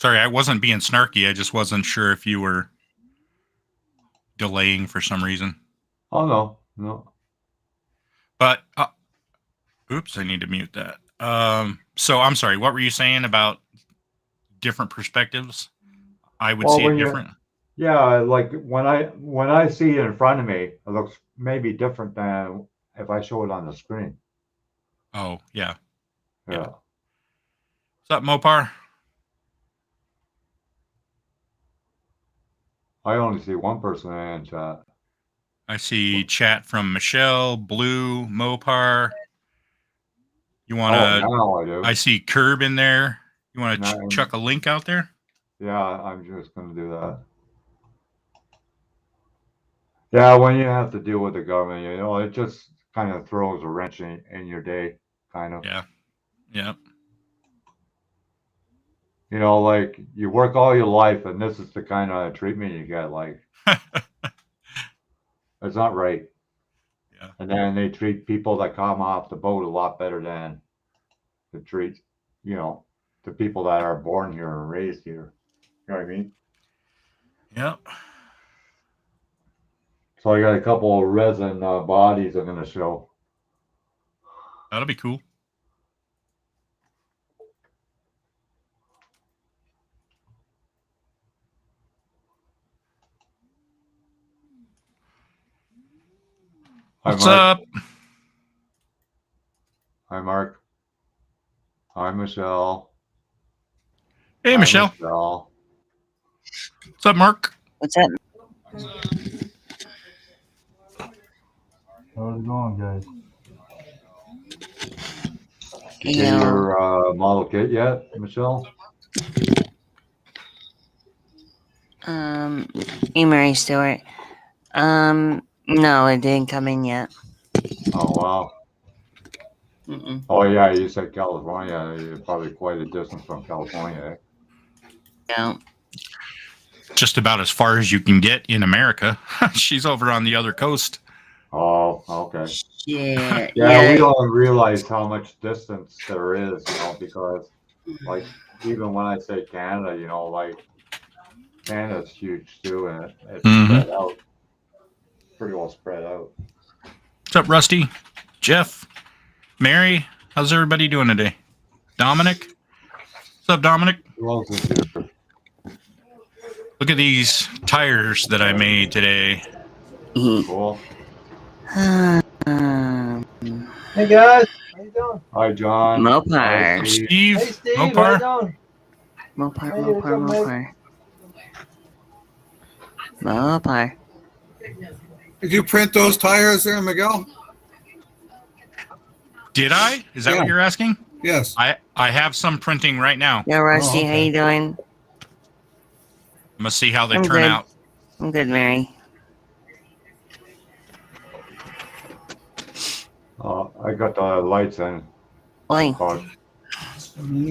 Sorry, I wasn't being snarky. I just wasn't sure if you were delaying for some reason. Oh, no. But, oops, I need to mute that. So I'm sorry. What were you saying about different perspectives? I would see it different. Yeah, like when I see it in front of me, it looks maybe different than if I show it on the screen. Oh, yeah. Yeah. What's up, Mopar? I only see one person in chat. I see chat from Michelle, Blue, Mopar. You want to? Now I do. I see Curb in there. You want to chuck a link out there? Yeah, I'm just going to do that. Yeah, when you have to deal with the government, it just kind of throws a wrench in your day, kind of. Yeah. Yeah. Like you work all your life, and this is the kind of treatment you get. Like, it's not right. Yeah. And then they treat people that come off the boat a lot better than to treat, the people that are born here and raised here. You know what I mean? Yep. So I got a couple of resin bodies I'm going to show. That'll be cool. What's up? Hi, Mark. Hi, Michelle. Hey, Michelle. Michelle. What's up, Mark? What's up? How's it going, guys? Did you get your model kit yet, Michelle? Emery Stewart. No, it didn't come in yet. Oh, wow. Oh, yeah, you said California. You're probably quite a distance from California, eh? Yeah. Just about as far as you can get in America. She's over on the other coast. Oh, okay. Yeah. Yeah, we don't realize how much distance there is, because, like, even when I say Canada, like, Canada's huge too, and it's spread out. Pretty well spread out. What's up, Rusty? Jeff? Mary? How's everybody doing today? Dominic? What's up, Dominic? Look at these tires that I made today. Cool. Hey guys, how you doing? Hi, John. Mopar. Hi, Steve. Hey Steve, Mopar. how you doing? Mopar. Did you print those tires there, Miguel? Did I? Is that what you're asking? Yes. I have some printing right now. Yeah, Rusty, how you doing? I'm gonna see how they turn out. I'm good, Mary. I got the lights in. Oi.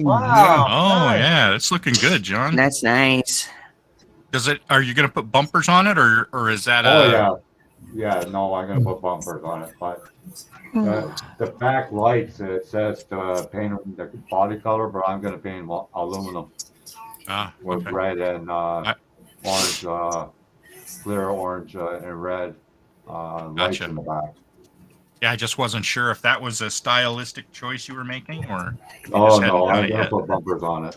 Wow. Oh, yeah, it's looking good, John. That's nice. Are you gonna put bumpers on it, or is that? Yeah. No, I'm gonna put bumpers on it, but the back lights, it says to paint the body color, but I'm gonna paint aluminum with red and orange, clear orange and red lights in the back. Yeah, I just wasn't sure if that was a stylistic choice you were making, or. Oh no, I'm gonna put bumpers on it.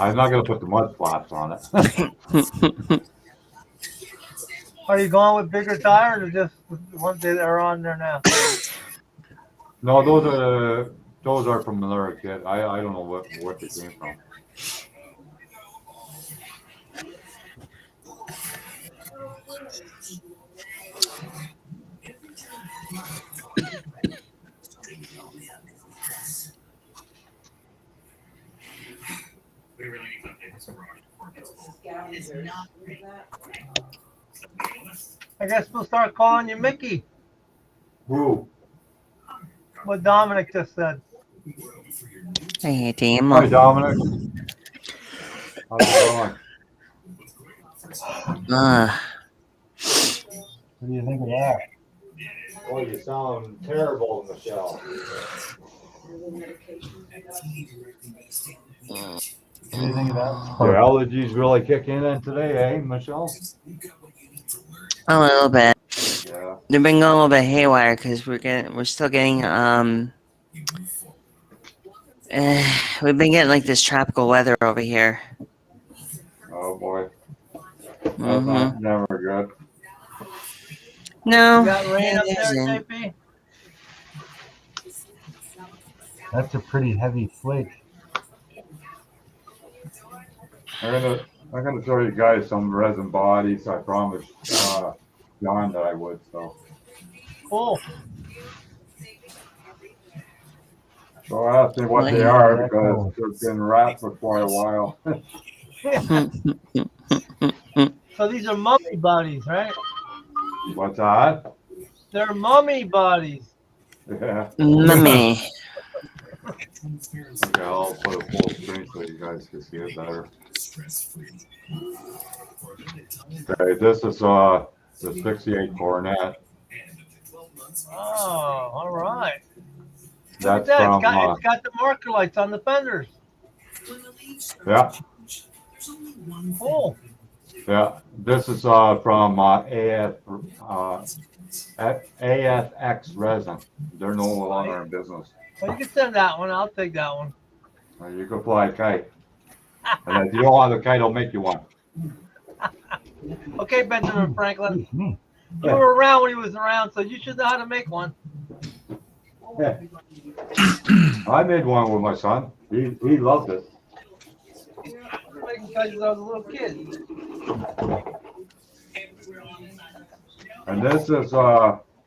I'm not gonna put the mud flaps on it. Are you going with bigger tires or just the ones that are on there now? No, those are from another kit. I don't know what they came from. I guess we'll start calling you Mickey. Who? What Dominic just said. Hey, team. Hi, Dominic. How's it going? What do you think of that? Boy, you sound terrible, Michelle. Anything of that Your sort. allergies really kick in today, eh, Michelle? A little bit. Yeah. They've been going a little bit haywire because we're still getting we've been getting like this tropical weather over here. Oh boy. That's Mm-hmm. never good. No, You got rain up it there, isn't. JP? That's a pretty heavy flake. I'm gonna show you guys some resin bodies. I promised John that I would. So Cool. ask me what they are because they've been wrapped for quite a while. So these are mummy bodies, right? What's that? They're mummy bodies. Yeah. Mummy. Okay, I'll put a full screen so you guys can see it better. Okay, this is the 68 Coronet. Oh, all right. That's Look at from that. It's got the marker lights on the fenders. yeah. Cool. Yeah, this is from AFX Resin. They're no longer in business. Well, you can send that one. I'll take that one. You can fly a kite. And if you don't want a kite, I'll make you one. Okay, Benjamin Franklin. You were around when he was around, so you should know how to make one. I made one with my son. He loved it. I'm making kites when I was a little kid. And this is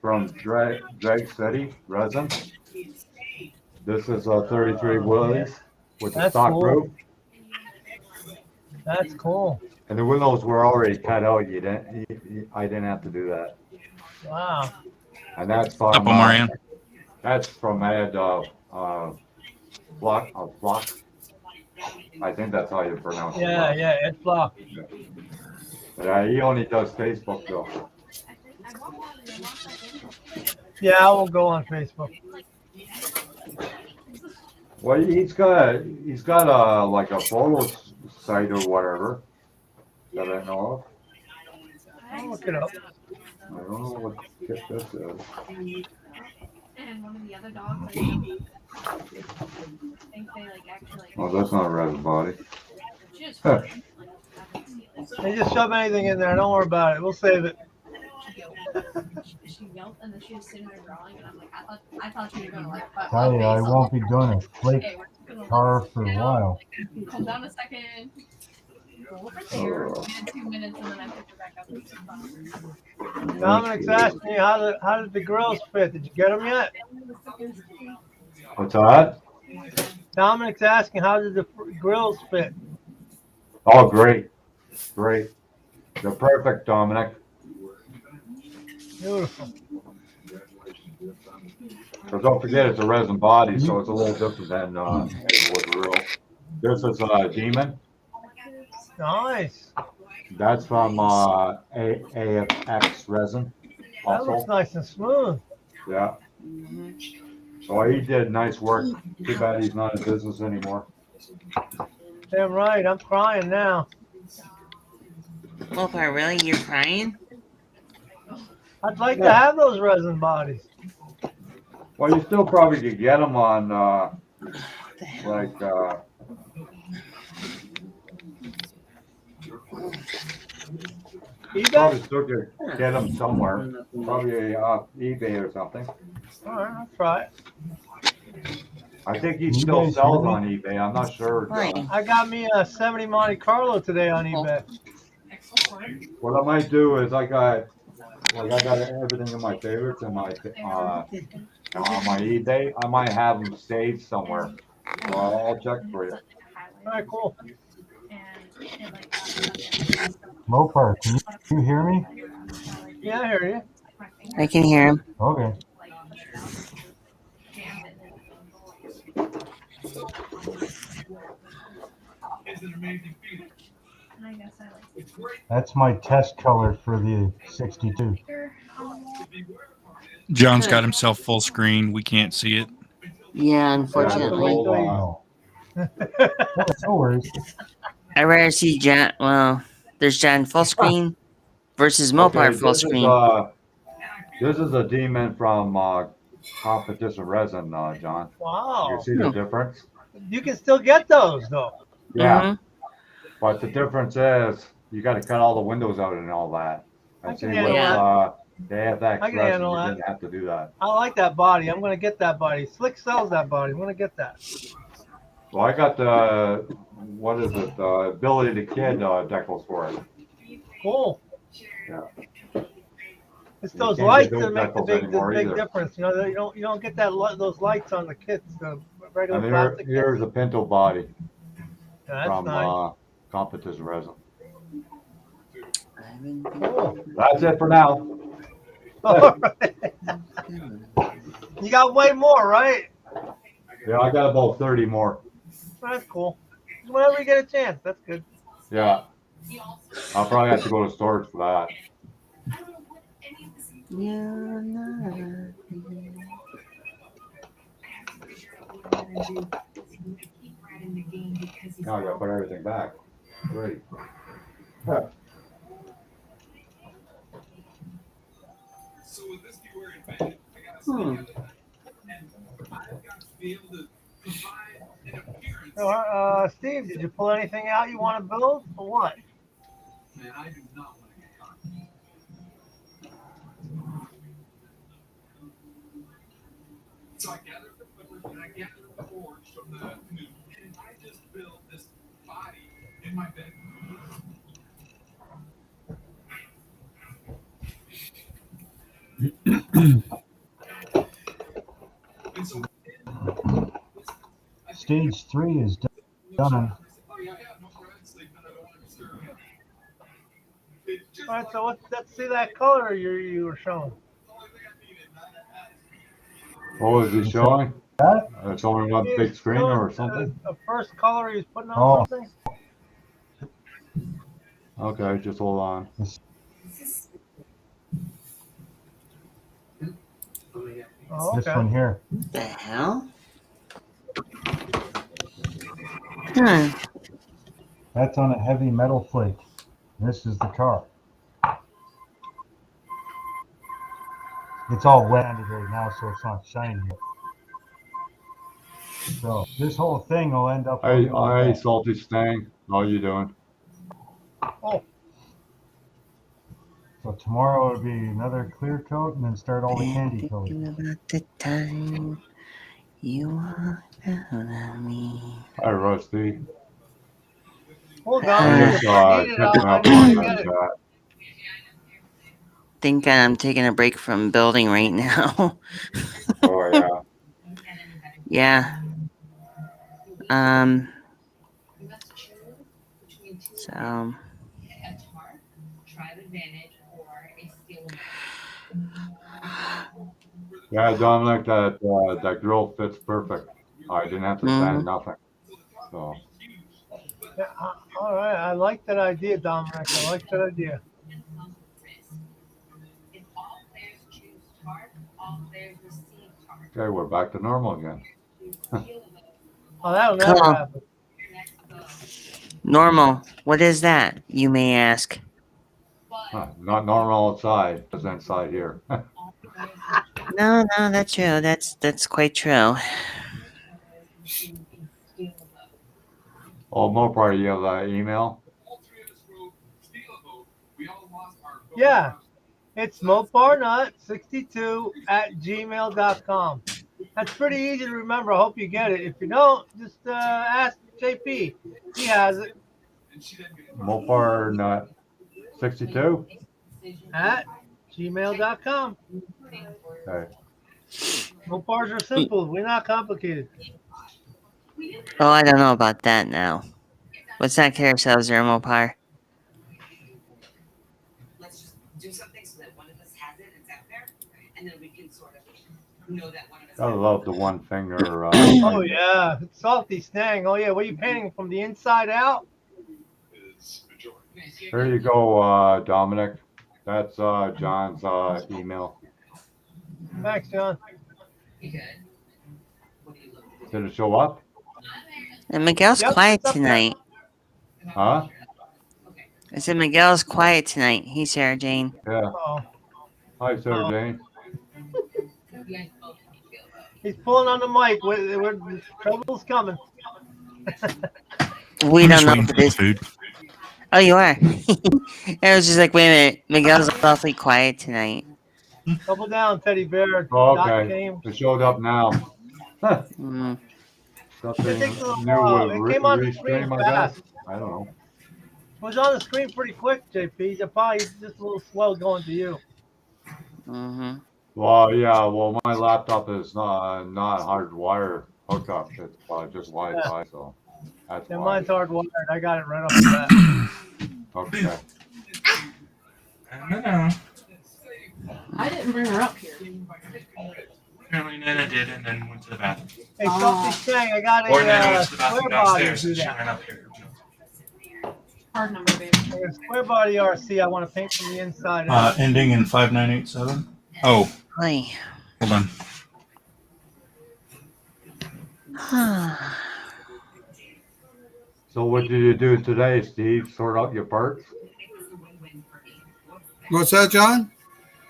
from Drake City Resin. This is 33 Willies with the That's stock cool. roof. That's cool. And the windows were already cut out. I didn't have to do that. Wow. And that's from Up on Marianne. that's from Ed Flock. I think that's how you pronounce it. Yeah, Ed Flock. Yeah, he only does Facebook though. Yeah, I will go on Facebook. Well, he's got a like a photo site or whatever that I know of. I'll look it up. I don't know what this is. And one of the other dogs, I think they like actually. Oh, that's not a resin body. She was Huh. fine. Like, I didn't see it. They just shove anything in there. Don't worry about it. We'll save it. She yelped and then she was sitting there growling and I'm like, I thought she was gonna like. Tell you, I won't be doing a flake Okay, we're just gonna car for a while. calm down a second. Go over there. We had 2 minutes and then I picked her back up. And she's fine. Dominic's asking me how did the grills fit? Did you get them yet? What's that? Dominic's asking how did the grills fit? Oh, great. They're perfect, Dominic. Beautiful. But don't forget, it's a resin body, so it's a little different than wood real. This is Demon. Nice. That's from AFX Resin. That looks Also, nice and smooth. yeah. So he did nice work. Too bad he's not in business anymore. Damn right. I'm crying now. Wolfar, really? You're crying? I'd like to have those resin bodies. Well, you still probably could get them on like eBay? probably still could get them somewhere. Probably off eBay or something. All right, I'll try it. I think he still sells on eBay. I'm not sure. Right. I got me a 70 Monte Carlo today on eBay. What I might do is I got everything in my favorites and my on my eBay. I might have them saved somewhere. So I'll check for you. All right, cool. Mopar, can you hear me? Yeah, I hear you. I can hear him. Okay. That's my test color for the 62. John's got himself full screen. We can't see it. Yeah, Yeah, unfortunately. hold on. No worries. I rather see John. Well, there's John full screen versus Mopar Okay, full screen. this is a demon from competition resin, John. You Wow. see the difference? You can still get those though. Yeah, but the difference is you got to cut all the windows out and all that. I And can see handle with that. the AFX I can resin, handle you that. didn't have to do that. I like that body. I'm gonna get that body. Slick sells that body. I'm gonna get that. Well, I got the what is it? The ability to kid decals for it. Cool. Yeah. It's You those can't lights get those that make the decals big anymore either. difference. You know, you don't get that those lights on the kits, the regular And plastic here's kits. a Pinto body Yeah, that's from nice. competition resin. Cool. That's it for now. All right. You got way more, right? Yeah, I got about 30 more. That's cool. Whenever you get a chance, that's good. Yeah. I'll probably have to go to storage for that. Now I gotta put everything back. Great. Steve, did you pull anything out you want to build or what? Stage 3 is done. All right, so let's see that color you were showing. What was he showing? Showing on the big screen or Showing something? a first color he was putting on Oh. something. Okay, just hold on. Oh, This okay. one here. The hell? Hmm. That's on a heavy metal plate. This is the car. It's all wet under right now, so it's not shiny yet. So this whole thing will end up looking like Hey, that. Salty Stang. How you doing? Oh, So tomorrow it'll be another clear coat and then start all the candy colors. Thinking about the time you walked out on me. Hi, Rusty. hold on. I'm If just I need it, catching I up know on where to get it. that. Think I'm taking a break from building right now. Oh, yeah. Yeah. So Yeah, Dominic, that grill fits perfect. I didn't have to sand nothing. So, Yeah, all right, I like that idea, Dominic. I like that idea. okay, we're back to normal again. Oh, that'll never Cool. happen. normal. What is that, you may ask? Not normal outside, it's inside here. No, that's true. That's quite true. Oh, Mopar, you have that email? Yeah, it's moparnut62@gmail.com. That's pretty easy to remember. I hope you get it. If you don't, just ask JP. He has it Mopar Nut 62? at gmail.com. Okay. Mopars are simple. We're not complicated. Oh, I don't know about that now. What's that carousel, Mopar? I love the one finger. Oh, yeah. Salty Snang. Oh, yeah. What are you painting from the inside out? There you go, Dominic. That's John's email. Thanks, John. Did it show up? And Miguel's Yep, quiet it's up there. tonight. Huh? I said Miguel's quiet tonight. Hey, Sarah Jane. Yeah. Oh, Hi, Sarah Jane. he's pulling on the mic. Trouble's coming. We I'm don't just know waiting if for it the is. food. Oh, you are. I was just like, wait a minute. Miguel's awfully quiet tonight. Double down, Teddy Bear. Oh, Dot okay. came. It showed up now. Huh. Mm. Something It takes a little new while. with It came on the screen restream, I fast. guess. I don't know. It was on the screen pretty quick, JP. You're probably just a little slow going to you. Mm-hmm. Well, yeah. Well, my laptop is not hardwire hookup. It's just Wi-Fi, so that's And why. mine's hardwired. I got it right off the bat. Okay. I didn't bring her up here. Apparently Nana did, and then went to the bathroom. Hey, Sophie Chang, I got Or Nana a went to the bathroom square body to downstairs, do and she that. ran up here. Card number, baby. A square body RC I want to paint from the inside out. Ending in 5987. Oh, Hi. hold on. So what did you do today, Steve? Sort out your parts? What's that, John?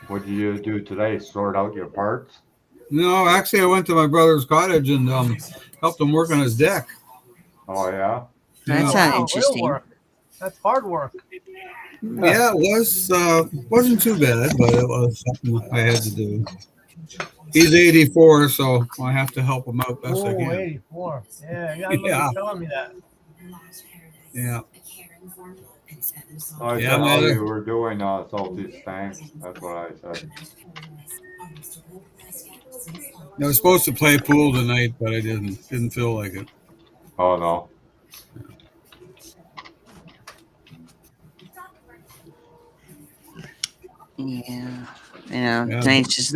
What did you do today? Sort out your parts? No, actually, I went to my brother's cottage and helped him work on his deck. Oh yeah. That's Yeah. not Real interesting. work. That's hard work. Yeah, it was wasn't too bad, but it was something I had to do. He's 84, so I have to help him out best I Oh, can. 84. Yeah, I remember Yeah. you telling me that. Yeah. I Yeah, said how man. you were doing Salty Stank. That's what I said. I was supposed to play pool tonight, but I didn't feel like it. Oh no. Yeah. You know, Yeah. tonight's just.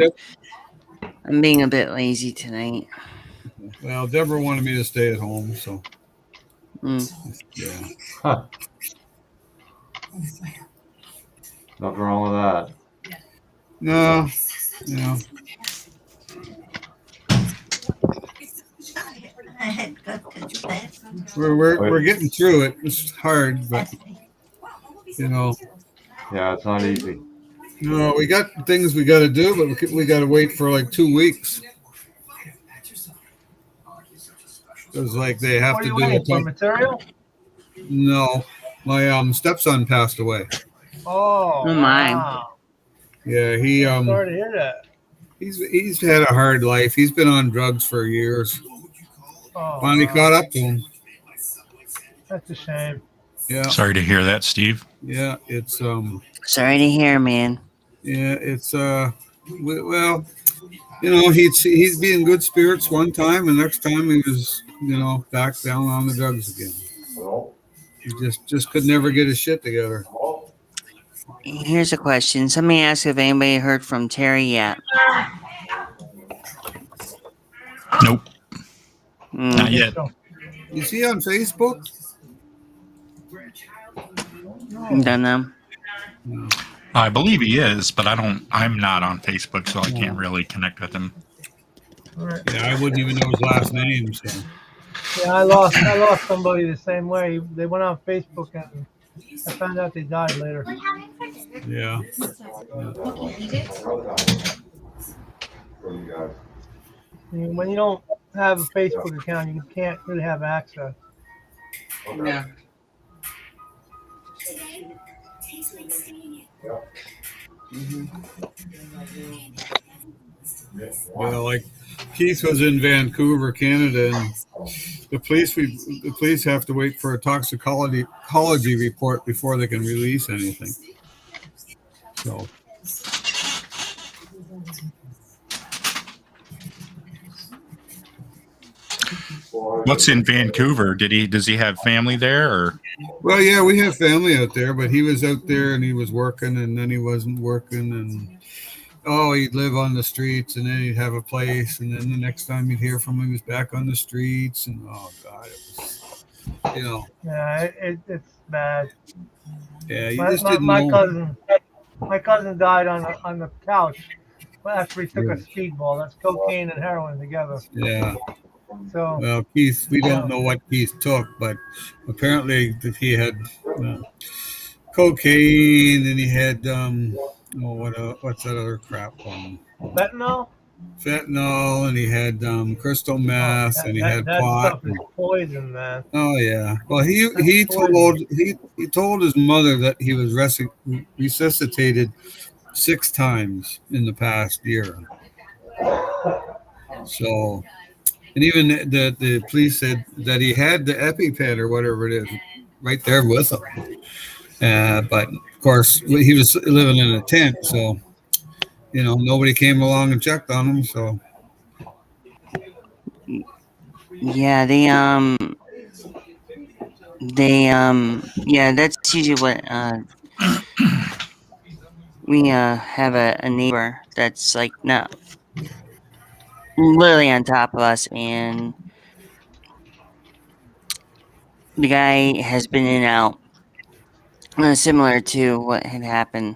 I'm being a bit lazy tonight. Well, Deborah wanted me to stay at home, so Mm. yeah. Huh. Nothing wrong with that. No, yeah. We're getting through it. It's hard, but you know, Yeah, it's not easy. no, we got things we got to do, but we got to wait for like 2 weeks. Because like they have What are to you do waiting for? it. Material? No, my stepson passed away. Oh, Oh, my. wow. Yeah, he Sorry to hear that. he's had a hard life. He's been on drugs for years. Oh, Finally wow. caught up to him. That's a shame. Yeah, Sorry to hear that, Steve. yeah. It's Sorry to hear, man. yeah, it's well, you know, he'd be in good spirits one time, and next time he was, you know, back down on the drugs again. He just could never get his shit together. Here's a question. Somebody asked if anybody heard from Terry yet. Nope, Mm. not yet. So, Is he on Facebook? Don't know. I believe he is, but I'm not on Facebook, so I can't really connect with him. all right. Yeah, I wouldn't even know his last name. So Yeah, I lost somebody the same way. They went on Facebook and I found out they died later. yeah, When you don't have a Facebook account, you can't really have access. Yeah. well, like Keith was in Vancouver, Canada, and the police have to wait for a toxicology report before they can release anything. So What's in Vancouver? Does he have family there, or? well, yeah, we have family out there, but he was out there and he was working, and then he wasn't working, and he'd live on the streets, and then he'd have a place, and then the next time you'd hear from him, he was back on the streets, and oh god, it was, you know, Yeah, it's bad. yeah, you My, just my, didn't my know. cousin died on the couch after he took a speedball. That's cocaine and heroin together. Yeah, So Well, Keith, we don't know what Keith took, but apparently that he had cocaine and he had what's that other crap? fentanyl. Fentanyl, and he had crystal Oh, meth, and he had that pot. stuff is poison, man. Oh yeah. Well, he That's he poison. told he told his mother that he was resuscitated 6 times in the past year. So, and even the police said that he had the EpiPen or whatever it is right there with him. But of course, he was living in a tent, so nobody came along and checked on him. So Yeah, yeah, that's usually what we have a neighbor that's like not literally on top of us, and the guy has been in and out, similar to what had happened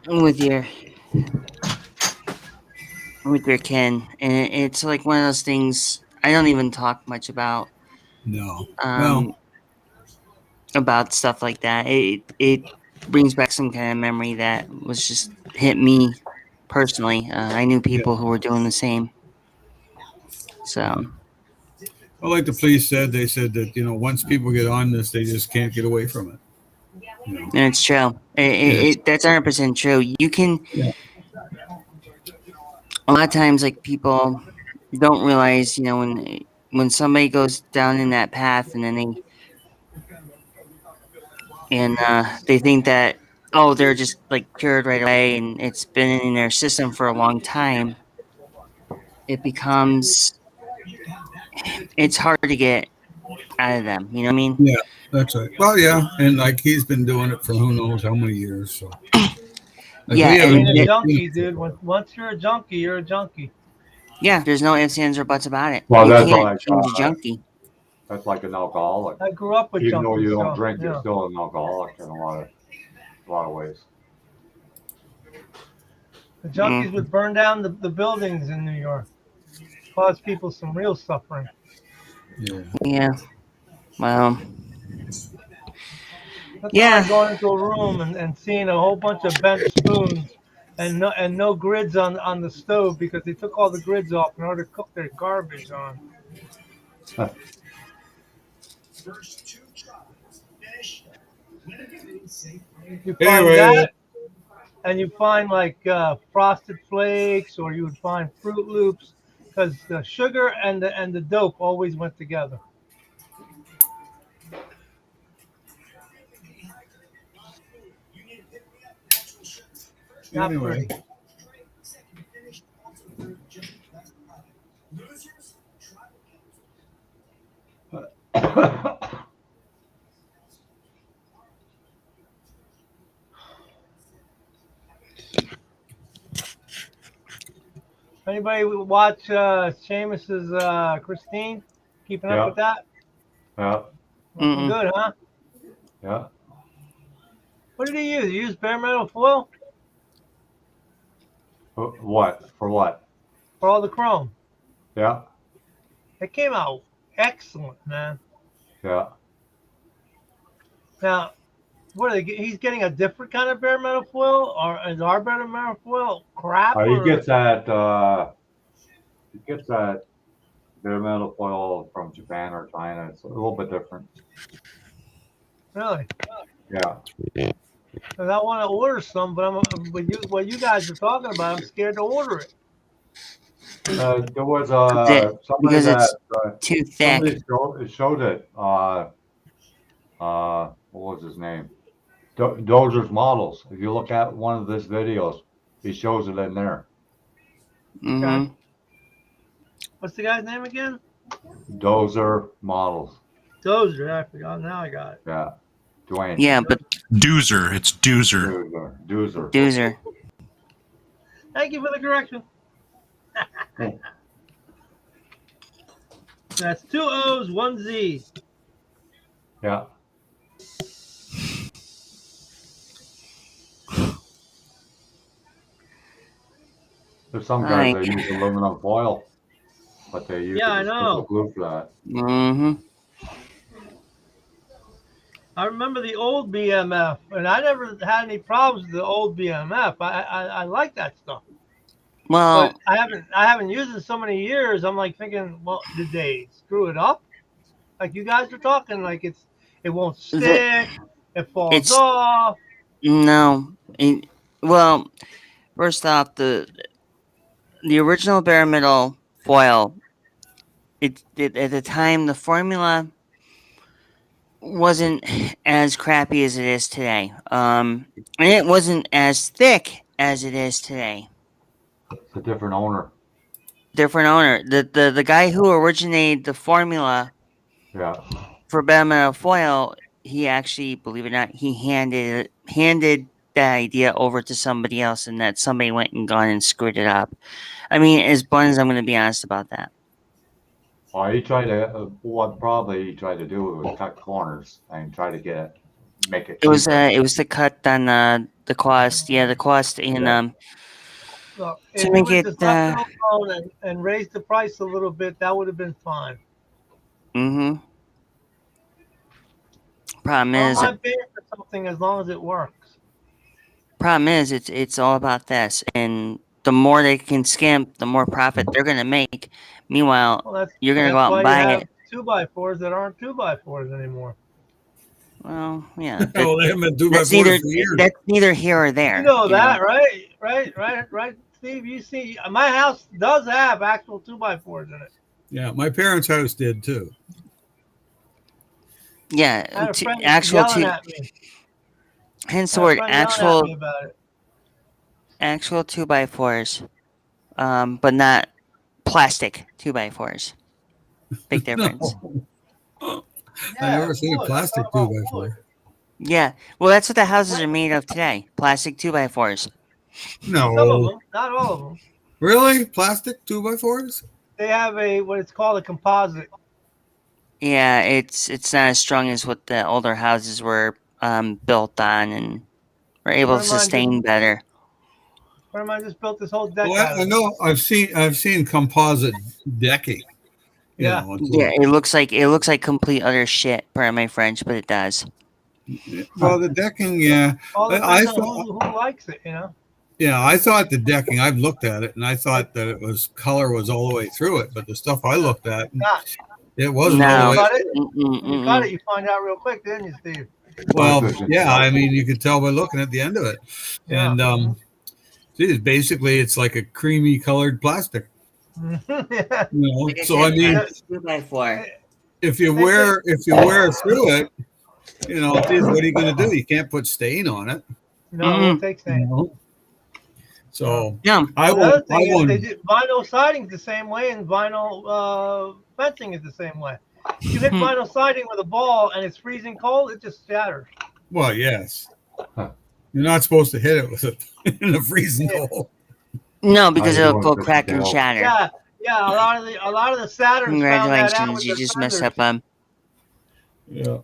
with your kin, and it's like one of those things I don't even talk much no, well, um about stuff like that. It brings back some kind of memory that was just hit me personally. I knew yeah. people who were doing the same. So Well, like the police said, they said that once people get on this, they just can't get away from it. and it's true. That's 100% true. You can Yeah. a lot of times like people don't realize, when somebody goes down in that path and then they think that, oh, they're just like cured right away and it's been in their system for a long time. It becomes it's hard to get out of them. You know what I mean? Yeah, that's right. Well, yeah, and like he's been doing it for who knows how many years. So, like Yeah, we You haven't. ain't a and junkie, dude. Once you're a junkie, you're a junkie. yeah, there's no ifs, ands, or buts about it. Well, You that's can't like change a junkie. that's like an alcoholic. I grew up with Even though you junkies, don't so drink, you're yeah. still an alcoholic in a lot of ways. The junkies would burn down the buildings in New York, cause people some real suffering. Yeah. Yeah. Well. That's Yeah. like going into a room and seeing a whole bunch of bent spoons and no grids on the stove because they took all the grids off in order to cook their garbage on. You find Anyway, that, and you find like Frosted Flakes, or you would find Fruit Loops, because the sugar and the dope always went together. Not anyway, pretty. Anybody watch Seamus's Christine? Keeping up Yeah. with that? Yeah, Looking Mm-mm. good, huh? yeah. What did he use? He used bare metal foil What? For what? for all the chrome. Yeah, It came out excellent, man. yeah. Now, what are they? He's getting a different kind of bare metal foil, or is our bare metal foil crap? He Or gets that. He gets that bare metal foil from Japan or China. It's a little bit different. really? Yeah. Because I want to order some, but what you guys are talking about, I'm scared to order it. There was somebody Because that it's too thick. somebody showed it. What was his name? Dozer's models. If you look at one of his videos, he shows it in there. Mm-hmm. What's the guy's name again? Dozer models. Dozer. I forgot. Now I got it. Yeah. Dwayne. Yeah, but Doozer. It's Doozer. Dozer. Doozer. Thank you for the correction. That's 2 O's, 1 Z. Yeah. For some I- guys, they use aluminum foil, but they use Yeah, I super know. glue for that. Mm-hmm. I remember the old BMF, and I never had any problems with the old BMF. I like that stuff, Well, but I haven't used it in so many years. I'm like thinking, well, did they screw it up? Like you guys are talking, like it won't the stick, it falls it's off. no. Well, first off, the original bare metal foil. It at the time the formula wasn't as crappy as it is today. And it wasn't as thick as it is today. It's a different owner. Different owner. The guy who originated the formula Yeah. for bare metal foil, he actually, believe it or not, he handed that idea over to somebody else, and that somebody went and gone and screwed it up. I mean, as blunt as I'm going to be honest about that. Well, he tried to, what probably he tried to do was cut corners and try to make it cheaper. It was the cut on the cost, yeah, the cost, and Yeah. Look, To if make he it, was just left it alone and raised the price a little bit, that would have been fine. mm-hmm. Problem I don't is, mind paying for something as long as it works. it's all about this, and the more they can skimp, the more profit they're going to make. Meanwhile, Well, you're going to go that's out why and you buy have it. 2x4s that aren't 2x4s anymore. Well, yeah, Oh, they haven't been 2 by that's 4s neither for years. that's neither here or there. You know that, right? Right, Steve. You see, my house does have actual 2x4s in it. Yeah, my parents' house did too. I Yeah, had a friend actual yelling two. at me. Hence the I had a word friend yelling at me about it. actual 2x4s, but not plastic 2x4s. Big difference. No. I Yeah, never seen a wood. plastic I'm talking 2 about by wood. 4. Yeah, well, that's what the houses are made of today. Plastic 2x4s. Some of No, them, not all of them. really, plastic 2 by 4s? They have what it's called a composite. Yeah, it's not as strong as what the older houses were built on, and were able to Friend of mine sustain just, better. friend of mine just built this whole deck Well, out I of it. know I've seen composite decking. You Yeah. know, it's Yeah, it looks like complete utter shit. Pardon my French, but it does. well, the decking, yeah. All I depends on thought, who likes it, you know. yeah, I thought the decking. I've looked at it, and I thought that it was color was all the way through it. But the stuff I looked at, Not. it wasn't all No. the way. Cut it. Mm-mm, When you cut mm-mm. it, you find out real quick, didn't you, Steve? Well, Well, yeah, I mean, you could tell by looking at the end of it, Yeah. and geez, basically, it's like a creamy colored plastic. Yeah. You know, Like I so said, I mean, plastic 2x4. if you wear through it, you know, geez, what are you going to do? You can't put stain on it. No, it won't take You stain. know? So Yeah. I Another won't. thing is won't. they do, vinyl siding's the same way, and vinyl fencing is the same way. You hit vinyl siding with a ball and it's freezing cold, it just shatters. Well, yes. Huh. You're not supposed to hit it with it in a freezing cold. No, because How you it'll doing, go crack and Dale? shatter. Yeah. A lot of the Saturns found that out Congratulations, with you their just messed fenders. up. Yeah.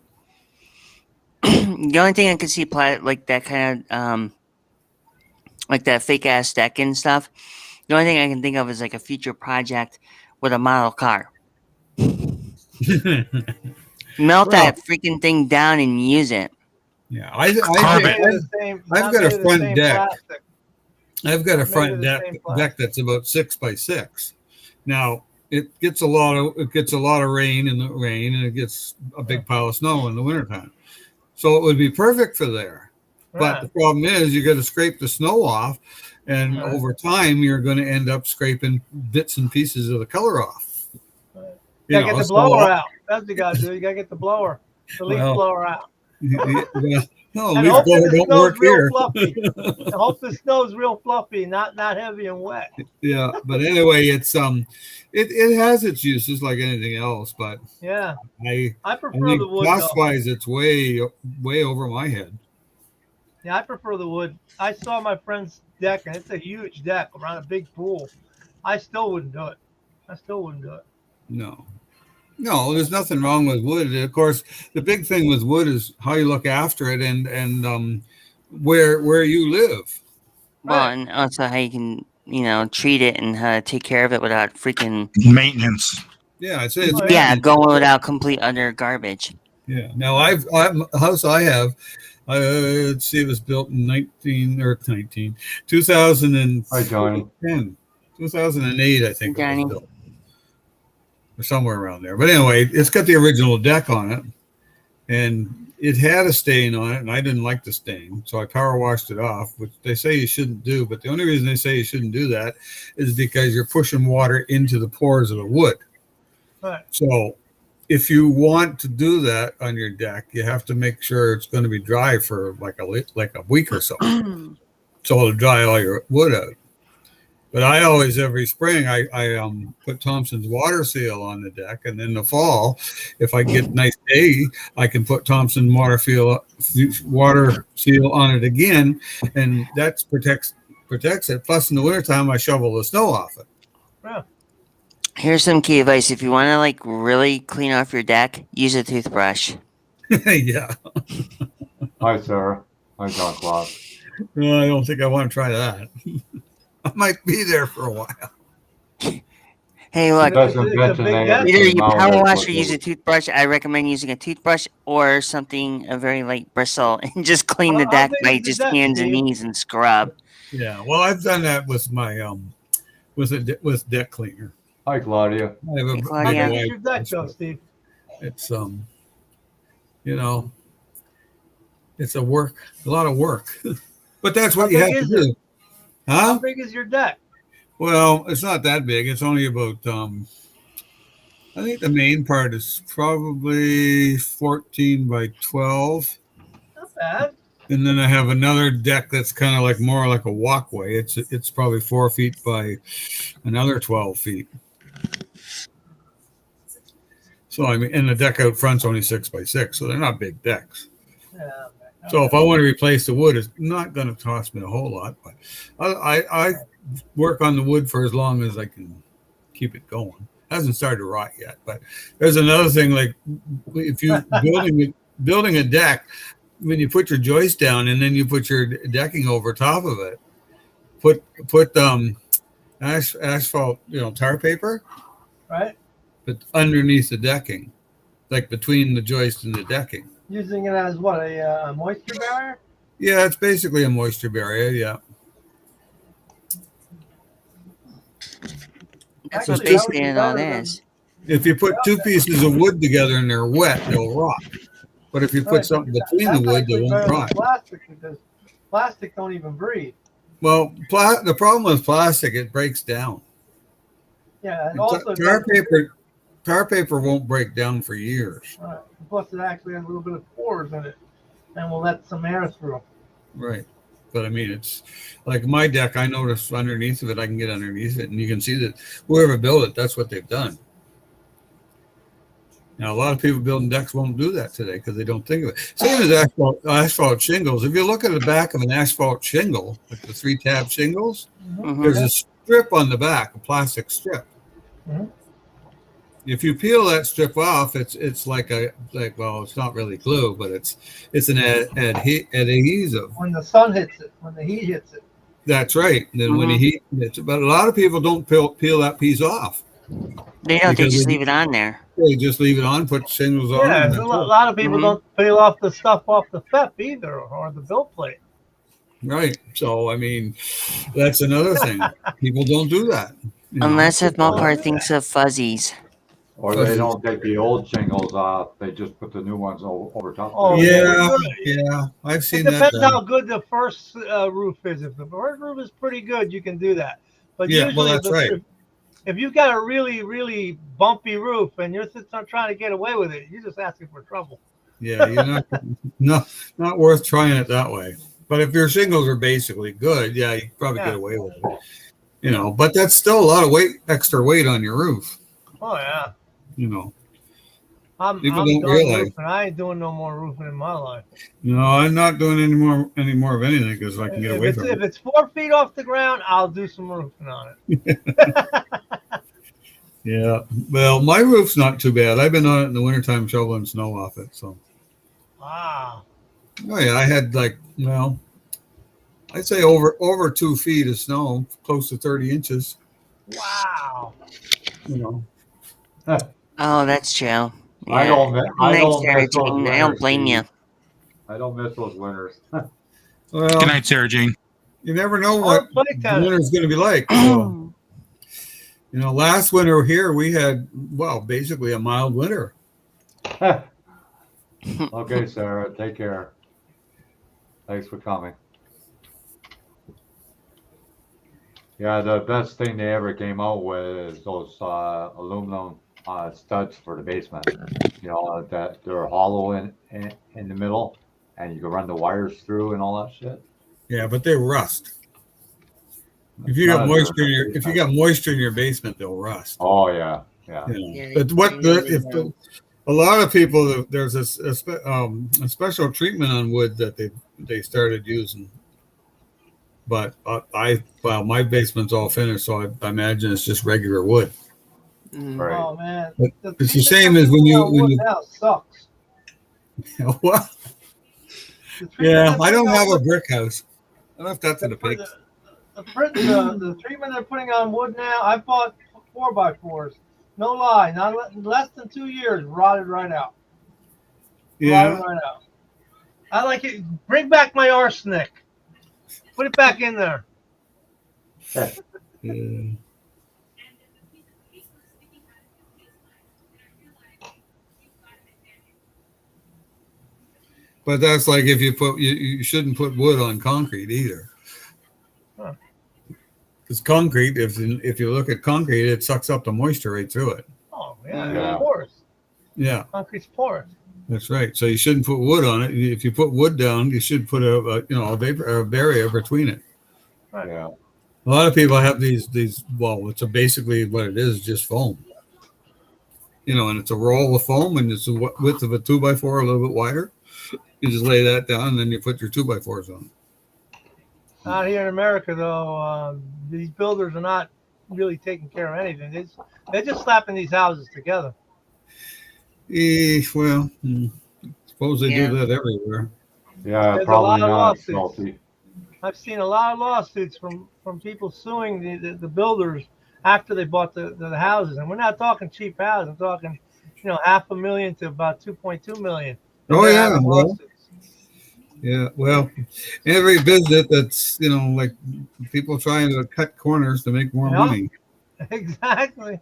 The only thing I could see like that kind of like that fake ass deck and stuff. The only thing I can think of is like a future project with a model car. Melt that freaking thing down and use it. Yeah. Not Carbon. made of the same- I've not got made a of the front same deck. plastic. I've got a Made of front the deck same plastic. that's about 6 by 6. Now it gets a lot of rain in the rain, and it gets a big pile of snow in the wintertime. So it would be perfect for there. But the problem is you got to scrape the snow off, and Right. over time you're going to end up scraping bits and pieces of the color off. Right. You Gotta get the blower out. That's what you gotta do. You gotta get the blower, the leaf Well, blower out. No, And leaf hope blower that the don't snow's work real here. fluffy. I hope the snow's real fluffy, not heavy and wet. Yeah, but anyway, it's it has its uses like anything else, but Yeah, I I I prefer think the wood cost though. wise it's way over my head. Yeah, I prefer the wood. I saw my friend's deck, and it's a huge deck around a big pool. I still wouldn't do it. No, there's nothing wrong with wood. Of course, the big thing with wood is how you look after it and where you live. Well, Right. and also how you can treat it and how to take care of it without freaking Maintenance. Yeah, I'd say it's Oh, yeah maintenance. going without complete utter garbage. Yeah. Now a house I have. Let's see, it was built in 2010, Hi, Johnny. 2008, I think it Johnny. was built, or somewhere around there. But anyway, it's got the original deck on it, and it had a stain on it, and I didn't like the stain, so I power washed it off, which they say you shouldn't do. But the only reason they say you shouldn't do that is because you're pushing water into the pores of the wood. Right. So if you want to do that on your deck, you have to make sure it's going to be dry for like a week or so, so it'll dry all your wood out. But I always, every spring, I put Thompson's water seal on the deck, and in the fall, if I get a nice day, I can put Thompson water seal on it again, and that protects it. Plus, in the wintertime, I shovel the snow off it. Yeah. Here's some key advice: if you want to really clean off your deck, use a toothbrush. Yeah. Hi, Sarah. Hi, John Claude. No, I don't think I want to try that. I might be there for a while. Hey, look, Best It's a invention big they deck. have either is you mounted power wash with or use a toothbrush. I recommend using a toothbrush or something a very light bristle and just clean the How deck big by is the just deck, hands and Steve? knees and scrub. Yeah. Well, I've done that with my with deck cleaner. Hi, Claudia. I have Hey, a Claudia. How big big is wipe. your deck, though, Steve? It's it's a lot of work, but that's what How you big have to is do. How Huh? big is your deck? Well, it's not that big. It's only about I think the main part is probably 14 by 12. Not bad. And then I have another deck that's kind of like more like a walkway. It's probably 4 feet by another 12 feet. So I mean, and the deck out front's only 6 by 6, so they're not big decks. Yeah. So if I want to replace the wood, it's not going to cost me a whole lot. But I work on the wood for as long as I can keep it going. Hasn't started to rot yet. But there's another thing, like if you building a deck, when you put your joist down and then you put your decking over top of it, put asphalt, tar paper, Right? but underneath the decking, like between the joist and the decking. Using it as what, a moisture barrier? Yeah, it's basically a moisture barrier. Yeah. That's Actually, what that basically would be it all better than- is. If you put two pieces of wood together and they're wet, they'll rot. But if you put Right. something between the That's wood, they actually won't better than rot. plastic because plastic don't even breathe. Well, the problem with plastic, it breaks down. Yeah, and also Tar paper won't break down for years. plus it actually has a little bit of pores in it, and will let some air through. Right. But I mean, it's like my deck, I notice underneath of it, I can get underneath it, and you can see that whoever built it, that's what they've done. Now, a lot of people building decks won't do that today because they don't think of it. Same as asphalt shingles. If you look at the back of an asphalt shingle, like the 3-tab shingles, there's a strip on the back, a plastic strip. Mhm. If you peel that strip off, it's well, it's not really glue, but it's an adhesive. When the sun hits it, when the heat hits it. That's right. And then when the heat hits it, but a lot of people don't peel that piece off. They don't. They Because just leave it on there. They just leave it on, put shingles on. Yeah, and a that's it. lot of people don't peel off the stuff off the FEP either, or the build plate. Right. So, I mean, that's another thing. People don't do that. Unless if Mopar thinks of fuzzies. Or they don't take the old shingles off. They just put the new ones over top. Oh, Yeah, I've It seen that. depends how good the first roof is. If the first roof is pretty good, you can do that. But Yeah, usually, well, that's right. If you've got a really, really bumpy roof and you're trying to get away with it, you're just asking for trouble. Yeah, you're not worth trying it that way. But if your shingles are basically good, yeah, you can probably get away with it. But that's still a lot of extra weight on your roof. Oh yeah. I'm People done don't realize. roofing. I ain't doing no more roofing in my life. No, I'm not doing any more of anything because I can get away from If it. it's 4 feet off the ground, I'll do some roofing on it. Yeah. Well, my roof's not too bad. I've been on it in the wintertime shoveling snow off it. So. Wow. Oh yeah, I had I'd say over 2 feet of snow, close to 30 inches. Wow. You know. Oh, that's true. I Yeah. don't mi- I Nice, don't Sarah miss those Jane. I don't winters, blame you. Steve. I don't miss those winters. Good Well, night, Sarah Jane. you never know I what don't play the tennis. winter's going to be like. So, last winter here we had, well, basically a mild winter. Okay, Sarah, take care. Thanks for coming. Yeah, the best thing they ever came out with is those aluminum studs for the basement. That they're hollow in the middle, and you can run the wires through and all that shit. Yeah, but they rust. If you None got of moisture their in your if you got moisture in your basement, they'll rust. Oh yeah. Yeah, But a lot of people, there's a special treatment on wood that they started using. But my basement's all finished, so I imagine it's just regular wood. Right. Oh man, But it's the treatment same they're as when putting on wood you now sucks. what? The treatment Yeah, they're I don't putting on have a wood- brick house. I left that to the pigs. The treatment they're putting on wood now. I bought 4x4s. No lie, less than 2 years, rotted right out. Yeah. Rotted right out. I like it. Bring back my arsenic. Put it back in there. Yeah. But that's like if you shouldn't put wood on concrete either. Huh. Because concrete, if you look at concrete, it sucks up the moisture right through it. Oh yeah, Yeah. it's porous. Yeah, Concrete's porous. that's right. So you shouldn't put wood on it. If you put wood down, you should put a barrier between it. Yeah. A lot of people have these. Well, it's basically what it is, just foam. And it's a roll of foam, and it's the width of a 2x4, a little bit wider. You just lay that down, and then you put your 2x4s on. Out here in America, though, these builders are not really taking care of anything. They're just slapping these houses together. Well, suppose they Yeah. do that everywhere. Yeah, There's a probably lot of not lawsuits. salty. I've seen a lot of lawsuits from people suing the builders after they bought the houses, and we're not talking cheap houses. I'm talking, $500,000 to about 2.2 million. Oh, They're yeah, having well. lawsuits. Yeah, well, every visit that's like people trying to cut corners to make more Yeah. money. Exactly.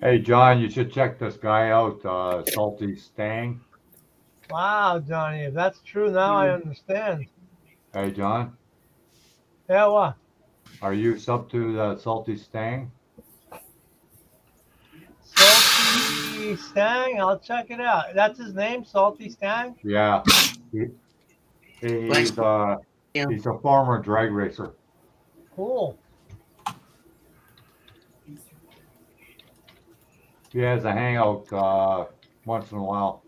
Hey, John, you should check this guy out, Salty Stang. Wow, Johnny, if that's true, now I understand. Hey, John, Yeah, what? are you sub to the Salty Stang? Salty Stang? I'll check it out. That's his name, Salty Stang? Yeah. He's a former drag racer. Cool. He has a hangout once in a while.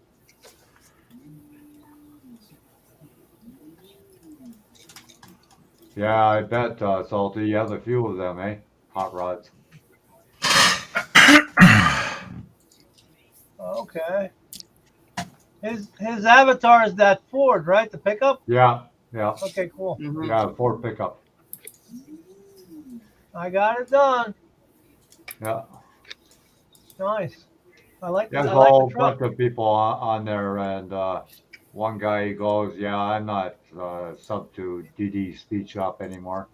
Yeah, I bet, Salty, you have a few of them, eh? Hot rods. Okay. His avatar is that Ford, right? The pickup? Yeah. Okay, cool. Mhm. Yeah, Ford pickup. I got it done. Yeah. Nice. I like There's I a like whole the truck. bunch of people on there, and one guy goes, "Yeah, I'm not sub to DD Speed Shop anymore.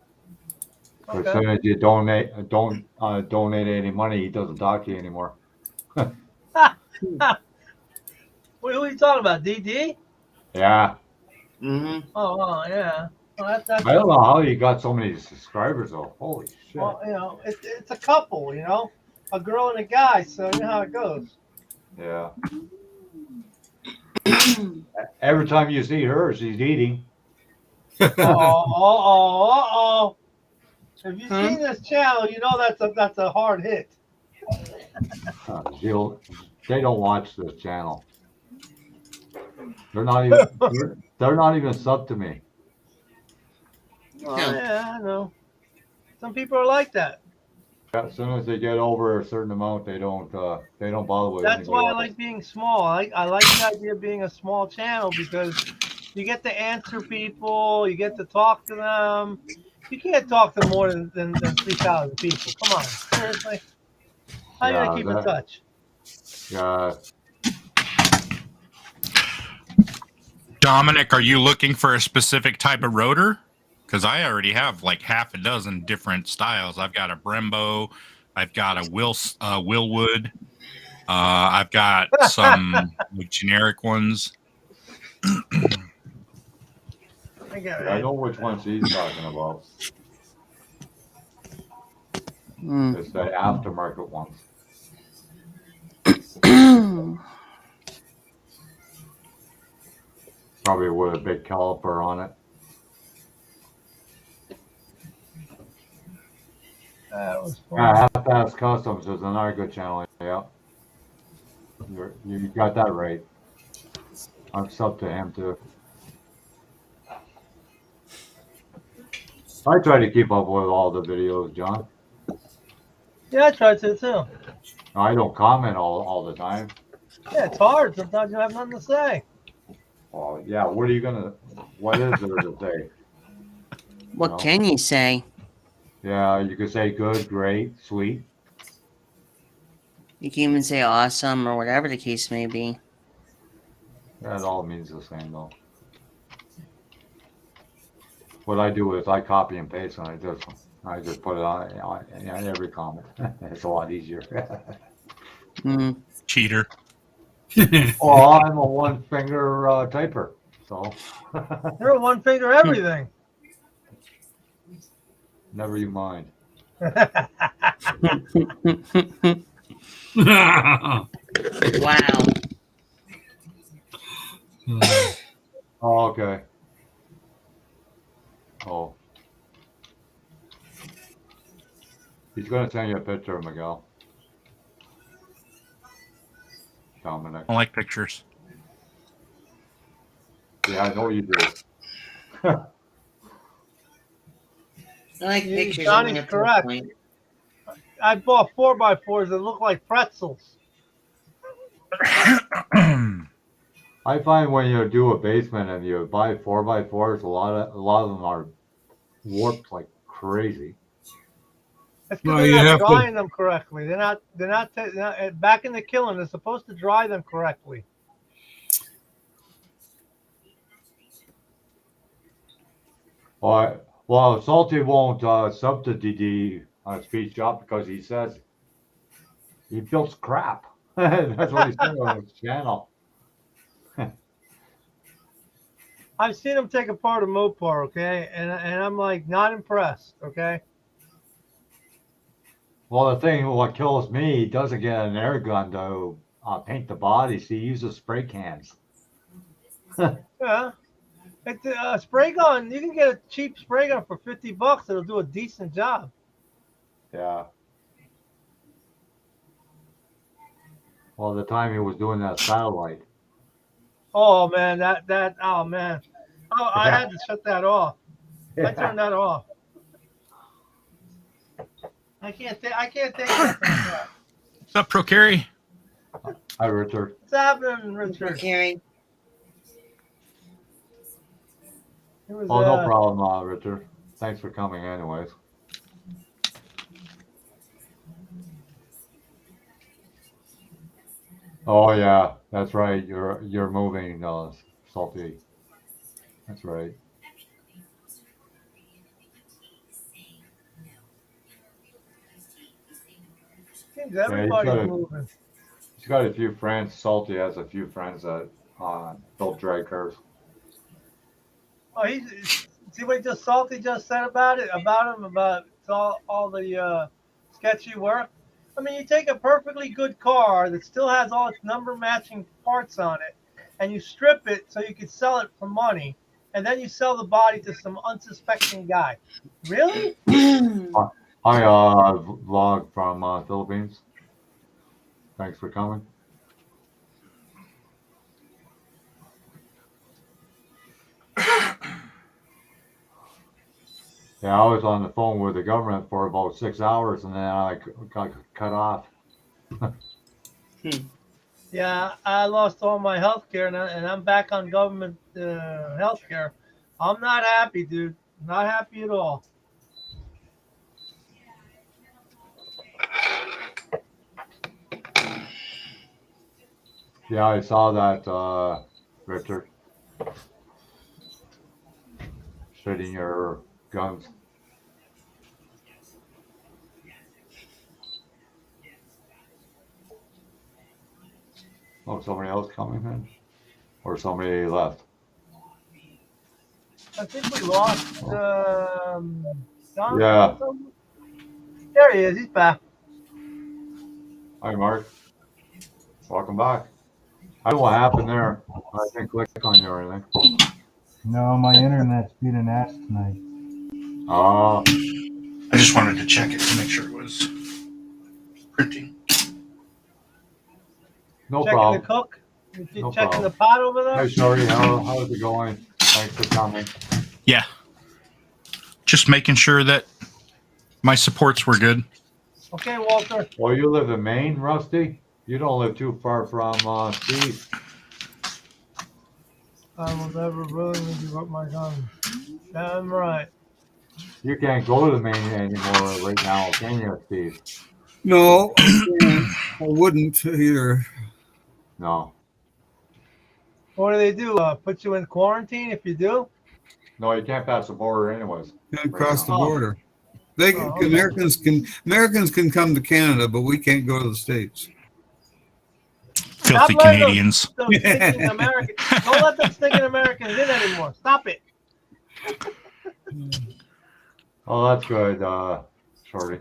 As Okay. soon as you don't donate any money, he doesn't talk to you anymore." Who are you talking about? DD? Yeah, Mhm. Oh yeah. Well, that's I don't know how you got so many subscribers though. Holy shit! well, it's a couple, a girl and a guy, so you know how it goes. Yeah. Every time you see her, she's eating. Oh. If you've seen this channel, you know that's a hard hit. They don't watch this channel. They're not even. They're not even sub to me. Oh, yeah, I know. Some people are like that. As soon as they get over a certain amount, they don't bother with That's why anybody I else. like being small. I like the idea of being a small channel because you get to answer people, you get to talk to them. You can't talk to more than 3,000 people. Come on, seriously. How you gonna keep in touch? Yeah. Dominic, are you looking for a specific type of rotor? Because I already have like half a dozen different styles. I've got a Brembo, I've got a Willwood, I've got some generic ones. I know which ones he's talking about. It's the aftermarket ones. Probably with a big caliper on it. That was Yeah, fun. Half-Ass Customs is another good channel. Yeah, you got that right. I'm sub to him too. I try to keep up with all the videos, John. Yeah, I tried to too. I don't comment all the time. Yeah, it's hard. Sometimes you have nothing to say. Well, yeah. What is there to say? What can you say? Yeah, you could say good, great, sweet. You can even say awesome or whatever the case may be. That all means the same though. What I do is I copy and paste and I just put it on every comment. It's a lot easier. Cheater. Well, I'm a one finger typer, so You're a one finger everything. never you mind. Wow. Oh, okay. Oh. He's going to send you a picture of Miguel. Dominic. I like pictures. Yeah, I know you do. I like pictures. Johnny's only up to a correct. point. I bought 4x4s that look like pretzels. I find when you do a basement and you buy 4x4s, a lot of them are warped like crazy. It's because Well, you they're not have to- drying them correctly. They're not back in the kiln. They're supposed to dry them correctly. Well, Salty won't sub to DD Speed Shop because he says he builds crap. That's what he's saying on his channel. I've seen him take apart a Mopar, okay, and I'm like not impressed, okay. Well, the thing what kills me, he doesn't get an air gun to paint the bodies. He uses spray cans. Yeah, it's a spray gun. You can get a cheap spray gun for $50. It'll do a decent job. Yeah. Well, the time he was doing that satellite. Oh man, oh man, I had to shut that off. I turned that off. I can't take that. What's up, Pro Carry? Hi, Richard. What's happening, Richard? Carrie. It was, Oh, no problem, Richard. Thanks for coming, anyways. Oh yeah, that's right. You're moving, Salty. That's right. Seems everybody's moving. He's got a few friends. Salty has a few friends that build drag cars. Oh, see what Salty just said about him, about all the sketchy work. I mean, you take a perfectly good car that still has all its number matching parts on it, and you strip it so you can sell it for money, and then you sell the body to some unsuspecting guy. Really? Hi, vlog from Philippines. Thanks for coming. Yeah, I was on the phone with the government for about 6 hours, and then I got cut off. Yeah, I lost all my health care, and I'm back on government health care. I'm not happy, dude. Not happy at all. Yeah, I saw that, Richard, shooting your guns. Oh, somebody else coming in? Or somebody left? I think we lost John. Yeah. There he is. He's back. Hi, Mark. Welcome back. I don't know what happened there. I didn't click on you or anything. No, my internet's being an ass tonight. Oh, I just wanted to check it to make sure it was printing. no Checking problem. the cook. You No checking problem. the pot over there? Hey, Shorty, how's it going? Thanks for coming. Yeah. Just making sure that my supports were good. Okay, Walter. Well, you live in Maine, Rusty? You don't live too far from Steve. I will never willingly give up my gun. Damn right. You can't go to Maine anymore right now, can you, Steve? No, I can't. I wouldn't either. No. What do they do? Put you in quarantine if you do? No, you can't pass the border anyways. Can't cross the Oh. border. They Oh, okay. Americans can come to Canada, but we can't go to the States. Filthy Stop letting Canadians. Those stinking Americans. Don't let them stinking Americans in anymore. Stop it. Oh, that's good, Shorty.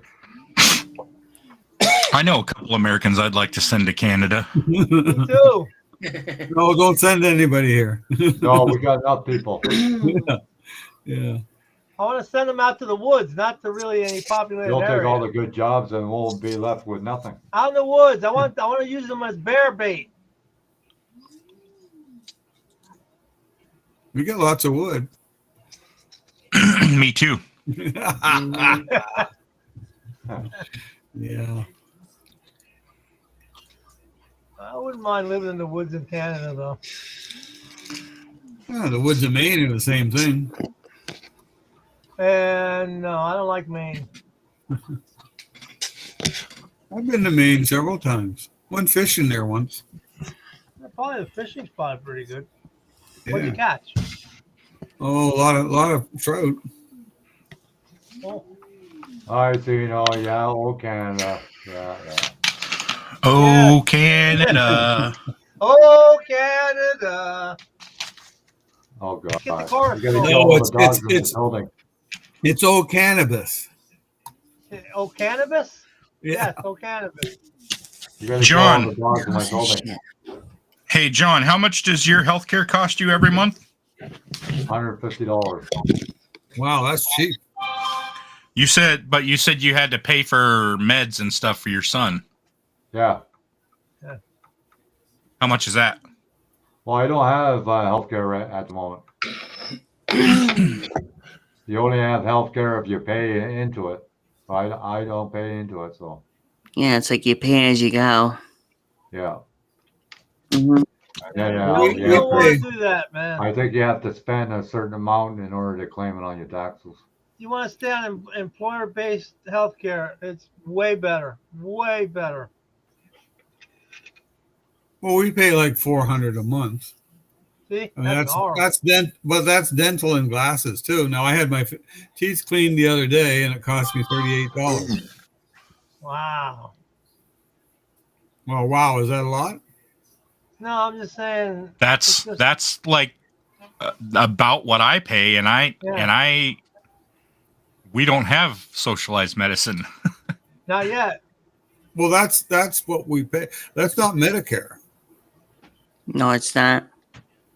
I know a couple Americans I'd like to send to Canada. Me too. No, don't send anybody here. No, we got enough people. Yeah. I want to send them out to the woods, not to really any populated You'll take area. all the good jobs and we'll be left with nothing. Out in the woods. I want to use them as bear bait. We got lots of wood. Me too. Yeah. I wouldn't mind living in the woods in Canada, though. Yeah, the woods of Maine are the same thing. And no, I don't like Maine. I've been to Maine several times. Went fishing there once. Probably the fishing spot is pretty good. What'd you Yeah. catch? Oh, a lot of trout. Oh, All right, so you know, yeah, oh, Canada. Yeah. Oh, Canada. oh Canada. Oh, God. Get the chorus You gotta going. kill No, all the dogs in the it's building. it's old cannabis. Oh, cannabis? Yeah. Yes, oh, cannabis. You gotta John. kill all the dogs in my building. Hey, John, how much does your health care cost you every month? $150. Wow, that's cheap. You said you had to pay for meds and stuff for your son. Yeah. How much is that? Well, I don't have healthcare at the moment. You only have healthcare if you pay into it. I don't pay into it, so Yeah, it's like you pay as you go. yeah. Hmm. Yeah, No, We- you yeah. don't want pay. to do that, man. I think you have to spend a certain amount in order to claim it on your taxes. You want to stay on employer-based health care. It's way better. Way better. Well, we pay like $400 a month. See? I mean, That's horrible. that's dental and glasses too. Now I had my teeth cleaned the other day, and it cost me $38. Wow. Well, wow, is that a lot? No, I'm just saying. That's It's just- that's like about what I pay, and we don't have socialized medicine. Not yet. Well, that's what we pay. That's not Medicare. No, it's not.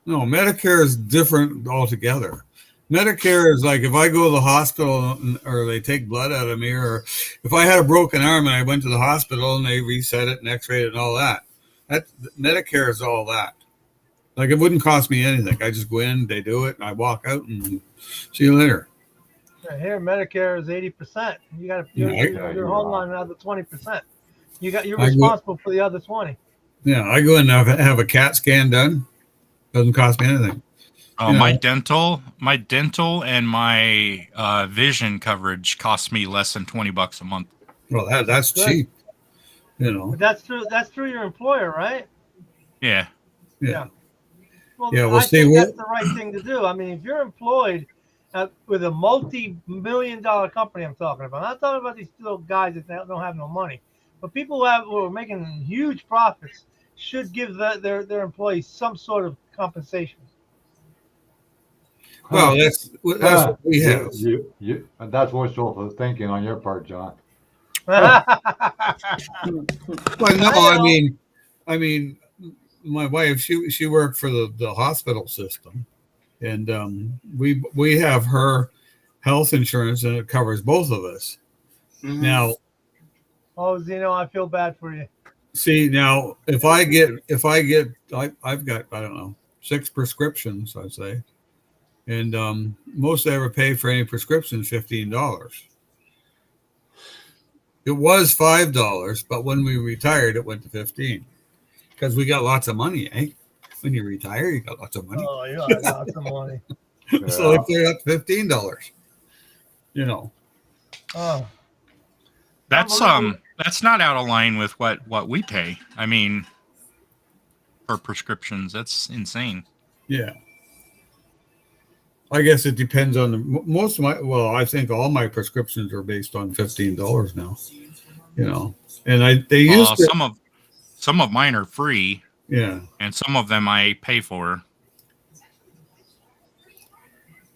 No, Medicare is different altogether. Medicare is like if I go to the hospital or they take blood out of me, or if I had a broken arm and I went to the hospital and they reset it and x-rayed it and all that. That Medicare is all that. Like it wouldn't cost me anything. I just go in, they do it, and I walk out and see you later. Here, Medicare is 80%. You got to Yeah, you're holding on another 20%. You're I go, responsible for the other 20. yeah, I go in and have a CAT scan done. Doesn't cost me anything. Oh, You my know. dental and my vision coverage costs me less than $20 a month. Well, that's Good. cheap. You know. But that's through your employer, right? Yeah. Yeah. Well, Yeah. Well, I see, think that's the right thing to do. I mean, if you're employed with a multi-million-dollar company, I'm talking about. I'm not talking about these little guys that don't have no money, but people who are making huge profits should give their employees some sort of compensation. well, that's what we have. That's wishful thinking on your part, John. Well, no, I I mean, my wife, she worked for the hospital system, and we have her health insurance, and it covers both of us. Mhm. Now, Oh, Zeno, I feel bad for you. see, now if I've got, I don't know, 6 prescriptions, I'd say, and most I ever pay for any prescription is $15. It was $5, but when we retired, it went to 15 because we got lots of money, eh? When you retire, you got lots of money. Oh, you got lots of money. So they cleared up $15. You know. Oh, That's not out of line with what we pay. I mean, for prescriptions, that's insane. Yeah. I guess it depends on most of I think all my prescriptions are based on $15 now. You know, and they used to, some of mine are free. Yeah. And some of them I pay for.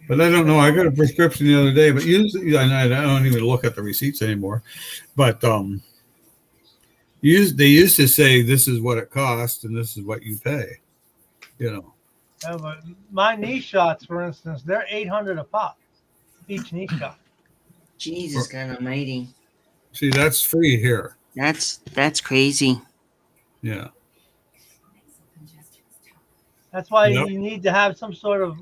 But I don't know. I got a prescription the other day, but usually I don't even look at the receipts anymore. But they used to say this is what it costs and this is what you pay. You know. yeah, but my knee shots, for instance, they're $800 a pop, each knee shot. Jesus God Almighty. See, that's free here. That's crazy. Yeah. That's why you need to have some sort of,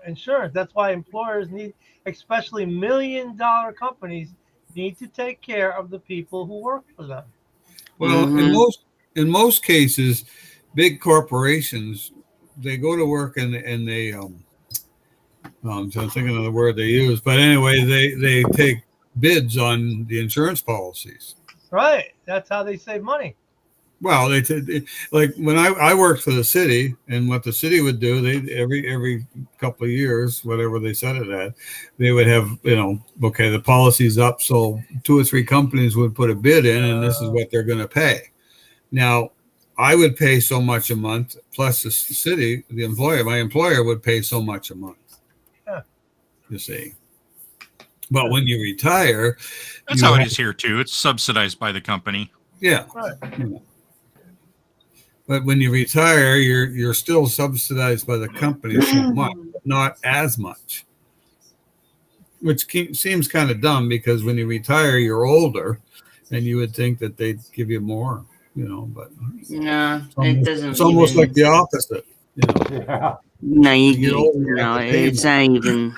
insurance. That's why employers need, especially $1 million companies, need to take care of the people who work for them. Well, in most cases, big corporations, they go to work and they so I'm thinking of the word they use, but anyway, they take bids on the insurance policies. Right. That's how they save money. Well, like when I worked for the city, and what the city would do, they every couple of years, whatever they set it at, they would have, okay, the policy's up, so 2 or 3 companies would put a bid in, and this is what they're going to pay. Now, I would pay so much a month, plus the city, my employer would pay so much a month. Yeah. You see. But when you retire, that's how it is here too. It's subsidized by the company. Yeah. Right. But when you retire, you're still subsidized by the company so much, not as much. Which seems kind of dumb because when you retire, you're older, and you would think that they'd give you more, But no, it doesn't. It's almost like the opposite. Yeah. No, no, it's not even.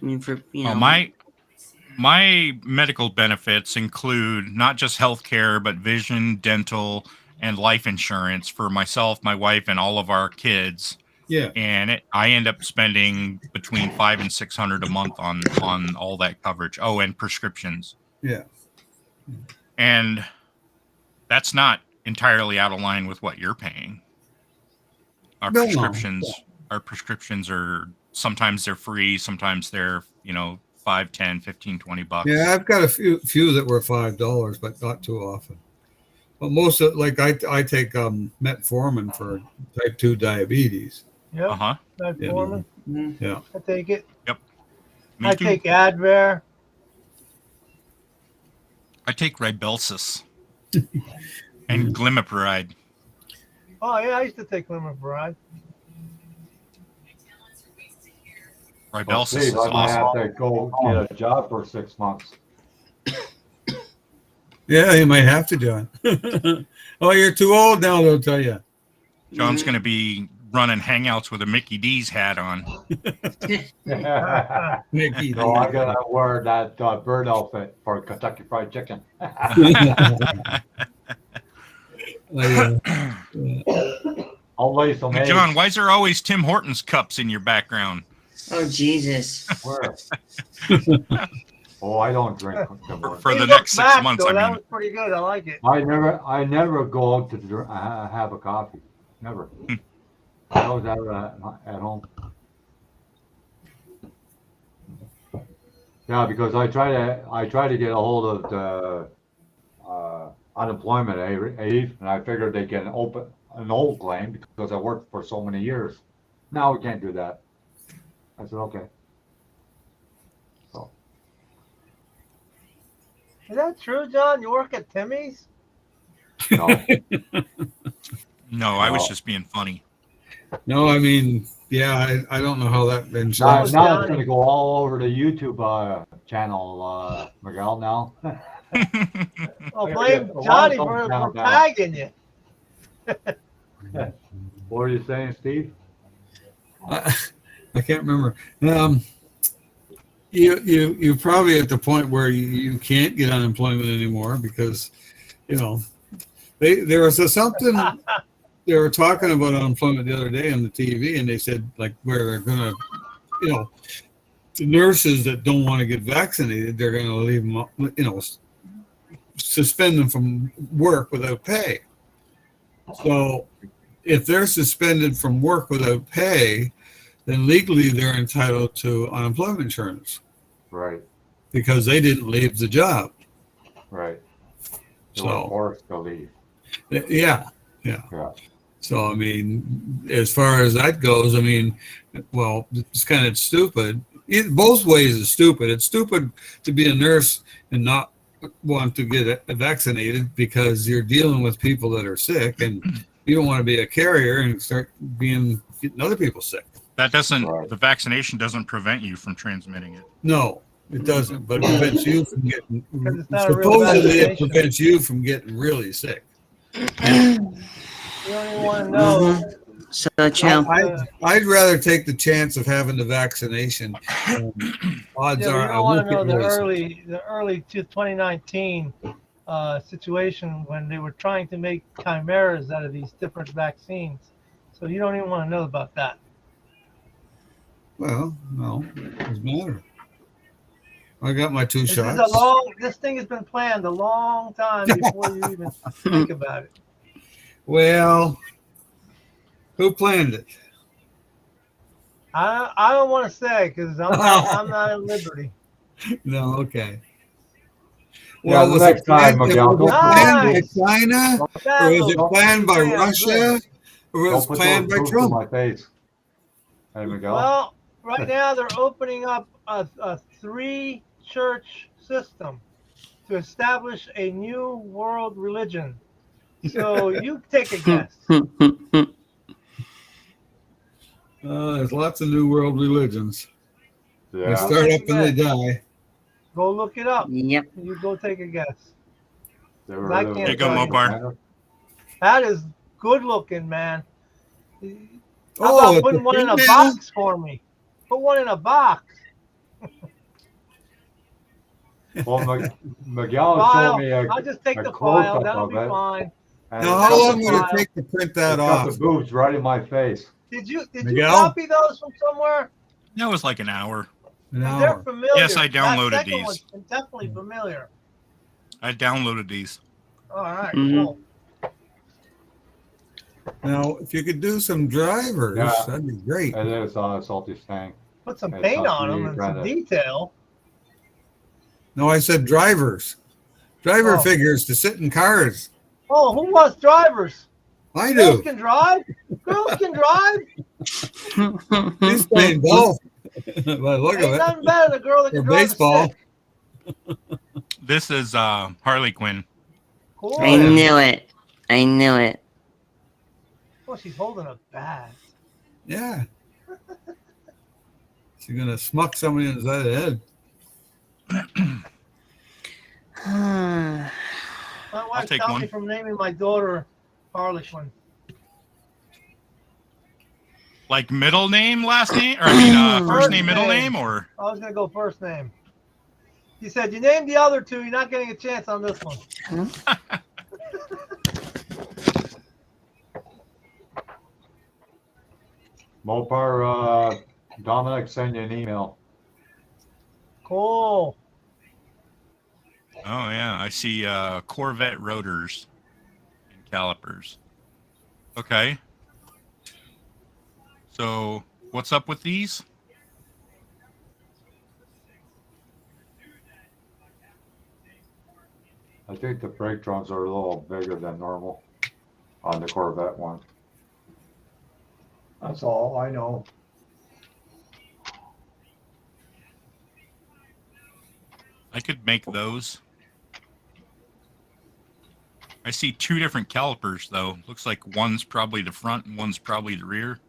I mean, my medical benefits include not just health care, but vision, dental, and life insurance for myself, my wife, and all of our kids. Yeah. And I end up spending between $500 and $600 a month on all that coverage. Oh, and prescriptions. Yeah. And that's not entirely out of line with what you're paying. Our prescriptions are sometimes they're free, sometimes they're, $5, $10, $15, $20. Yeah, I've got a few that were $5, but not too often. But most of, like I take metformin for type 2 diabetes. Yep. Uh-huh. Metformin. Yeah. I take it. Yep. I take Advair. I take Ribelsis and Glimepiride. Oh yeah, I used to take Glimepiride. Ribelsis Steve, is I might have awesome. to go get a job for 6 months. Yeah, you might have to, John. Oh, you're too old now, they'll tell you. John's going to be running hangouts with a Mickey D's hat on. Mickey No, I D. gotta wear that bird outfit for Kentucky Fried Chicken. I'll lay some Hey, eggs. John, why is there always Tim Hortons cups in your background? Oh Jesus! Where? Oh, I don't drink. For He the looked next 6 back, months, though. I That mean. was pretty good. I like it. I never go out to have a coffee. Never. I always have it at home. Yeah, because I try to get a hold of the unemployment aid, and I figured they can open an old claim because I worked for so many years. Now we can't do that. I said okay. So Is that true, John? You work at Timmy's? no, No, I was No. just being funny. No, I mean, yeah, I don't know how that been now, shot. now it's going to go all over the YouTube channel, Miguel. Now. Oh, Yeah, blame yeah, Johnny a lot of for them down. tagging you. What are you saying, Steve? I can't remember. You're probably at the point where you can't get unemployment anymore because, there was something they were talking about unemployment the other day on the TV, and they said like where they're gonna, the nurses that don't want to get vaccinated, they're gonna leave them, suspend them from work without pay. So if they're suspended from work without pay, then legally they're entitled to unemployment insurance Right, because they didn't leave the job. right. They So- were forced to leave. Yeah. Yeah. So, I mean, as far as that goes, I mean, well, it's kind of stupid. Both ways is stupid. It's stupid to be a nurse and not want to get vaccinated because you're dealing with people that are sick and you don't want to be a carrier and start getting other people sick. That doesn't, Right. the vaccination doesn't prevent you from transmitting it. No, it doesn't, but it prevents you from getting, 'Cause it's not a real supposedly it vaccination. prevents you from getting really sick. You don't even want to know. So, Chow, I'd rather take the chance of having the vaccination. Odds Yeah, but are you I don't want won't to know get the really sick. early 2019 situation when they were trying to make chimeras out of these different vaccines. So you don't even want to know about that. Well, no, it doesn't matter. I got my 2 This shots. is this thing has been planned a long time before you even think about it. Well, who planned it? I don't want to say because I'm not at liberty. No, okay. Yeah, the was next it planned, time, Miguel, was it don't planned by Nice. China, or was it Don't- planned by Yeah, Russia, or was Don't it put planned those by boobs in Trump? my face. Hey, Miguel. Well, right now they're opening up a 3-church system to establish a new world religion. So you take a guess. There's lots of new world religions. They Yeah. start up and they die. Go look it up. yep. You go take a guess. They were I rid of can't There you go, tell you. Mobar. That is good looking, man. How Oh, about it's putting a one in a female? box for me? Put one in a box. Well, Miguel File. showed me I'll just take a the close-up file. That'll of be it. fine. and Now, it's how got long the would it file. take to print it's that got off? the boobs right in my face. Did you Miguel? copy those from somewhere? That was like an hour. An They're hour. familiar. Yes, I downloaded that second these. one's definitely familiar. I downloaded these. All right, Mhm. cool. Now, if you could do some drivers, Yeah. that'd be great. It is salty stank. Put some It's paint not on them really and some kinda- detail. No, I said drivers. Driver Oh. figures to sit in cars. Oh, who wants drivers? I Girls do. can drive. Girls can drive. He's playing golf. By the look of Ain't it. nothing better than a girl that Or can drive baseball. a stick. This is Harley Quinn. Cool. I knew it. I knew it. Oh, she's holding a bat. Yeah. She's gonna smuck somebody in the side of the head. My wife take stopped one. me from naming my daughter Harley Quinn. Like middle name, last name, or I mean, first name, middle name. name, or I was gonna go first name. He said, "You named the other two. You're not getting a chance on this one." Mopar, Dominic send you an email. Cool. oh yeah, I see Corvette rotors and calipers. Okay. So what's up with these? I think the brake drums are a little bigger than normal on the Corvette one. That's all I know. I could make those. I see two different calipers though. Looks like one's probably the front and one's probably the rear.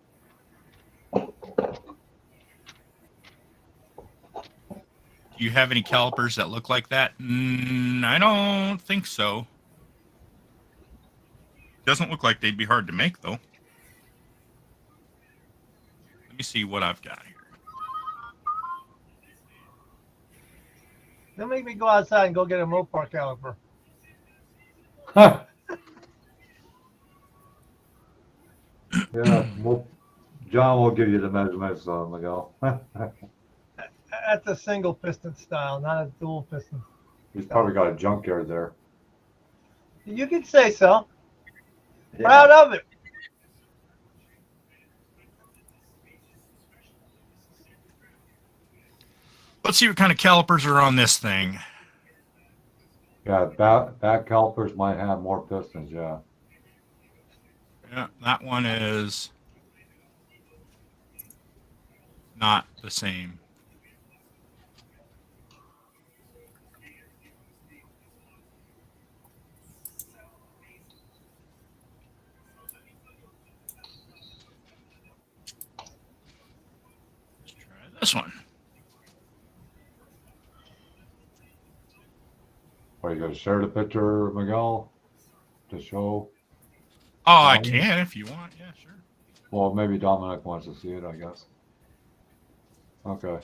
Do you have any calipers that look like that? I don't think so. Doesn't look like they'd be hard to make though. Let me see what I've got here. Don't make me go outside and go get a Mopar caliper. Yeah, John will give you the measurements, Miguel. That's a single piston style, not a dual piston. He's probably got a junkyard there. You can say so. Proud of it. Let's see what kind of calipers are on this thing. Yeah, back calipers might have more pistons, yeah. Yeah, that one is not the same. Let's try this one. Are you going to share the picture, Miguel, to show? Oh, I can if you want. Yeah, sure. Well, maybe Dominic wants to see it, I guess. Okay.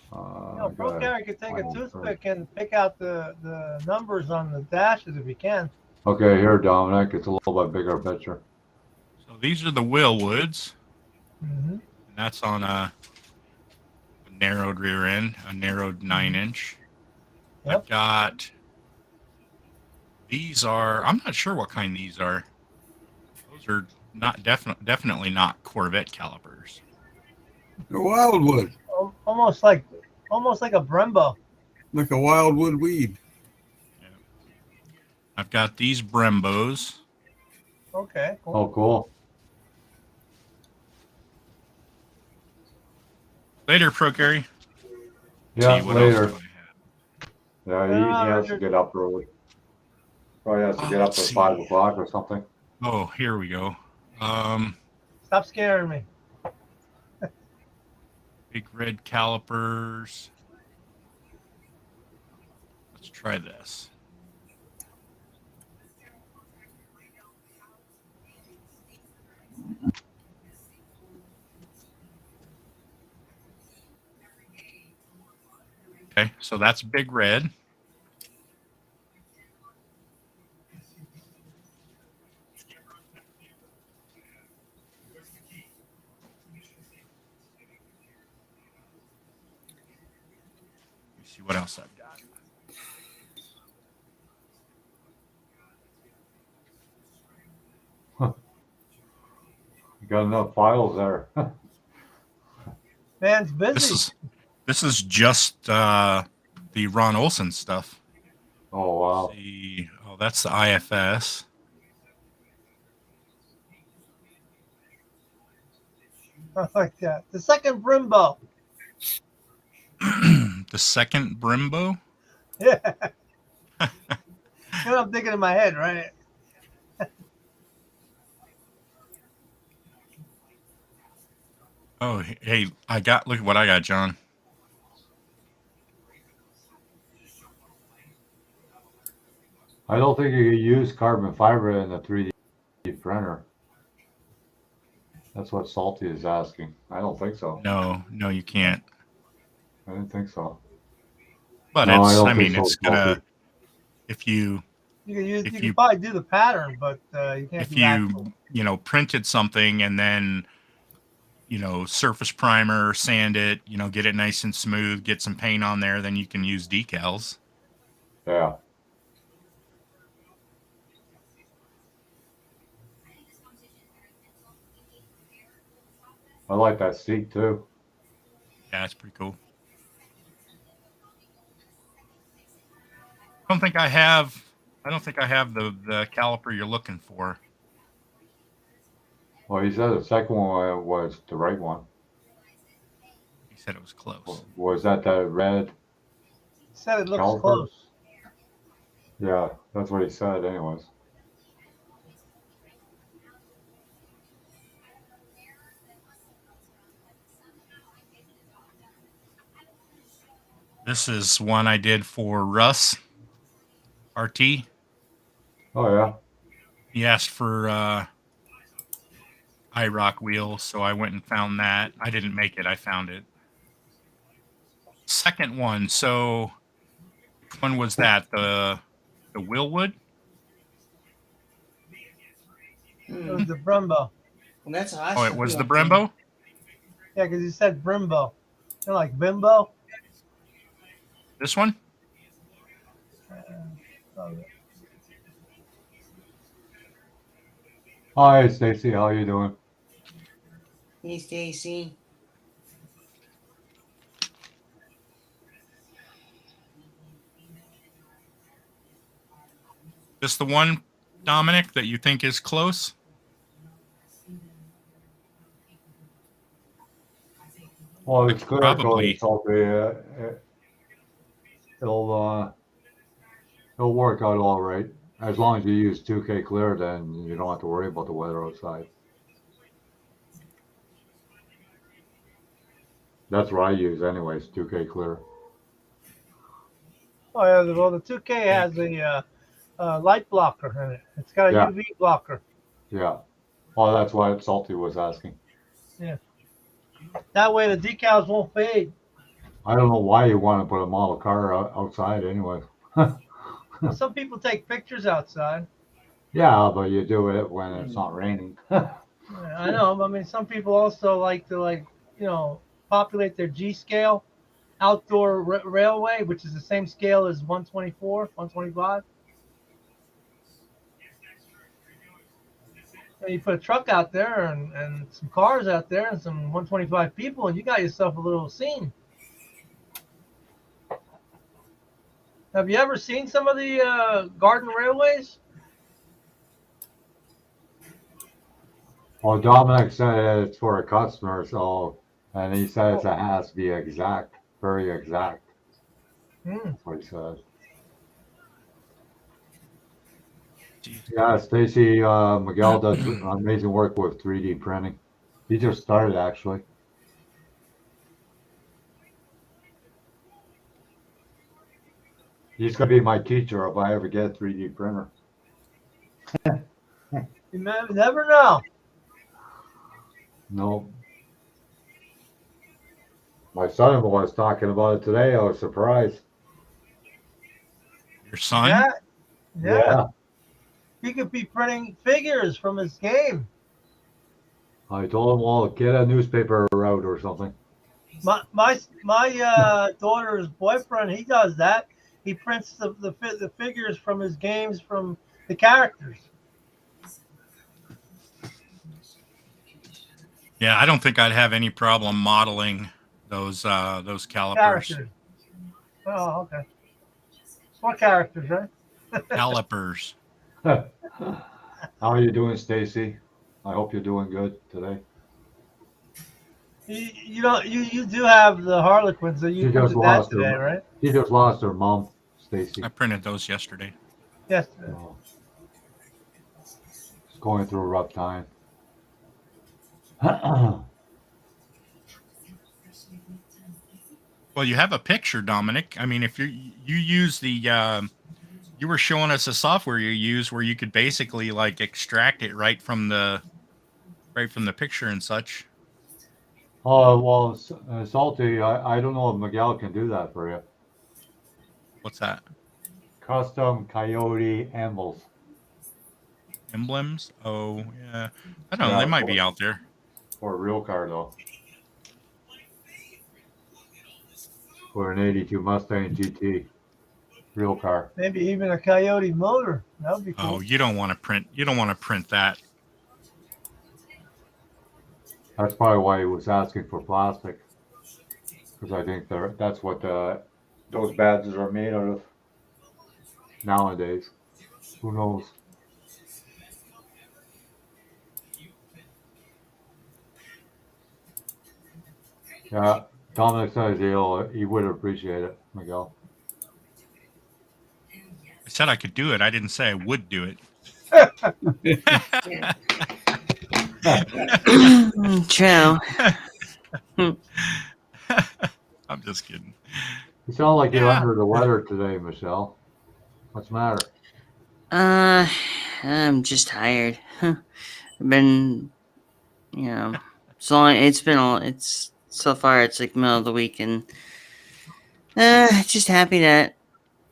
Pro Carry could take a toothpick and pick out the numbers on the dashes if you can. Okay, here, Dominic. It's a little bit bigger picture. So these are the Willwoods. Mm-hmm. And that's on a narrowed rear end, a narrowed 9-inch. Yep. I've got these are. I'm not sure what kind these are. Those are not definitely not Corvette calipers. A wildwood, Almost like a Brembo. like a wildwood weed. I've got these Brembos. Okay, cool. Oh, cool. Later, Pro Gary. Yeah, See what later. else do I have. Yeah, he has to get up early. Probably has to get up at Let's see. 5 o'clock or something. Oh, here we go. Stop scaring me. Big red calipers. Let's try this. Okay, so that's big red. Let me see what else I've got. You got enough files there. Man's busy. This is just the Ron Olson stuff. Oh, wow. Oh, that's the IFS. I like that. The second Brembo. The second Brembo. Yeah. You know what I'm thinking in my head, right? Oh, hey, look at what I got, John. I don't think you can use carbon fiber in the 3D printer. That's what Salty is asking. I don't think so. No, you can't. I didn't think so. But No, I it's, don't I think mean, so, it's gonna, Salty. if you, You if can you, probably do the pattern, but you can't if do actual. you printed something and then, surface primer, sand it, get it nice and smooth, get some paint on there, then you can use decals. Yeah. I like that seat too. Yeah, it's pretty cool. I don't think I have the caliper you're looking for. Well, he said the second one was the right one. He said it was close. Was that red? He said it looks Caliper? close. Yeah, that's what he said anyways. This is one I did for Russ RT. Oh, yeah. He asked for IROC wheels, so I went and found that. I didn't make it, I found it. Second one, so which one was that? The Willwood? It was the Brembo. Well, that's Oh, awesome. it was the Brembo? Yeah, because he said Brembo. You know, like bimbo. This one? Hi, Stacy. How you doing? Hey, Stacy. This the one, Dominic, that you think is close? Well, it's clear Probably. It'll work out all right. As long as you use 2K clear, then you don't have to worry about the weather outside. That's what I use anyways, 2K clear. Oh yeah, well the 2K has a light blocker in it. It's got a Yeah. UV blocker. Yeah. Well, that's why Salty was asking. That way the decals won't fade. I don't know why you want to put a model car outside anyway. Some people take pictures outside. Yeah, but you do it when it's not raining. Yeah, I know. I mean, some people also like to populate their G scale outdoor railway, which is the same scale as 124, 125. And you put a truck out there and some cars out there and some 125 people, and you got yourself a little scene. Have you ever seen some of the garden railways? Well, Dominic said it's for a customer, and he says it has to be exact, very exact. That's what he said. Yeah, Stacy Miguel does amazing work with 3D printing. He just started actually. He's gonna be my teacher if I ever get a 3D printer. You never know. No. My son-in-law was talking about it today. I was surprised. Your son? Yeah. He could be printing figures from his game. I told him, well, get a newspaper out or something. My daughter's boyfriend, he does that. He prints the figures from his games from the characters. Yeah, I don't think I'd have any problem modeling those calipers. Characters. Oh, okay. What characters, right? Calipers. How are you doing, Stacy? I hope you're doing good today. You do have the Harlequins that you printed that today, right? She just lost her mom, Stacy. I printed those yesterday. Yesterday. She's going through a rough time. Well, you have a picture, Dominic. I mean, if you use the you were showing us a software you use where you could basically like extract it right from the right from the picture and such. Oh, well, Salty, I don't know if Miguel can do that for you. What's that? Custom Coyote emblems. Emblems? Oh, yeah. I don't know. They Yeah, might be out there. for a real car, though. For an 82 Mustang GT. Real car. Maybe even a Coyote motor. That would be cool. Oh, you don't want to print. You don't want to print that. That's probably why he was asking for plastic. Because I think that's what those badges are made out of nowadays. Who knows? Yeah, Dominic says he would appreciate it, Miguel. I said I could do it. I didn't say I would do it. True. I'm just kidding. You sound like you're Yeah. under the weather today, Michelle. What's the matter? I'm just tired. I've been, so long. It's so far. It's like middle of the week, and just happy that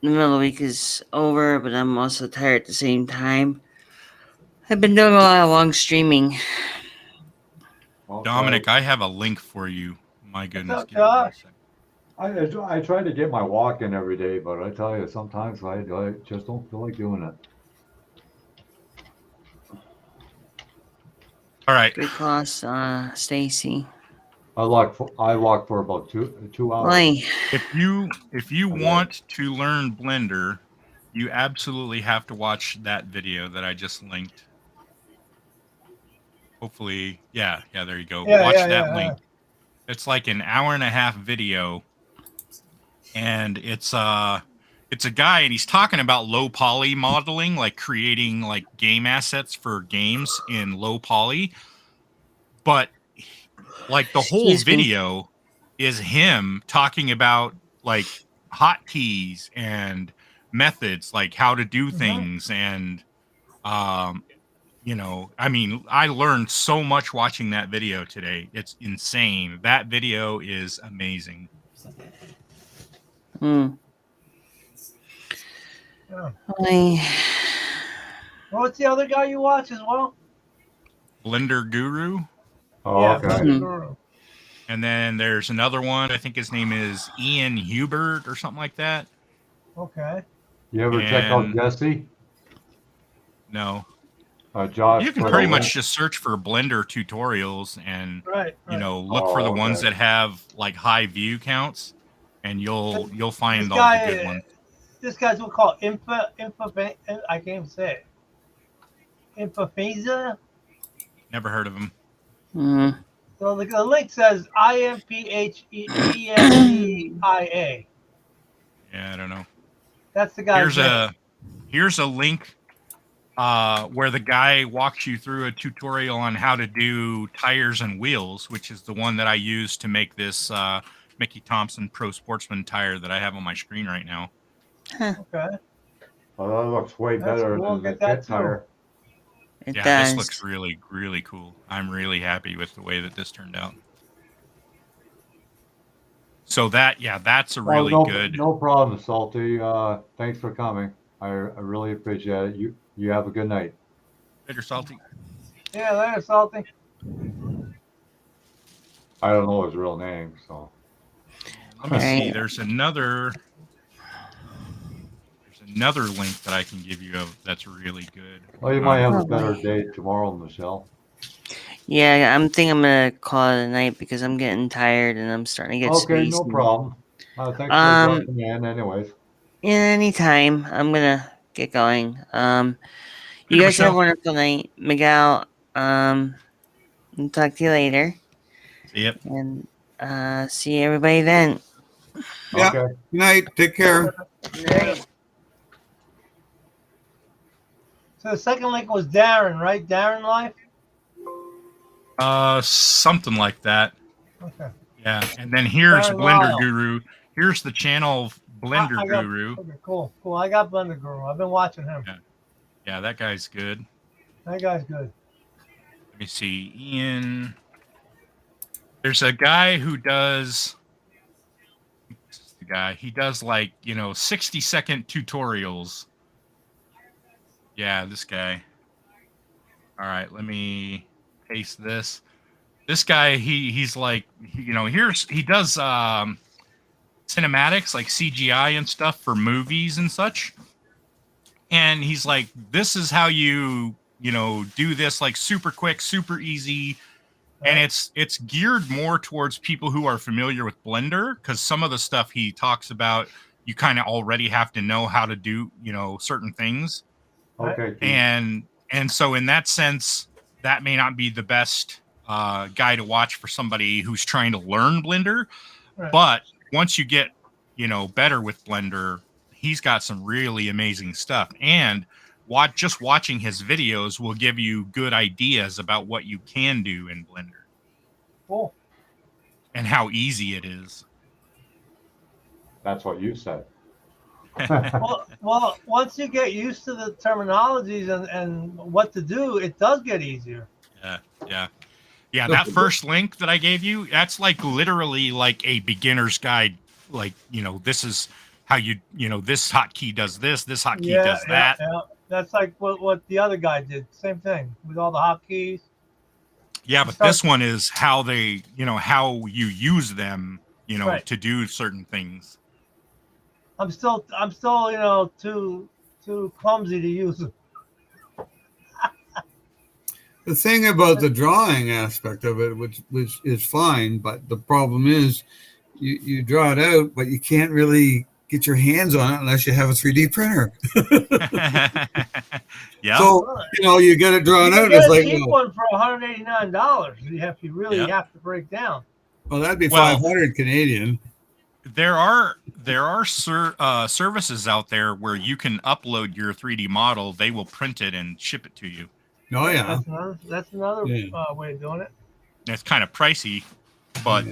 the middle of the week is over. But I'm also tired at the same time. I've been doing a lot of long streaming. Well, Dominic, I have a link for you. My goodness. up, give me one Josh? second. I try to get my walk in every day, but I tell you, sometimes I just don't feel like doing it. All right. Good cross, Stacy. I walk for about two hours. Why? If you want to learn Blender, you absolutely have to watch that video that I just linked. Hopefully, yeah, there you go. Yeah, Watch yeah, that yeah, link. It's like an hour and a half video, and it's a guy, and he's talking about low poly modeling, like creating like game assets for games in low poly. But like the whole Excuse me. video is him talking about like hotkeys and methods, like how to do things, and I mean, I learned so much watching that video today. It's insane. That video is amazing. Hmm. Yeah. Why? What's the other guy you watch as well? Blender Guru. Oh, Yeah, okay. Blender Guru. And then there's another one. I think his name is Ian Hubert or something like that. Okay. You ever check out And- Jesse? No. Josh. You can put pretty a much link- just search for Blender tutorials and Right. look for the Oh, ones okay. that have like high view counts, and you'll find This all guy, the good ones. This guy's what we call I can't even say it. Infaphasia. Never heard of him. Hmm. So the link says IMPHENDIA. Yeah, I don't know. That's the guy. Here's a link where the guy walks you through a tutorial on how to do tires and wheels, which is the one that I use to make this Mickey Thompson Pro Sportsman tire that I have on my screen right now. Okay. Oh, that looks way That's better cool. than the Get that pit tire. It Yeah, does. this looks really, really cool. I'm really happy with the way that this turned out. So that's a really good. No problem, Salty. Thanks for coming. I really appreciate it. You have a good night. Later, Salty. Yeah, there's something. I don't know his real name, so. Let me see. Right. There's another link that I can give you that's really good. Well, you might have a Probably. better day tomorrow, Michelle. Yeah, I'm gonna call it a night because I'm getting tired and I'm starting to get Okay, spacey. no problem. Thanks for dropping in anyways. Yeah, anytime. I'm gonna get going. You Later, guys have a Michelle. wonderful night, Miguel. I'll talk to you later, See ya. and see everybody then. Yeah. Okay. Good night. Take care. Night. So the second link was Darren, right? Darren Life. Something like that. Okay. Yeah. And then here's Darren Blender Lyle. Guru. Here's the channel of Blender I got- Guru. Okay, cool. I got Blender Guru. I've been watching him. Yeah, that guy's good. That guy's good. Let me see, Ian. There's a guy who does. The guy he does 60-second tutorials. Yeah, this guy. All right, let me paste this. This guy, he's like, he does cinematics like CGI and stuff for movies and such. And he's like, this is how you do this like super quick, super easy. And it's geared more towards people who are familiar with Blender, because some of the stuff he talks about, you kind of already have to know how to do, certain things. Okay. And so in that sense, that may not be the best guy to watch for somebody who's trying to learn Blender. Right. But once you get, better with Blender, he's got some really amazing stuff. And just watching his videos will give you good ideas about what you can do in Blender. Cool. And how easy it is. That's what you said. Well, once you get used to the terminologies and what to do, it does get easier. Yeah. That first link that I gave you, that's like literally like a beginner's guide. Like, this is how this hotkey does this hotkey does that. Yeah. That's like what the other guy did. Same thing with all the hotkeys. Yeah, but this one is how they, how you use them, Right. to do certain things. I'm still, too clumsy to use them. The thing about the drawing aspect of it, which is fine, but the problem is you draw it out, but you can't really get your hands on it unless you have a 3D printer. Yeah. So, you get it drawn out. It's It's like, cheap one for $189. You really have to break down. well, that'd be 500 Canadian. There are services out there where you can upload your 3D model. They will print it and ship it to you. Oh yeah, That's another way of doing it. It's kind of pricey, but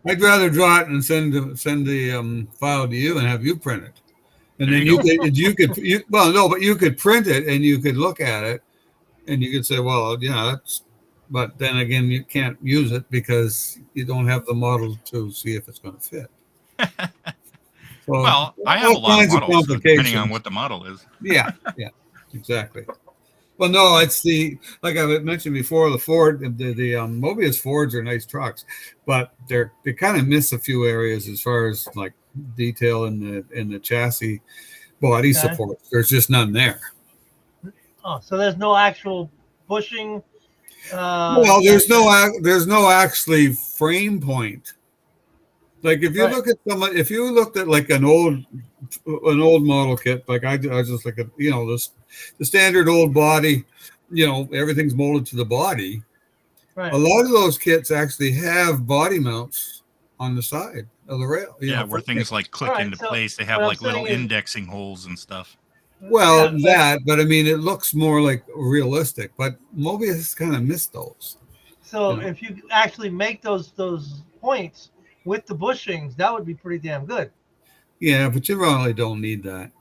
I'd rather draw it and send the file to you and have you print it, and then you could print it and you could look at it, and you could say, well, yeah, but then again, you can't use it because you don't have the model to see if it's going to fit. So, well, I have a lot of models, so depending on what the model is. Yeah, exactly. Well, no, it's like I mentioned before, the Ford, the Mobius Fords are nice trucks, but they kind of miss a few areas as far as like detail in the chassis body support. There's just none there. Oh, so there's no actual bushing. Well, there's no actually frame point. Like if you look at if you looked at like an old model kit, like I just look at the standard old body, everything's molded to the body. Right. A lot of those kits actually have body mounts on the side of the rail. Where things like click into place. They have like little indexing holes and stuff. Well, but I mean, it looks more like realistic, but Mobius kind of missed those. So if you actually make those points with the bushings, that would be pretty damn good. Yeah, but you really don't need that.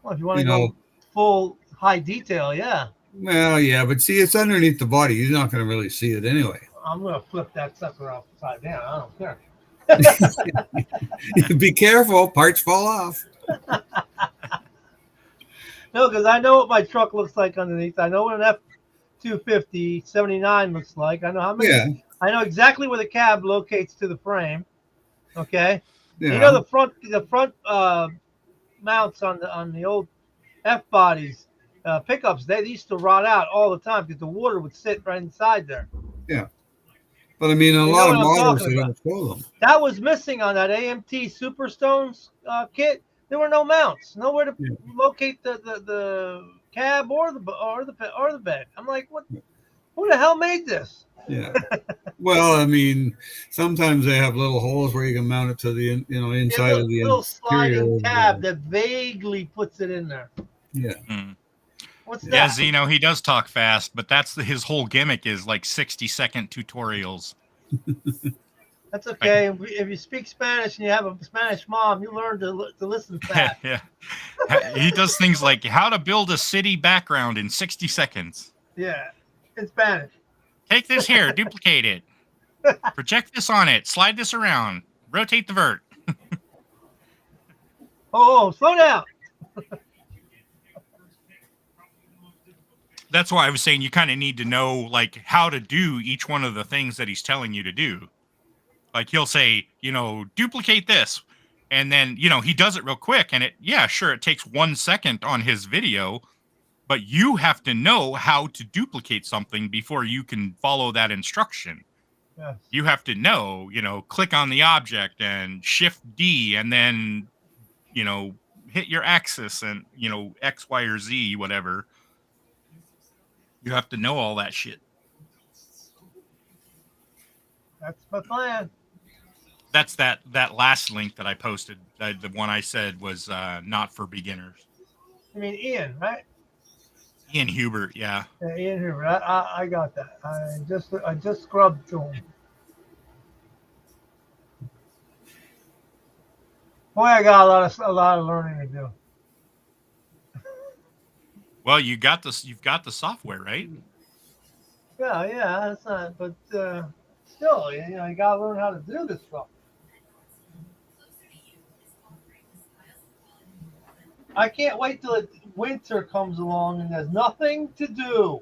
Well, if you want to go full high detail, yeah. Well, yeah, but see, it's underneath the body. You're not going to really see it anyway. I'm going to flip that sucker upside down. I don't care. Be careful. Parts fall off. No, because I know what my truck looks like underneath. I know what an F-250 79 looks like. I know how many. Yeah. I know exactly where the cab locates to the frame. Okay. Yeah. The front mounts on the old F bodies pickups, they used to rot out all the time because the water would sit right inside there. Yeah. But I mean, a lot of models they don't show them. That was missing on that AMT Superstones kit. There were no mounts, nowhere to locate the cab or the bed. I'm like, what? Who the hell made this? Yeah. Well, I mean, sometimes they have little holes where you can mount it to the inside of the little sliding tab that vaguely puts it in there. Yeah. Mm. What's that? Yeah, Zeno, he does talk fast, but that's his whole gimmick is like 60-second tutorials. That's okay. If you speak Spanish and you have a Spanish mom, you learn to listen fast. Yeah. He does things like how to build a city background in 60 seconds. Yeah. in Spanish. Take this here, duplicate it. Project this on it. Slide this around. Rotate the vert. Oh, slow down. That's why I was saying you kind of need to know like how to do each one of the things that he's telling you to do. Like he'll say, duplicate this. And then, he does it real quick. And it takes 1 second on his video, but you have to know how to duplicate something before you can follow that instruction. Yes. You have to know, click on the object and shift D and then, hit your axis and, X, Y, or Z, whatever. You have to know all that shit. That's my plan. That's that last link that I posted. The one I said was not for beginners. I mean, Ian, right? Ian Hubert, yeah. Yeah, Ian Hoover. I got that. I just scrubbed to him. Boy, I got a lot of learning to do. Well, you've got the software, right? Yeah, that's not. But still, you gotta learn how to do this stuff. I can't wait till winter comes along and there's nothing to do.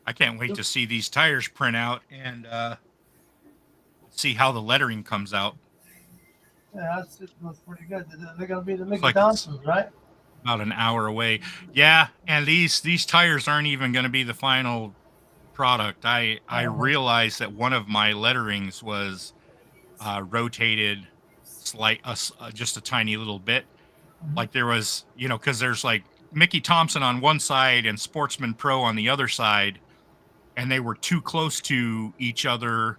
I can't wait to see these tires print out and see how the lettering comes out. Yeah, that's just looks pretty good. They're gonna be the Mickey like Johnsons, right? About an hour away. Yeah, and these tires aren't even going to be the final product. I realized that one of my letterings was rotated just a tiny little bit. Like there was, because there's like Mickey Thompson on one side and Sportsman Pro on the other side, and they were too close to each other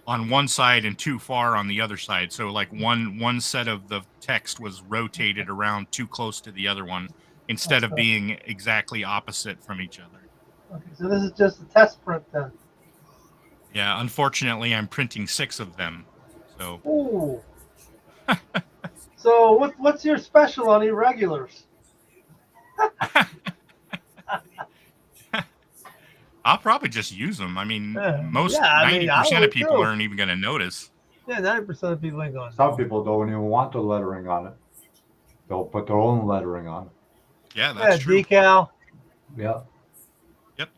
on one side and too far on the other side. So like one set of the text was rotated around too close to the other one instead of being exactly opposite from each other. Okay, so this is just a test print then. Yeah, unfortunately, I'm printing 6 of them. So. Ooh. So what's your special on irregulars? I'll probably just use them. I mean, 90% of people aren't even going to notice. Yeah, 90% of people ain't going. Some people don't even want the lettering on it. They'll put their own lettering on it. Yeah, that's true. Decal. Yeah. Yep.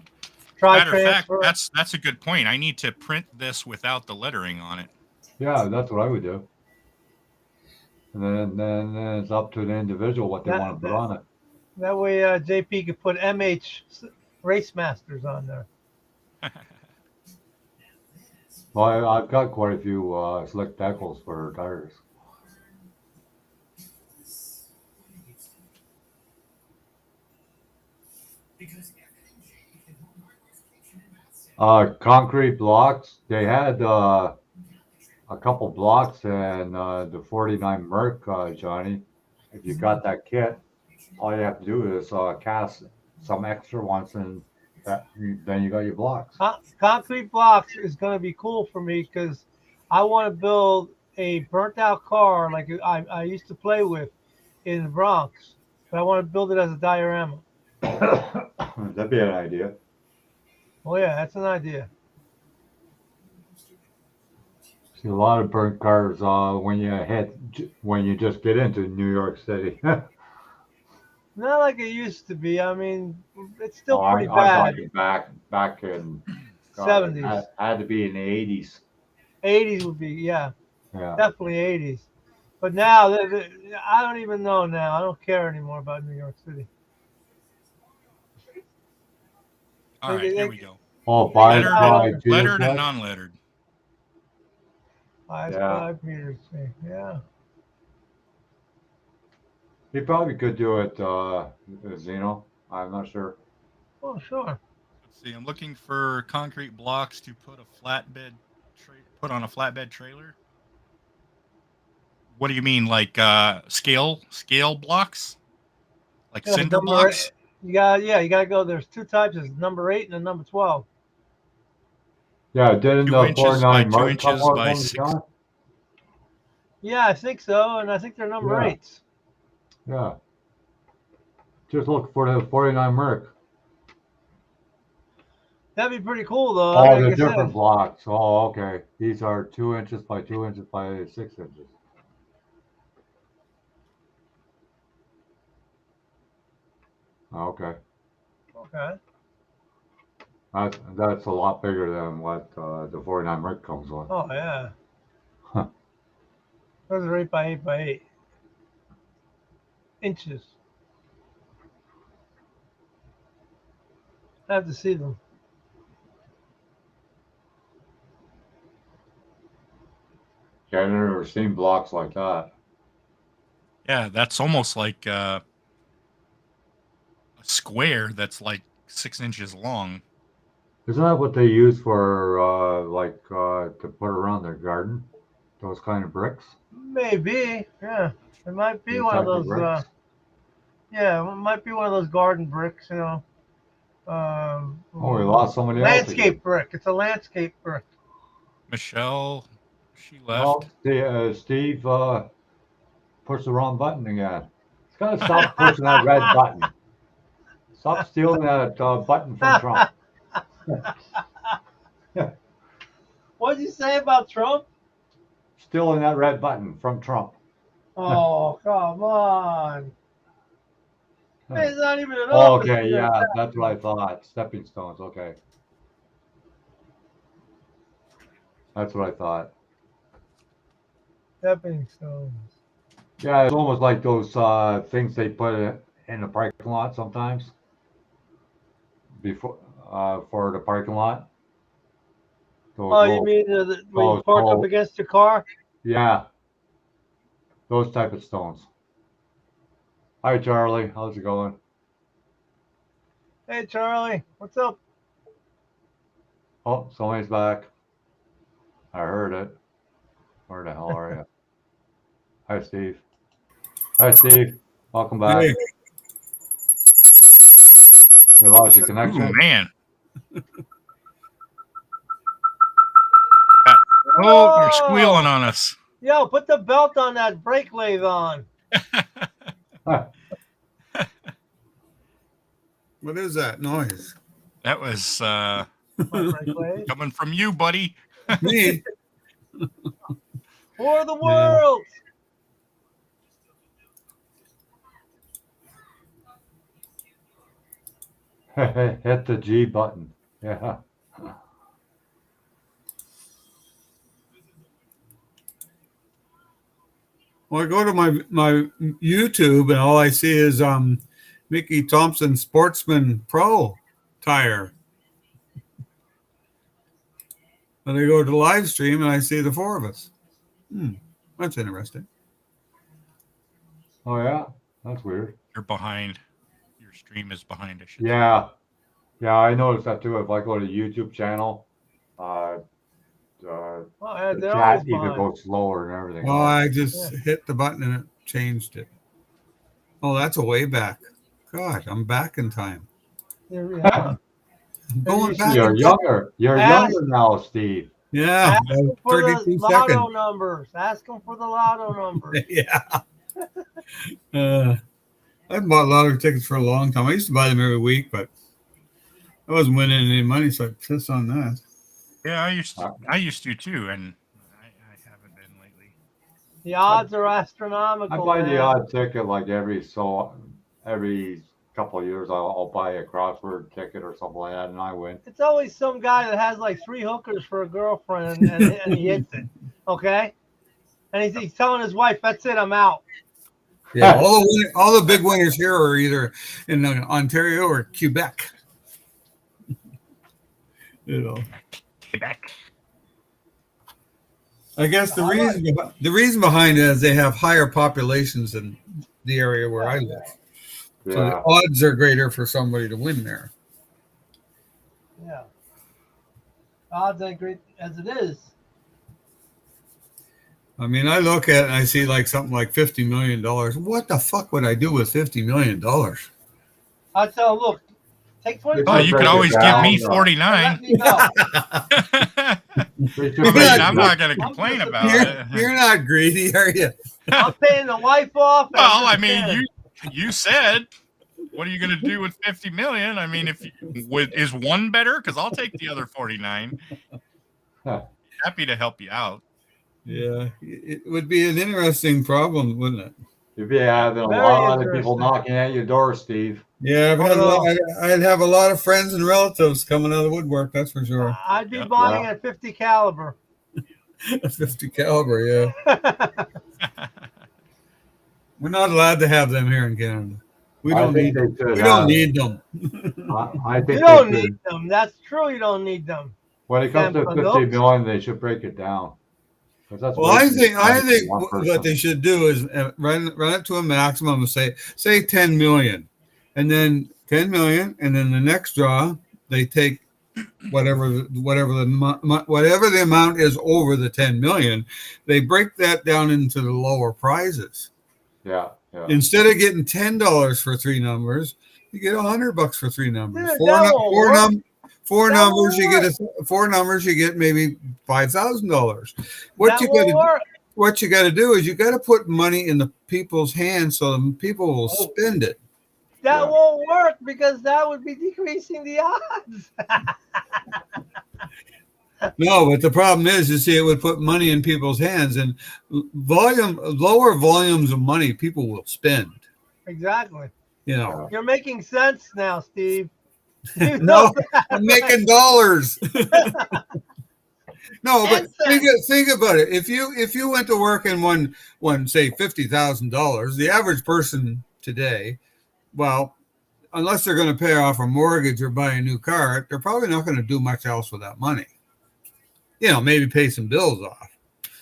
Try Matter of fact, transfer. that's a good point. I need to print this without the lettering on it. Yeah, that's what I would do. And then it's up to the individual what they want to put on it. That way, JP could put MH Race Masters on there. Well, I've got quite a few slick decals for tires. Concrete blocks. They had a couple blocks and the 49 Merc, Johnny. If you got that kit, all you have to do is cast some extra ones, and then you got your blocks. Concrete blocks is going to be cool for me because I want to build a burnt out car like I used to play with in the Bronx, but I want to build it as a diorama. That'd be an idea. Oh yeah, that's an idea. See a lot of burnt cars when you just get into New York City. Not like it used to be. I mean, it's still pretty I bad. back in 70s. Had to be in the 80s. 80s would be, yeah, Yeah. definitely 80s. But now, I don't even know now. I don't care anymore about New York City. All right, here we go. Oh, lettered and non-lettered. 5 meters. Yeah. He probably could do it, Zeno. I'm not sure. Oh, sure. Let's see. I'm looking for concrete blocks to put on a flatbed trailer. What do you mean, like scale blocks, like cinder blocks? You gotta go. There's 2 types. There's number 8 and the number 12. Yeah, didn't 2 the inches by 49 2 Merc inches come by out 6. John? Yeah, I think so, and I think they're number 8s. Yeah. Just look for the 49 Merc. That'd be pretty cool, though. Oh, Like the I said. different blocks. Oh, okay. These are 2 inches by 2 inches by 6 inches. Okay. Okay. That's a lot bigger than what the 49 Merc comes with. Oh yeah. Those are 8 by 8 inches. I have to see them. Yeah, I've never seen blocks like that. Yeah, that's almost like a square that's like 6 inches long. Isn't that what they use for to put around their garden? Those kind of bricks? Maybe. Yeah. It might be Those one of type of those. bricks? Yeah, it might be one of those garden bricks. Oh, we lost somebody else again. Landscape brick. It's a landscape brick. Michelle, she left. Oh, Steve pushed the wrong button again. He's got to stop pushing that red button. Stop stealing that button from Trump. What'd you say about Trump? Stealing that red button from Trump. Oh, come on. He's not even an office. Okay, yeah, that's what I thought. Stepping stones, okay. That's what I thought. Stepping stones. Yeah, it's almost like those things they put in the parking lot sometimes. Before for the parking lot. Those Oh, you little- mean when you those park up little- against your car? Yeah. Those type of stones. Hi, Charlie. How's it going? Hey, Charlie. What's up? Oh, somebody's back. I heard it. Where the hell are you? Hi, Steve. Hi, Steve. Welcome back. Hey. You lost your connection? Ooh, man. Oh, you're squealing on us. Yo, put the belt on that brake lathe on. What is that noise? That was My brake lathe. coming from you, buddy. Me? For the world. Hit the G button. Yeah. Well, I go to my YouTube and all I see is Mickey Thompson Sportsman Pro tire. And I go to live stream and I see the four of us. That's interesting. Oh, yeah? That's weird. You're behind. Your stream is behind. I should say. Yeah. Yeah, I noticed that too. If I go to the YouTube channel, Oh, yeah, the they're chat always even behind. goes slower and everything. Well, I just hit the button and it changed it. Oh, that's a way back. God, I'm back in time. Yeah. I'm going back. You're in time. younger. You're younger now, Steve. Yeah, Ask them for 32 the lotto seconds. numbers. Ask them for the lotto numbers. Yeah. I've bought lottery tickets for a long time. I used to buy them every week, but I wasn't winning any money, so I pissed on that. Yeah, I used to too, and I haven't been lately. The odds are astronomical. I buy the man. odd ticket like every couple of years. I'll buy a crossword ticket or something like that, and I win. It's always some guy that has like 3 hookers for a girlfriend and he hits it. Okay? And he's telling his wife, that's it, I'm out. Yeah, all the big winners here are either in Ontario or Quebec. You know, Quebec. I guess the reason behind it is they have higher populations in the area where I live, so the Yeah. odds are greater for somebody to win there. Yeah. Odds ain't great as it is. I mean, I look at it and I see like something like $50 million. What the fuck would I do with $50 million? I tell him, look, take 20. Oh, you could always give me Let 49. me know. I'm not going to complain about it. You're not greedy, are you? I'm paying the wife off. Well, I mean, you said. what are you going to do with 50 million? I mean, is one better? Because I'll take the other 49. Happy to help you out. Yeah, it would be an interesting problem, wouldn't it? You'd be having a Very lot of people interesting. knocking at your door, Steve. Yeah, I'd have a lot of friends and relatives coming out of the woodwork. That's for sure. I'd be Yep. buying Yeah. a 50 caliber. A 50 caliber, yeah. We're not allowed to have them here in Canada. We I don't think need. they should We don't have- need them. I think You they don't should. need them. That's true. You don't need them. When it comes to Samsung 50 Notes. million, they should break it down. 'Cause that's Well, way I too think much for one what person. they should do is run it to a maximum of say 10 million, and then 10 million, and then the next draw they take whatever the amount is over the 10 million, they break that down into the lower prizes. Yeah. Instead of getting $10 for 3 numbers, you get $100 for 3 numbers. Yeah, that won't work. Four That numbers, won't you get 4 numbers, you get maybe $5,000. That won't work. What you got to do is you got to put money in the people's hands so the people will spend it. That Yeah. won't work because that would be decreasing the odds. No, but the problem is, you see, it would put money in people's hands, and lower volumes of money people will spend. Exactly. You know, You're making sense now, Steve. no, I'm making dollars. No, but think about it. If you went to work and won say $50,000, the average person today, well, unless they're going to pay off a mortgage or buy a new car, they're probably not going to do much else with that money. You know, maybe pay some bills off.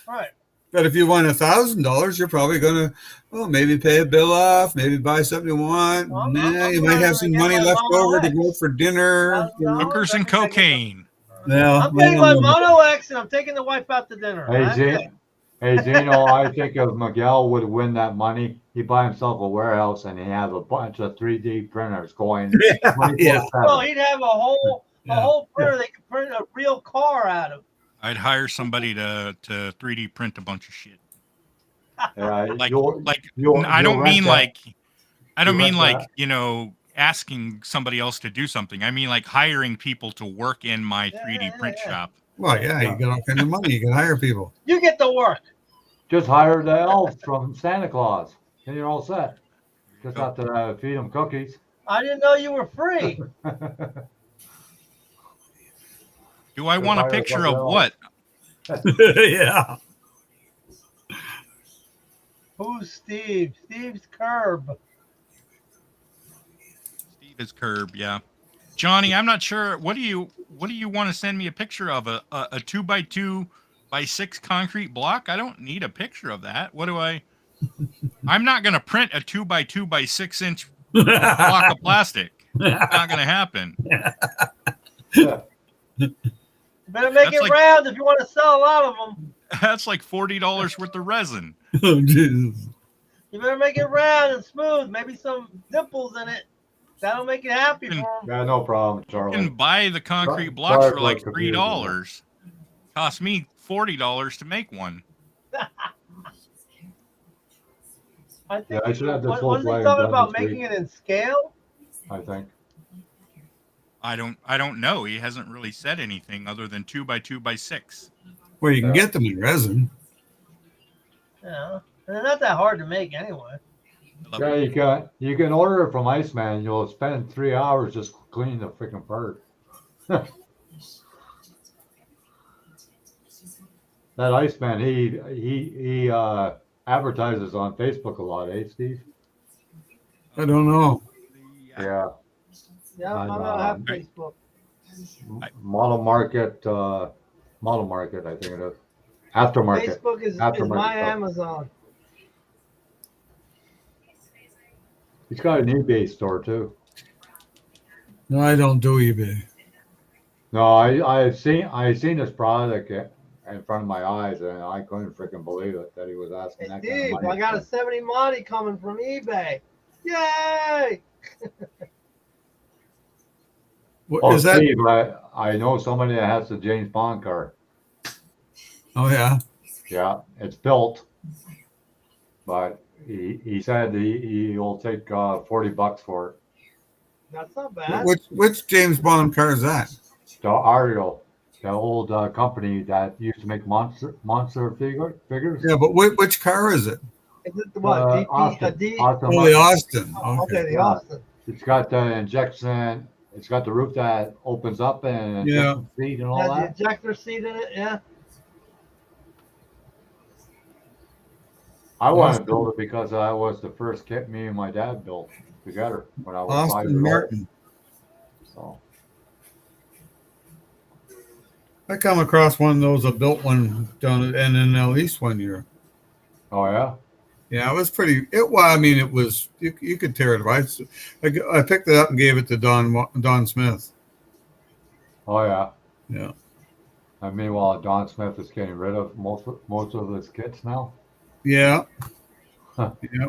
Right. But if you won $1,000, you're probably going to, maybe pay a bill off, maybe buy something you want. Well, You might have some money left over to go for dinner. You know? Hookers and cocaine. Yeah, I'm getting my Mono X and I'm taking the wife out to dinner. Hey, Zeno, I think if Miguel would win that money, he'd buy himself a warehouse and he'd have a bunch of 3D printers going. Yeah. Well, he'd have a whole printer they could print a real car out of. I'd hire somebody to 3D print a bunch of shit. Yeah, Like, you'll I don't rent mean that. like, You'll rent that. you know, asking somebody else to do something. I mean like hiring people to work in my 3D print shop. Well, yeah, you get all kinds of money. You can hire people. You get to work. Just hire the elves from Santa Claus, and you're all set. Just have to feed them cookies. I didn't know you were free. Do I want a picture of what? Yeah. Who's Steve? Steve's Curb. Steve is Curb, yeah. Johnny, I'm not sure. What do you want to send me a picture of? A 2x2x6 concrete block? I don't need a picture of that. What do I? I'm not going to print a 2x2x6 inch block of plastic. It's not going to happen. Better make it round if you want to sell a lot of them. That's like $40 worth of resin. Oh, Jesus. You better make it round and smooth. Maybe some dimples in it. That'll make it happy for them. Yeah, no problem, You Charlie. can buy the concrete Sorry blocks for for like confusing you. $3. Cost me $40 to make one. I think. I should have this what whole was he plan talking done about? this Making week. it in scale? I think. I don't know. He hasn't really said anything other than 2x2x6. Well, you can get them in resin. Yeah. And they're not that hard to make anyway. Yeah, you can order it from Iceman. You'll spend 3 hours just cleaning the freaking part. That Iceman, he advertises on Facebook a lot, eh, Steve? I don't know. Yeah. Yeah, I I don't know. have Facebook. Model Market, I think it is. Aftermarket. Facebook is Aftermarket my stuff. Amazon. He's got an eBay store too. No, I don't do eBay. No, I've seen this product in front of my eyes, and I couldn't freaking believe it that he was asking that kind Steve, of money. I got a 70 Monty coming from eBay. Yay! What, Oh, is that? Steve, I know somebody that has the James Bond car. Oh, yeah. Yeah, it's built, but he said he'll take $40 for it. That's not bad. Which James Bond car is that? The Ariel, the old company that used to make monster figures. Yeah, but which car is it? Is it the what? DP, Austin. D? Austin Oh, the Martin. Austin. Oh, Okay. okay, the Yeah. Austin. It's got the injection. It's got the roof that opens up and Yeah. injection seat and all Has the that. ejector seat in it, yeah. I wanted to Austin. build it because I was the first kit me and my dad built together when I was 5 Austin years Martin. old. I come across one of those. I built one down at NNL East one year. So, oh yeah. Yeah, it was pretty. Well, I mean, it was. You could tear it apart. I picked it up and gave it to Don Smith. Oh yeah. Yeah. And meanwhile, Don Smith is getting rid of most of his kits now. Yeah. Huh. Yeah.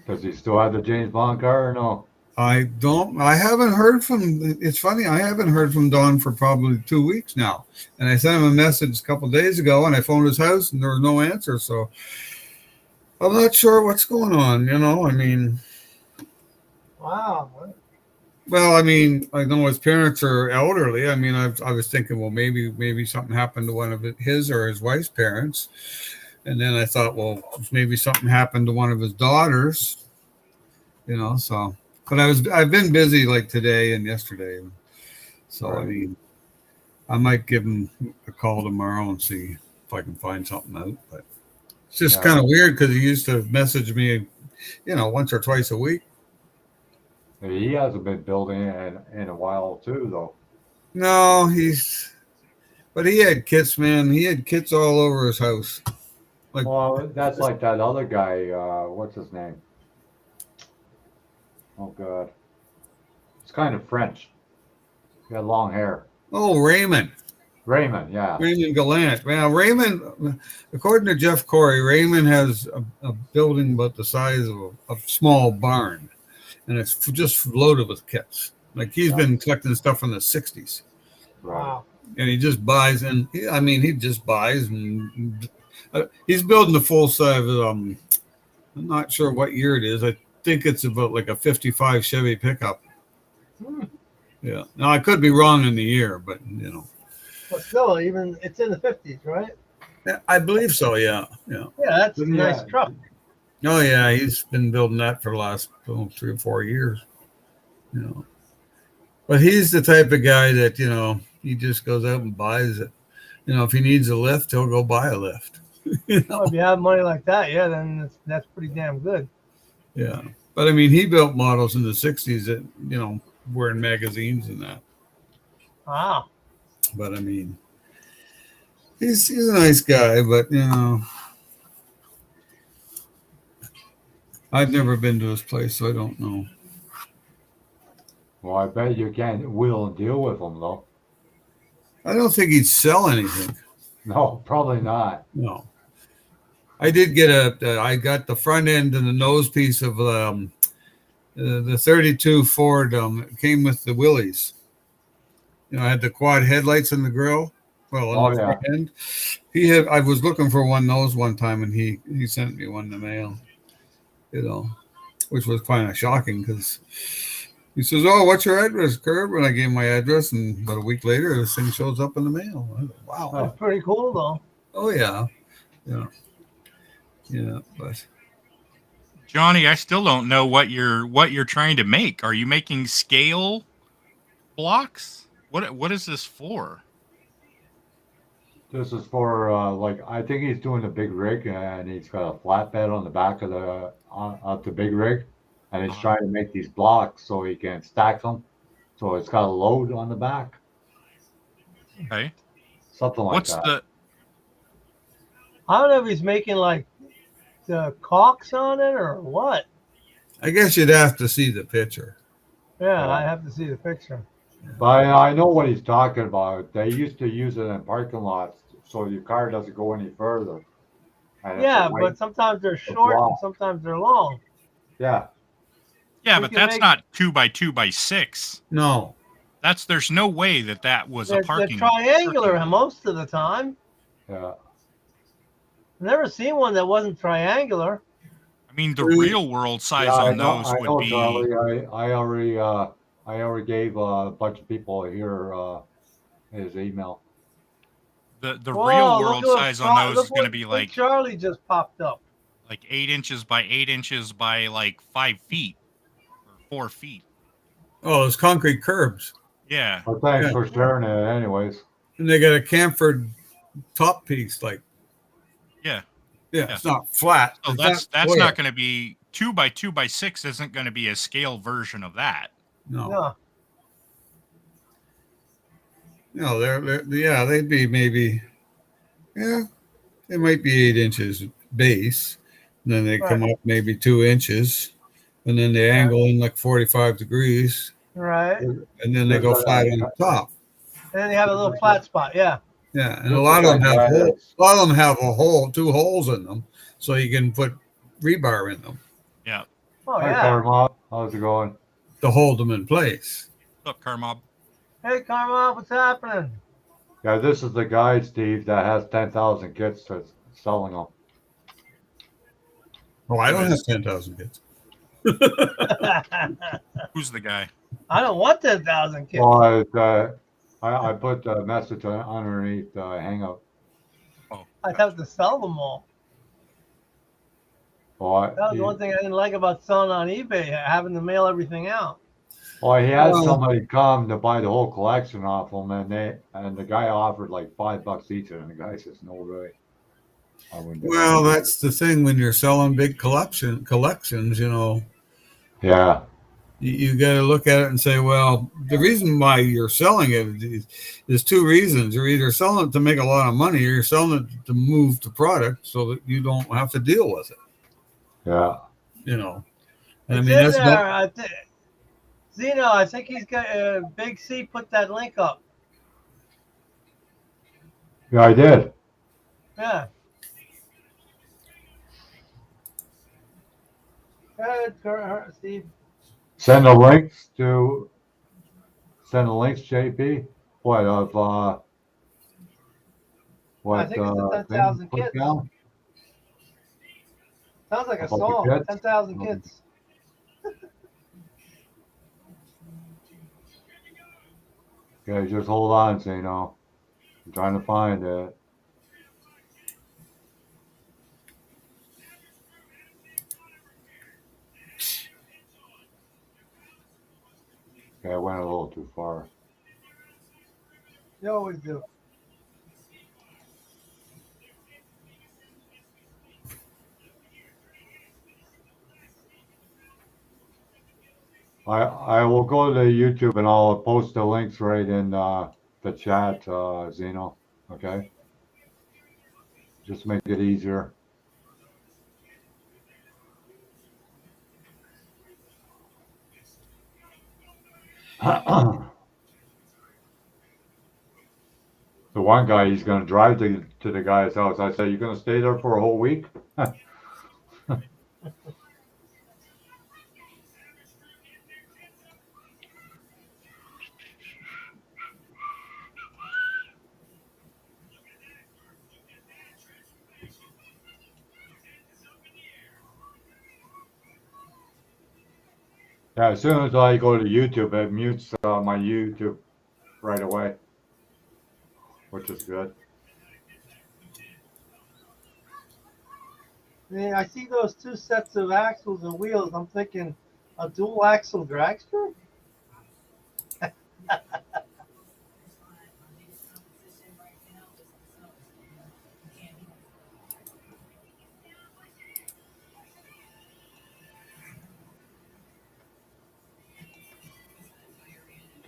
Does he still have the James Bond car or no? I don't. I haven't heard from. It's funny. I haven't heard from Don for probably 2 weeks now. And I sent him a message a couple of days ago, and I phoned his house, and there was no answer. So I'm not sure what's going on. I mean. Wow. Well, I mean, I know his parents are elderly. I mean, I was thinking, well, maybe something happened to one of his or his wife's parents, and then I thought, well, maybe something happened to one of his daughters. So. But I've been busy like today and yesterday, so Right. I mean, I might give him a call tomorrow and see if I can find something out. But it's just Yeah. kind of weird because he used to message me, once or twice a week. He hasn't been building in a while too, though. No, but he had kits, man. He had kits all over his house. Like, Well, that's like that other guy. What's his name? Oh God, it's kind of French. He had long hair. oh, Raymond Yeah. Gallant. Well, Raymond, according to Jeff Corey, Raymond has a building about the size of a small barn, and it's just loaded with kits. Like he's been collecting stuff from the '60s, Right. Wow. and he just buys. And he just buys, and he's building the full size. I'm not sure what year it is. I think it's about like a '55 Chevy pickup. Yeah. Now I could be wrong in the year, but But still, even it's in the 50s, right? I believe so. Yeah. Yeah, that's a nice Yeah. truck. Oh yeah, he's been building that for the last 3 or 4 years. But he's the type of guy that he just goes out and buys it. If he needs a lift, he'll go buy a lift. Well, if you have money like that, yeah, then that's pretty damn good. Yeah. But I mean, he built models in the '60s that were in magazines and that. Wow. But I mean, he's a nice guy, but I've never been to his place, so I don't know. Well, I bet you can't wheel and deal with him though. I don't think he'd sell anything. No, probably not. No. I did get I got the front end and the nose piece of the 32 Ford. It came with the Willys. I had the quad headlights in the grill. Well, on the front end. I was looking for one of those one time, and he sent me one in the mail. Which was kind of shocking because he says, "Oh, what's your address, Curb?" And I gave him my address, and about a week later, this thing shows up in the mail. I go, wow. That's pretty cool, though. Oh yeah. Yeah, but Johnny, I still don't know what you're trying to make. Are you making scale blocks? What is this for? This is for I think he's doing a big rig, and he's got a flatbed on the back of the big rig, and he's trying to make these blocks so he can stack them. So it's got a load on the back. Okay. Something like What's that. the I don't know if he's making like the caulks on it or what. I guess you'd have to see the picture. Yeah, I have to see the picture. But I know what he's talking about. They used to use it in parking lots so your car doesn't go any further. And it's Yeah, a weight- but sometimes they're short and block. sometimes they're long. yeah. Yeah, We but can that's make- not 2x2x6. No. There's no way that was They're a parking. triangular parking- most of the time. Yeah. I've never seen one that wasn't triangular. I mean, the real world size Yeah, on those I would know, be Charlie. I already gave a bunch of people here his email. the real Whoa! Look world at what size on those is going to be what Charlie just popped up. like 8 inches by 8 inches by like 5 feet or 4 feet. Oh, those concrete curbs. Yeah. Well, thanks Yeah. for sharing it, anyways. And they got a chamfered top piece, like Yeah. yeah, Yeah. it's not flat. So It's that's not not square. going to be 2 by 2 by 6 isn't going to be a scale version of that. No. No. No, yeah, they'd be maybe, yeah, it might be 8 inches base. And then they come up maybe 2 inches, and then they angle in like 45 degrees, Right. and then they go flat on the top. And then you have a little flat spot. Yeah. Yeah, and a lot of them have holes. A lot of them have a hole, 2 holes in them, so you can put rebar in them Yeah. Oh Hi, yeah. Karma. How's it going? to hold them in place. What's up, Kermob? Hey, Karma, what's happening? Yeah, this is the guy, Steve, that has 10,000 kits that's selling them. Oh, I don't have 10,000 kids. Who's the guy? I don't want 10,000 kids. Well, I put the message underneath hangout. I'd have to sell them all. Well, That was the one thing I didn't like about selling on eBay, having to mail everything out. Well, he had Well- somebody come to buy the whole collection off him, and the guy offered like $5 each, and the guy says, "No way." I wouldn't do Well, that. that's the thing when you're selling big collections, you know, Yeah, you got to look at it and say, well, the reason why you're selling it is two reasons. You're either selling it to make a lot of money, or you're selling it to move the product so that you don't have to deal with it. yeah. You know, and I It's mean in that's there. Zeno, I think he's got Big C put that link up. Yeah, I did. Yeah. Good, Steve. Send the links, JP. What of what? I think it's the thing 10,000 put kits. down? Sounds like a About the song. kids? 10,000 kids. Okay, just hold on, Zeno. I'm trying to find it. Okay, I went a little too far. You always do. I will go to YouTube and I'll post the links right in the chat, Zeno. Okay, just make it easier. The one guy, he's going to drive to the guy's house. I said, "You're going to stay there for a whole week?" Yeah, as soon as I go to YouTube, it mutes my YouTube right away, which is good. Yeah, I see those two sets of axles and wheels. I'm thinking a dual axle dragster?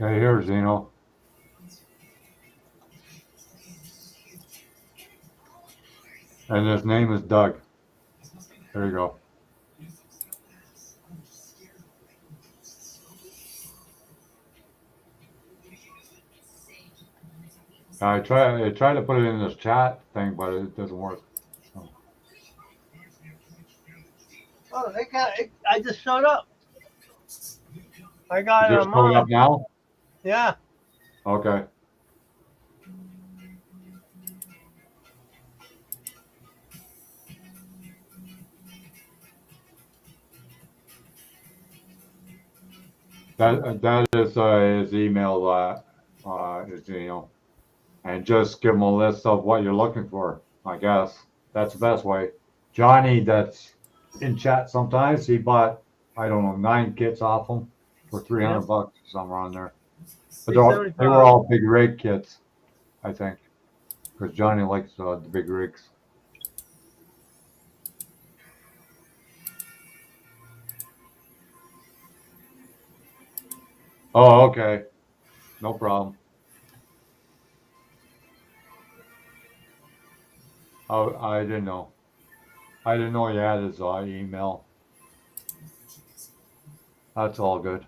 Okay, here's Zeno. And his name is Doug. There you go. I try to put it in this chat thing, but it doesn't work. Oh, they got it. I just showed up. I got it Just on pull it up mine. now? Yeah. Okay. That is his email. Is, and just give him a list of what you're looking for. I guess that's the best way. Johnny, that's in chat sometimes. He bought, I don't know, 9 kits off him for $300 or somewhere on there. But they were all big rig kits, I think, because Johnny likes the big rigs. Oh, okay. No problem. Oh, I didn't know. I didn't know he had his email. That's all good.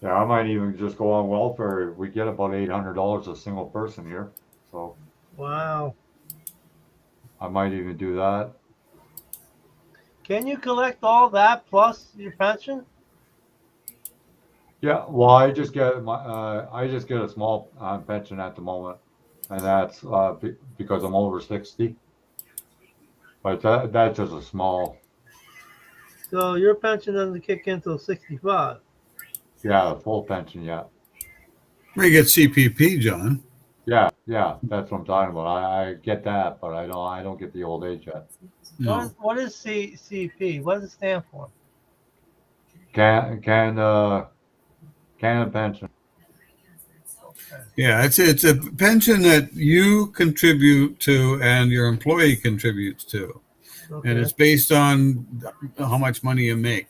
Yeah, I might even just go on welfare. We get about $800 a single person here, so Wow. I might even do that. Can you collect all that plus your pension? Yeah, well, I just get a small pension at the moment, and that's because I'm over 60. But that's just a small. So your pension doesn't kick in until 65. Yeah, full pension. Yeah. We get CPP, John. Yeah, that's what I'm talking about. I get that, but I don't get the old age yet. No. What is CP? What does it stand for? Canada pension. Yeah, it's a pension that you contribute to and your employee contributes to. Okay. And it's based on how much money you make.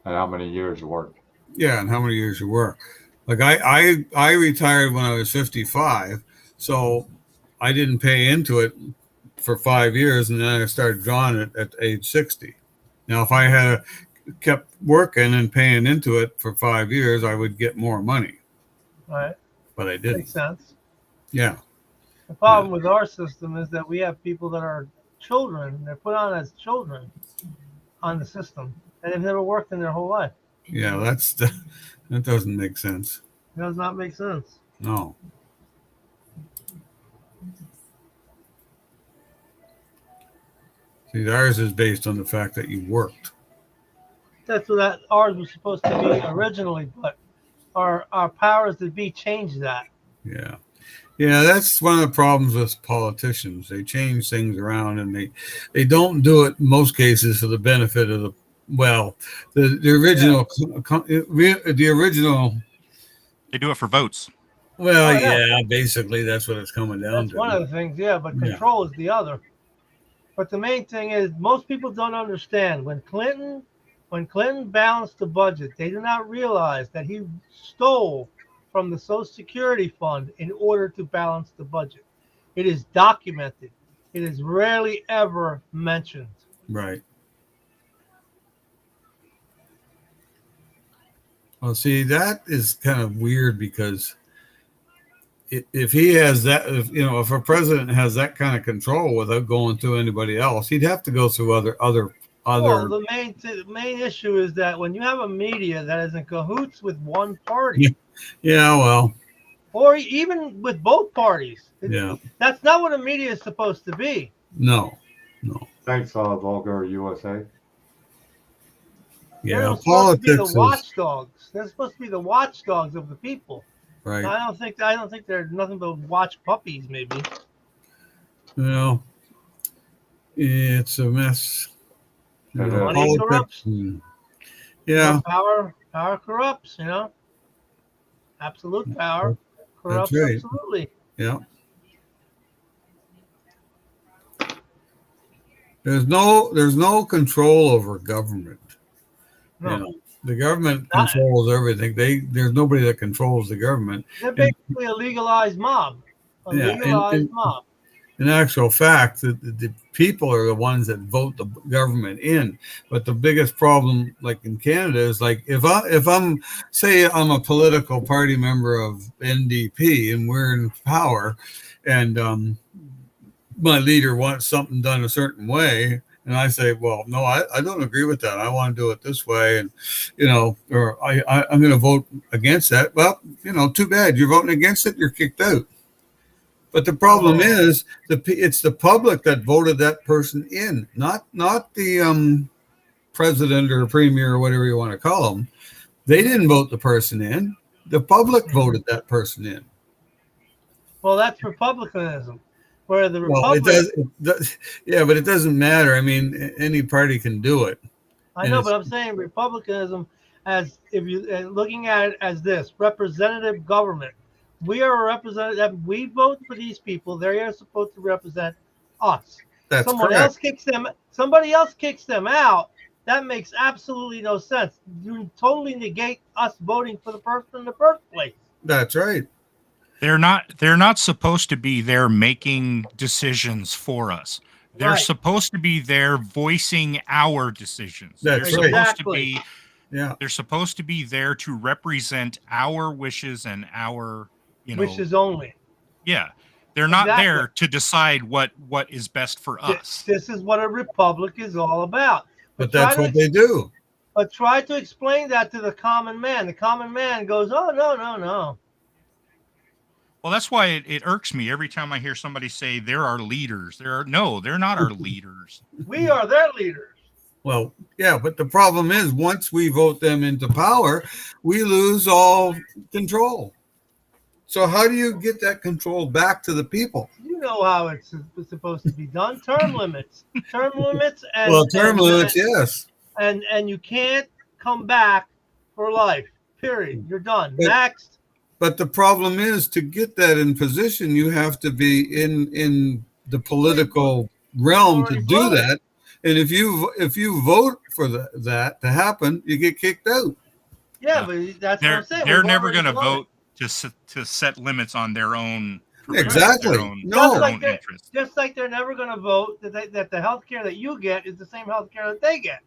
And how many years you work. Yeah, and how many years you work. Like I retired when I was 55, so I didn't pay into it for 5 years, and then I started drawing it at age 60. Now, if I had kept working and paying into it for 5 years, I would get more money. Right. But I didn't. Makes sense. Yeah. The problem with our system is that we have people that are children. They're put on as children on the system, and they've never worked in their whole life. Yeah, that doesn't make sense. It does not make sense. No. See, ours is based on the fact that you worked. That's what ours was supposed to be originally, but our powers that be changed that. Yeah. Yeah, that's one of the problems with politicians. They change things around, and they don't do it in most cases for the benefit of the original the original. They do it for votes. Well, Oh, yeah. yeah, basically that's what it's coming down That's to. one of the things, yeah, but control is the other. But the main thing is most people don't understand when Clinton balanced the budget, they do not realize that he stole from the Social Security fund in order to balance the budget. It is documented. It is rarely ever mentioned. Right. Well, see, that is kind of weird because if he has that, if a president has that kind of control without going through anybody else, he'd have to go through other. Well, the main issue is that when you have a media that is in cahoots with one party, yeah, well, or even with both parties, yeah, that's not what a media is supposed to be. No. Thanks, Vulgar USA. Yeah, They're politics supposed to be the watchdogs. They're supposed to be the watchdogs of the people. Right. I don't think they're nothing but watch puppies. Maybe. Well, it's a mess. Money corrupts. Yeah. Power corrupts. Absolute power corrupts. That's right. Absolutely. Yeah. There's no control over government. No. The government controls everything. There's nobody that controls the government. They're basically a legalized mob. Legalized mob. in actual fact, the people are the ones that vote the government in. But the biggest problem, like in Canada, is like if I'm say I'm a political party member of NDP and we're in power, and my leader wants something done a certain way. And I say, well, no, I don't agree with that. I want to do it this way. And, or I'm going to vote against that. Well, too bad. You're voting against it. You're kicked out. But the problem is it's the public that voted that person in, not the president or premier or whatever you want to call them. They didn't vote the person in. The public voted that person in. Well, that's republicanism, where the Well, Republic. Yeah, but it doesn't matter. I mean, any party can do it. I know, but I'm saying republicanism, as if you looking at it as this representative government. We are a representative. We vote for these people. They are supposed to represent us. That's Somebody correct. else kicks them. Somebody else kicks them out. That makes absolutely no sense. You totally negate us voting for the person in the first place. That's right. They're not supposed to be there making decisions for us. They're Right. supposed to be there voicing our decisions. That's they're right. supposed Exactly. to be Yeah. they're supposed to be there to represent our wishes and our, Wishes only. yeah. They're not Exactly. there to decide what is best for us. This is what a republic is all about. But that's what they do. But try to explain that to the common man. The common man goes, "Oh, no. Well, that's why it irks me every time I hear somebody say they're our leaders. They're not our leaders. We are their leaders." Well, yeah, but the problem is once we vote them into power, we lose all control. So how do you get that control back to the people? You know how it's supposed to be done. Term limits. Term limits. And, Well, term limits, yes. And you can't come back for life. Period. You're done. But- Next. But the problem is to get that in position, you have to be in the political realm to do that. And if you vote for that to happen, you get kicked out. Yeah, but that's what I'm saying. They're We've never already going to voted. vote to set limits on their own. Exactly. Their own, No. their Just own like interests. Just like they're never going to vote that the health care that you get is the same health care that they get.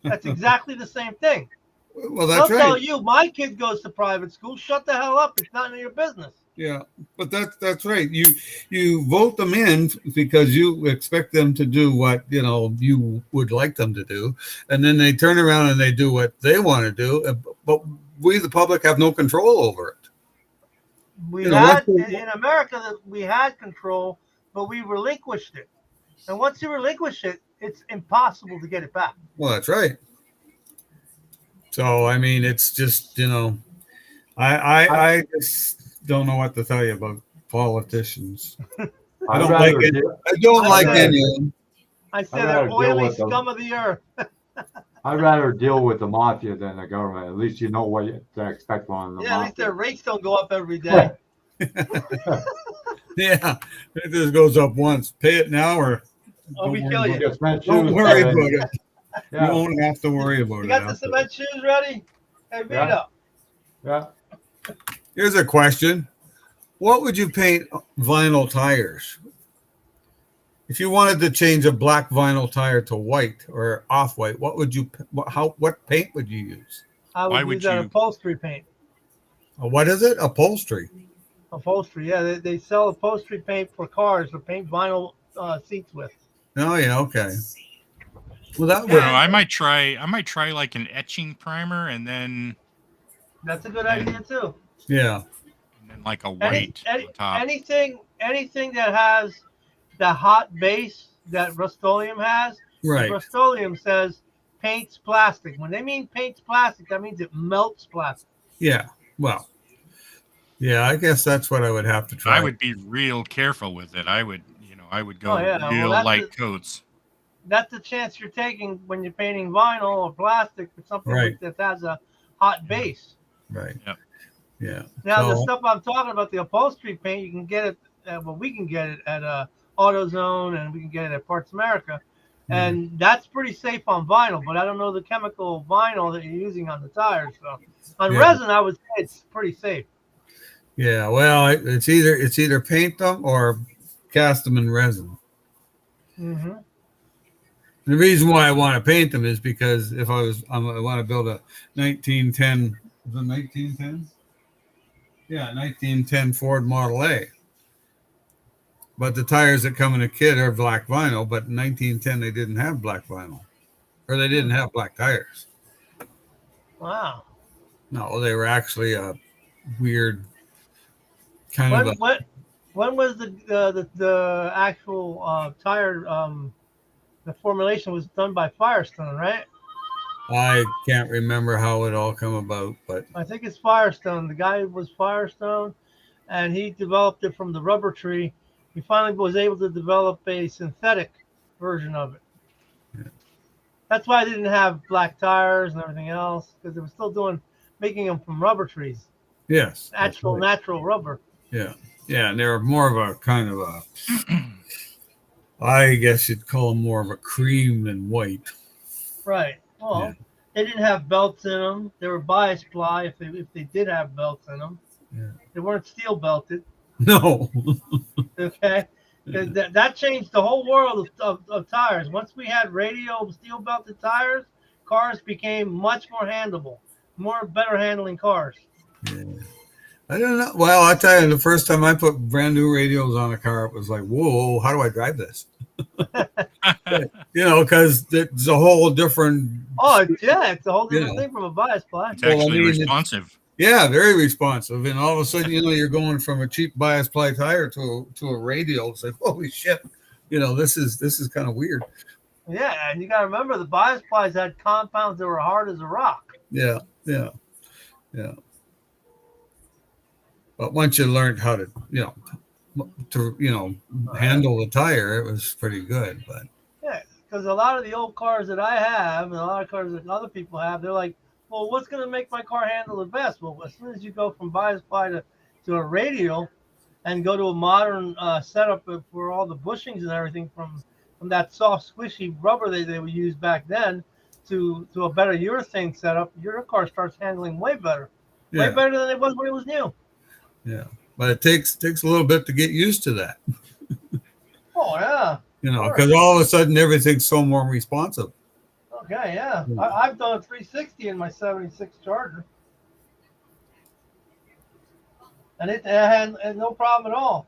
That's exactly the same thing. Well, that's They'll tell right. you, my kid goes to private school. Shut the hell up. It's not none of your business. Yeah, but that's right. You vote them in because you expect them to do what you would like them to do, and then they turn around and they do what they want to do. But we, the public, have no control over it. We You know, had what's the- in America we had control, but we relinquished it. And once you relinquish it, it's impossible to get it back. Well, that's right. So I mean, it's just I just don't know what to tell you about politicians. I don't like it. I don't like any of them. I said I'd they're rather deal oily with them. scum of the earth. I'd rather deal with the mafia than the government. At least you know what to expect from the Yeah, at least their mafia. rates don't go up every day. Yeah, it just goes up once. Pay it now or Or we don't kill worry you. about Just cement Don't shoes, worry but about then- it. You Yeah, won't have to worry about You it. got the after. cement shoes ready? Hey, Vito. yeah. Here's a question. What would you paint vinyl tires? If you wanted to change a black vinyl tire to white or off-white, what paint would you use? I Why would would use that you- upholstery paint. What is it? Upholstery. Upholstery, yeah. They sell upholstery paint for cars to paint vinyl seats with. Oh yeah, okay. Well, that I would. don't know, I might try like an etching primer and then That's a good idea too. Yeah. like a white on top. Anything that has the hot base that Rust-Oleum has. Right. Rust-Oleum says paints plastic. When they mean paints plastic, that means it melts plastic. Yeah. Well. Yeah, I guess that's what I would have to try. I would be real careful with it. I would go Oh, yeah. Well, real that's light coats. That's the chance you're taking when you're painting vinyl or plastic or something Right. that has a hot base. Right. Yep. Yeah. Now, the So- stuff I'm talking about, the upholstery paint, you can get it. We can get it at AutoZone, and we can get it at Parts America, and that's pretty safe on vinyl. But I don't know the chemical vinyl that you're using on the tires. So on Yeah. resin, I would say it's pretty safe. Yeah. Well, it's either paint them or cast them in resin. Mm-hmm. The reason why I want to paint them is because if I want to build a 1910, was it 1910? Yeah, 1910 Ford Model A. But the tires that come in a kit are black vinyl, but in 1910 they didn't have black vinyl. Or they didn't have black tires. Wow. No, they were actually a weird kind When of a. when was the actual tire the formulation was done by Firestone, right? I can't remember how it all come about, but I think it's Firestone. The guy was Firestone, and he developed it from the rubber tree. He finally was able to develop a synthetic version of it. Yeah. That's why they didn't have black tires and everything else, because they were still making them from rubber trees, yes, that's right. natural rubber. Yeah, yeah, and they were more of a kind of a. I guess you'd call them more of a cream than white. Right. Well, they didn't have belts in them. They were bias ply if they did have belts in them. Yeah. They weren't steel belted. No. Okay. That changed the whole world of tires. Once we had radial steel belted tires, cars became much more handleable, better handling cars. Yeah. I don't know. Well, I tell you, the first time I put brand new radials on a car, it was like, whoa, how do I drive this? Because it's a whole different. Oh, yeah, it's a whole different thing from a bias ply. It's actually responsive. Yeah, very responsive. And all of a sudden, you're going from a cheap bias ply tire to a radial. It's like, holy shit, this is kind of weird. Yeah, and you got to remember the bias plies had compounds that were hard as a rock. Yeah. But once you learned how to, handle the tire, it was pretty good. But yeah, because a lot of the old cars that I have and a lot of cars that other people have, they're like, well, what's going to make my car handle the best? Well, as soon as you go from bias ply to a radial and go to a modern setup for all the bushings and everything from that soft, squishy rubber they would use back then to a better urethane setup, your car starts handling way better. Way better than it was when it was new. Yeah, but it takes a little bit to get used to that. Oh, yeah. Because all of a sudden everything's so more responsive. Okay, yeah. I've done a 360 in my 76 Charger. And it had no problem at all.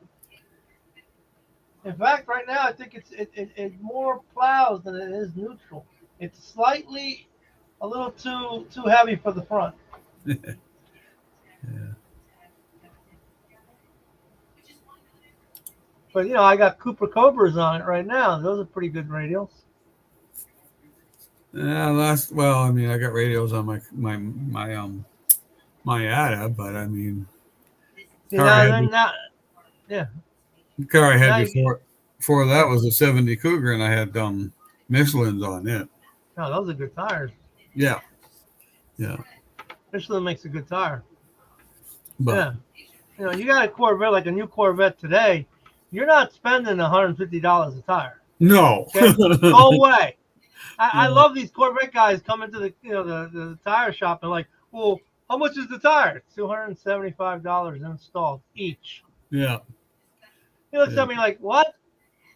In fact, right now, I think it more plows than it is neutral. It's slightly a little too heavy for the front. Yeah. But I got Cooper Cobras on it right now. Those are pretty good radials. Yeah, I got radios on my Ada, but I mean, the car I had before that was a 70 Cougar, and I had Michelin's on it. Oh, those are good tires. Yeah. Michelin makes a good tire. But, you got a Corvette, like a new Corvette today, you're not spending $150 a tire. No. Okay? No way. I love these Corvette guys coming to the tire shop and like, well, how much is the tire? $275 installed each. Yeah. You look at me like, what?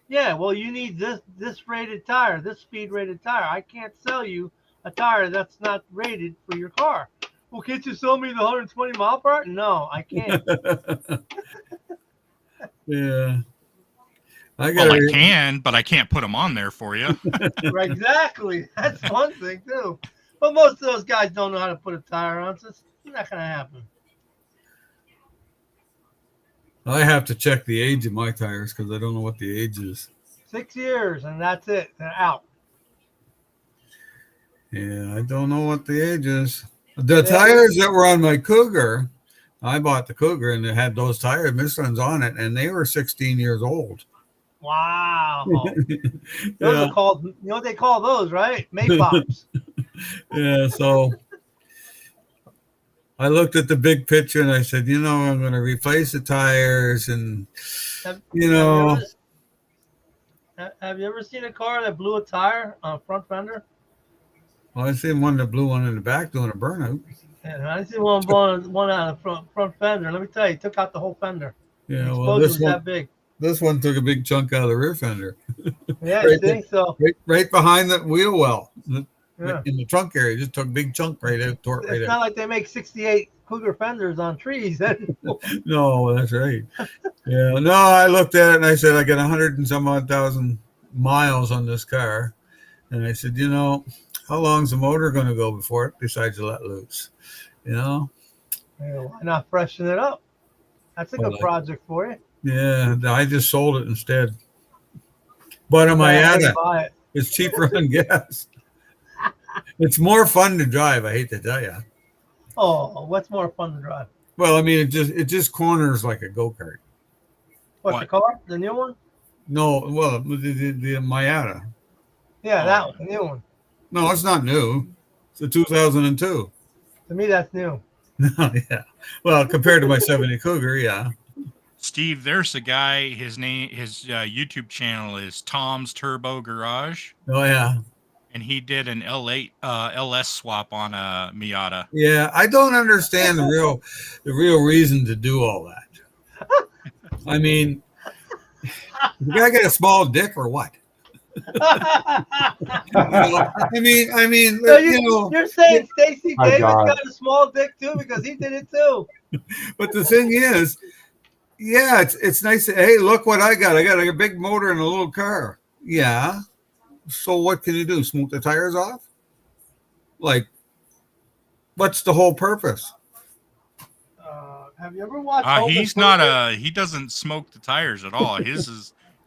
Yeah, well, you need this rated tire, this speed rated tire. I can't sell you a tire that's not rated for your car. Well, can't you sell me the 120 mile per hour? No, I can't. Yeah. I can, but I can't put them on there for you. Right, exactly. That's one thing, too. But most of those guys don't know how to put a tire on, so it's not going to happen. I have to check the age of my tires because I don't know what the age is. 6 years, and that's it. They're out. Yeah, I don't know what the age is. The tires that were on my Cougar, I bought the Cougar, and it had those tires, Michelin's on it, and they were 16 years old. Wow. Those are called, you know what they call those, right? Maypops. Yeah, so I looked at the big picture and I said, I'm going to replace the tires and, Have you ever seen a car that blew a tire on a front fender? Well, I seen one that blew one in the back doing a burnout. Yeah, I seen one blowing one out of the front fender. Let me tell you, it took out the whole fender. Yeah, The well, explosion was that big. This one took a big chunk out of the rear fender. Yeah, Right see, so Right behind the wheel well. yeah. In the trunk area, just took a big chunk right out, tore it It's right not out. like they make 68 Cougar fenders on trees anymore. No, that's right. Yeah, no, I looked at it and I said, I got 100 and some odd thousand miles on this car. And I said, how long's the motor going to go before it decides to let loose? Yeah, why not freshen it up? That's a good project for you. Yeah, I just sold it instead. But a I had to Miata, buy it. it's cheaper on gas. It's more fun to drive, I hate to tell you. Oh, what's more fun to drive? Well, I mean, it just corners like a go-kart. What, the car? The new one? No, well, the Miata. Yeah, that one, the new one. No, it's not new. It's a 2002. To me, that's new. Yeah. Well, compared to my 70 Cougar, yeah. Steve, there's a guy. His YouTube channel is Tom's Turbo Garage, Oh, yeah. and he did an L8 LS swap on a Miata. Yeah, I don't understand the real reason to do all that. I mean, the guy got a small dick or what? I mean, So you're saying Stacy My Davis God. got a small dick too because he did it too. but the thing is, yeah, it's nice to, hey, look what I got. I got a big motor and a little car. Yeah. So what can you do? Smoke the tires off? Like, what's the whole purpose? Have you ever watched? He's not he doesn't smoke the tires at all.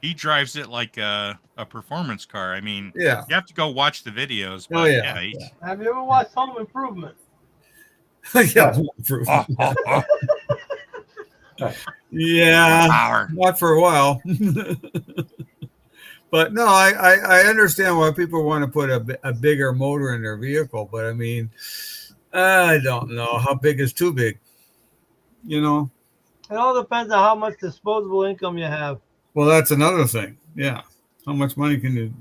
He drives it like a performance car. I mean, Yeah. you have to go watch the videos. But Oh, yeah. Have you ever watched Home Improvement? Yeah. Yeah. Power. Not for a while. But no, I understand why people want to put a bigger motor in their vehicle. But I mean, I don't know. How big is too big? It all depends on how much disposable income you have. Well, that's another thing. Yeah. How much money can you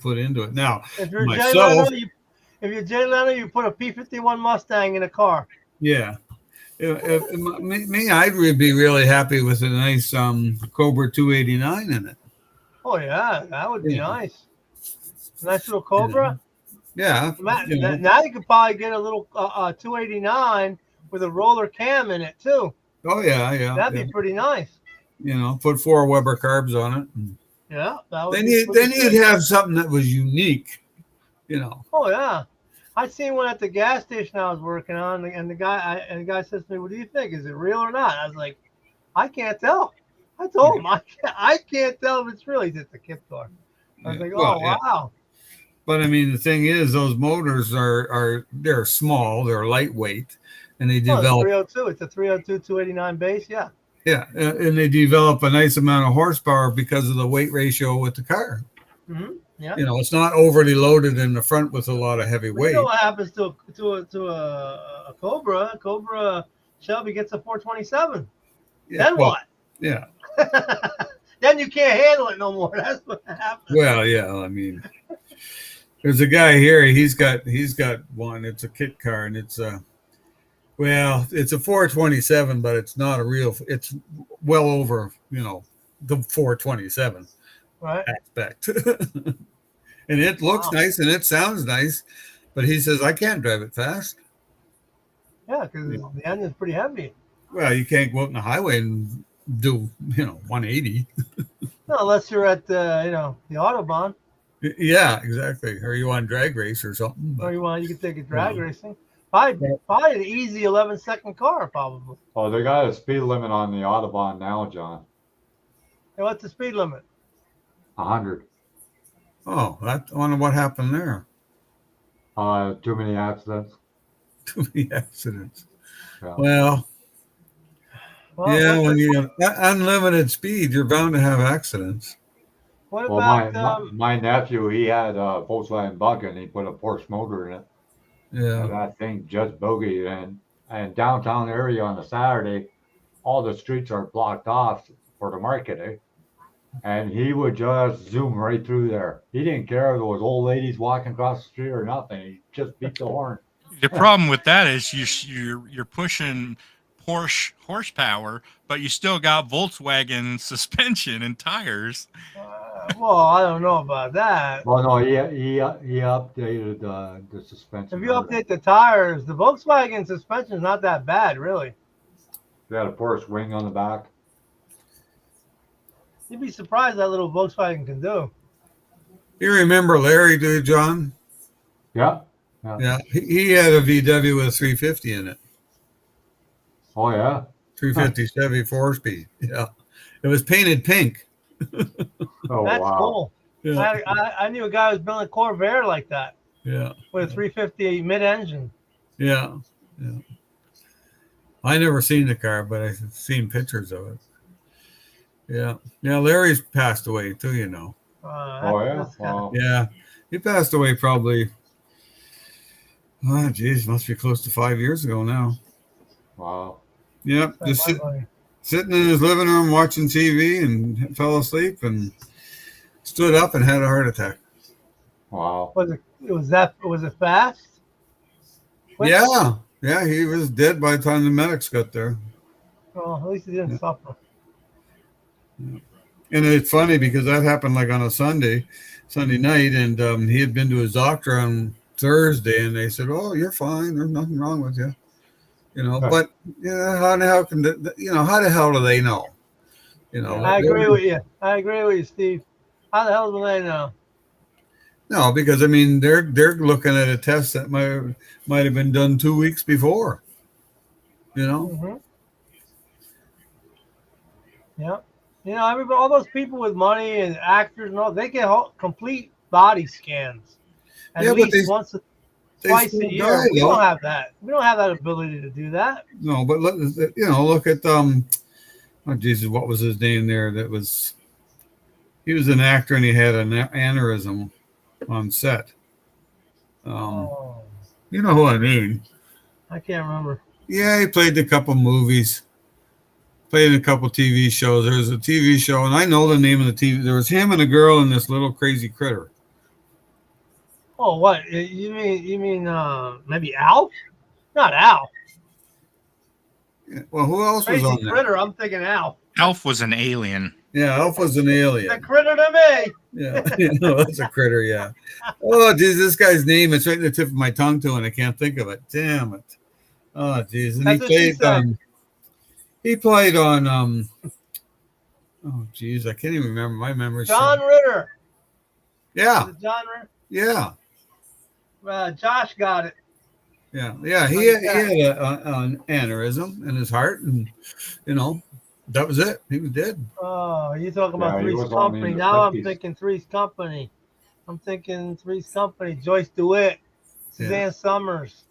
put into it? Now, If you're myself, Jay Leno, you put a P-51 Mustang in a car. yeah. Me, I'd be really happy with a nice Cobra 289 in it. Oh yeah, that would be Yeah. nice. Nice little Cobra. Yeah. Now you could probably get a little 289 with a roller cam in it too. Oh yeah. That'd be pretty nice. Put 4 Weber carbs on it. Yeah, that would Then be then you'd have something that was unique. Oh yeah, I seen one at the gas station I was working on, and the guy says to me, "What do you think? Is it real or not?" I was like, "I can't tell." I told him I can't tell if it's real. He said, "It's a kit car." I was like, "Oh Well, yeah. wow." But I mean, the thing is, those motors they're small, they're lightweight, and they Oh, develop. 302. It's a 302 289 base. Yeah. Yeah, and they develop a nice amount of horsepower because of the weight ratio with the car. Mm-hmm. Yeah. It's not overly loaded in the front with a lot of heavy You weight. know what happens to a Cobra? A Cobra Shelby gets a 427. Yeah, Then what? Yeah. Then you can't handle it no more. That's what happens. Well, yeah. I mean, there's a guy here. He's got one. It's a kit car, and it's a 427, but it's not a real. It's well over the 427 Right. aspect, and it looks nice and it sounds nice, but he says I can't drive it fast. Yeah, because the engine's pretty heavy. Well, you can't go out on the highway and do 180. No, unless you're at the Autobahn, Yeah, exactly. Or you on drag race or something. or But, you can take it drag racing. Probably an easy 11-second car, probably. Oh, they got a speed limit on the Autobahn now, John. Hey, what's the speed limit? 100. oh, I wonder what happened there. Too many accidents. Too many accidents. Yeah. Well, Well, yeah, when you got unlimited speed, you're bound to have accidents. What Well, about my nephew, he had a Volkswagen Bug and he put a Porsche motor in it. Yeah. And that thing just bogeyed. And downtown area on a Saturday, all the streets are blocked off for the market, eh? And he would just zoom right through there. He didn't care if there was old ladies walking across the street or nothing. He just beat the horn. The problem with that is you're pushing horsepower, but you still got Volkswagen suspension and tires. Well, I don't know about that. Well, no, he updated the suspension. If you update the tires, the Volkswagen suspension is not that bad, really. They had a forced wing on the back. You'd be surprised that little Volkswagen can do. You remember Larry, do you, John? Yeah. Yeah, he had a VW with a 350 in it. Oh yeah. 350 Chevy 4-speed. Yeah, it was painted pink. Oh That's wow. cool. Yeah, I knew a guy who was building a Corvair like that yeah, with a 350 mid-engine. yeah, yeah. I never seen the car, but I've seen pictures of it. Yeah, yeah. Larry's passed away too. You know. Oh yeah. Wow. Yeah, he passed away probably. Oh, geez, must be close to 5 years ago now. Wow. Yep, just sitting in his living room watching TV and fell asleep and stood up and had a heart attack. Wow. Was it fast? Quick? Yeah, yeah, he was dead by the time the medics got there. Well, at least he didn't suffer. And it's funny because that happened like on a Sunday night, and he had been to his doctor on Thursday, and they said, "Oh, you're fine. There's nothing wrong with you." You know, but yeah, how the hell how the hell do they know? You know, I agree with you, Steve. How the hell do they know? No, because I mean they're looking at a test that might have been done 2 weeks before. You know. Mm-hmm. Yeah. You know, everybody, all those people with money and actors and all, they get complete body scans at least twice a year. We don't have that. We don't have that ability to do that. No, but look at oh Jesus, what was his name there? He was an actor and he had an aneurysm on set. You know who I mean? I can't remember. Yeah, he played a couple movies. Played in a couple TV shows. There was a TV show, and I know the name of the TV. There was him and a girl and this little crazy critter. Oh, what? You mean maybe Alf? Not Alf. Yeah, well, who else Crazy was on there? critter. I'm thinking Alf. Alf was an alien. Yeah, Alf was an alien. A critter to me. Yeah, that's a critter. Yeah. Oh, geez, this guy's name is right in the tip of my tongue too, and I can't think of it. Damn it. Oh, geez, and he played on oh geez, I can't even remember. My memory. John Ritter. Yeah. John Ritter. Yeah. Josh got it. Yeah. He had an aneurysm in his heart, and that was it. He was dead. Oh, you talking about Three's Company? Now I'm thinking Three's Company. I'm thinking Three's Company. Joyce DeWitt, Suzanne Summers.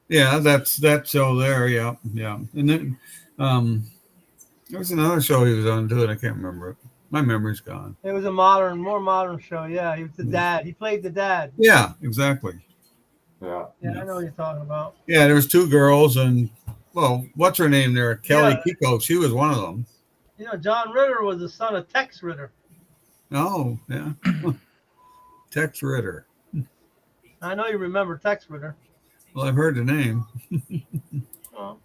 Yeah, that's that show there. Yeah. And then there was another show he was on too, and I can't remember it. My memory's gone. It was a more modern show. Yeah, he was the dad. He played the dad. Yeah, exactly. Yeah, I know what you're talking about. Yeah, there was two girls, and what's her name there? Kelly Kiko. She was one of them. You know, John Ritter was the son of Tex Ritter. Oh, yeah. Tex Ritter. I know you remember Tex Ritter. Well, I've heard the name. Oh.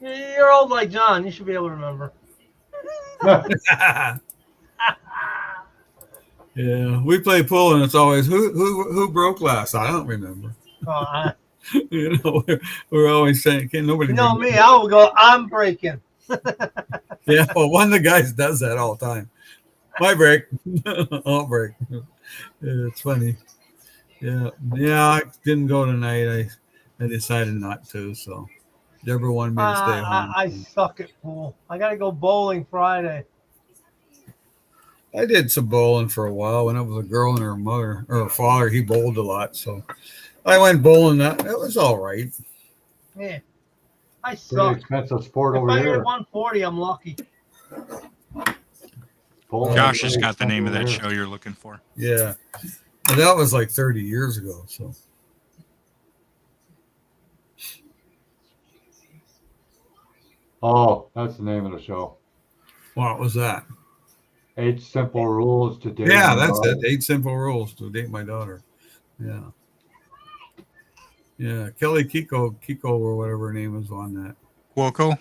You're old like John. You should be able to remember. Yeah, we play pool, and it's always who broke last. I don't remember. We're always saying, "Can nobody?" You know me. I will go. I'm breaking. Yeah, well, one of the guys does that all the time. My break, I'll break. Yeah, it's funny. Yeah, I didn't go tonight. I decided not to. So Deborah wanted me to stay home. I suck at pool. I got to go bowling Friday. I did some bowling for a while when I was a girl, and her mother or her father, he bowled a lot. So I went bowling. That was all right. Yeah, I pretty suck. expensive sport If over I here. hit 140, I'm lucky. Josh has got the name of that show you're looking for. Yeah, and that was like 30 years ago. So. Oh, that's the name of the show. What was that? 8 Simple Rules to Date. Yeah, that's it. 8 Simple Rules to Date My Daughter. Yeah. Yeah, Kelly Kiko or whatever her name was on that. Cuoco.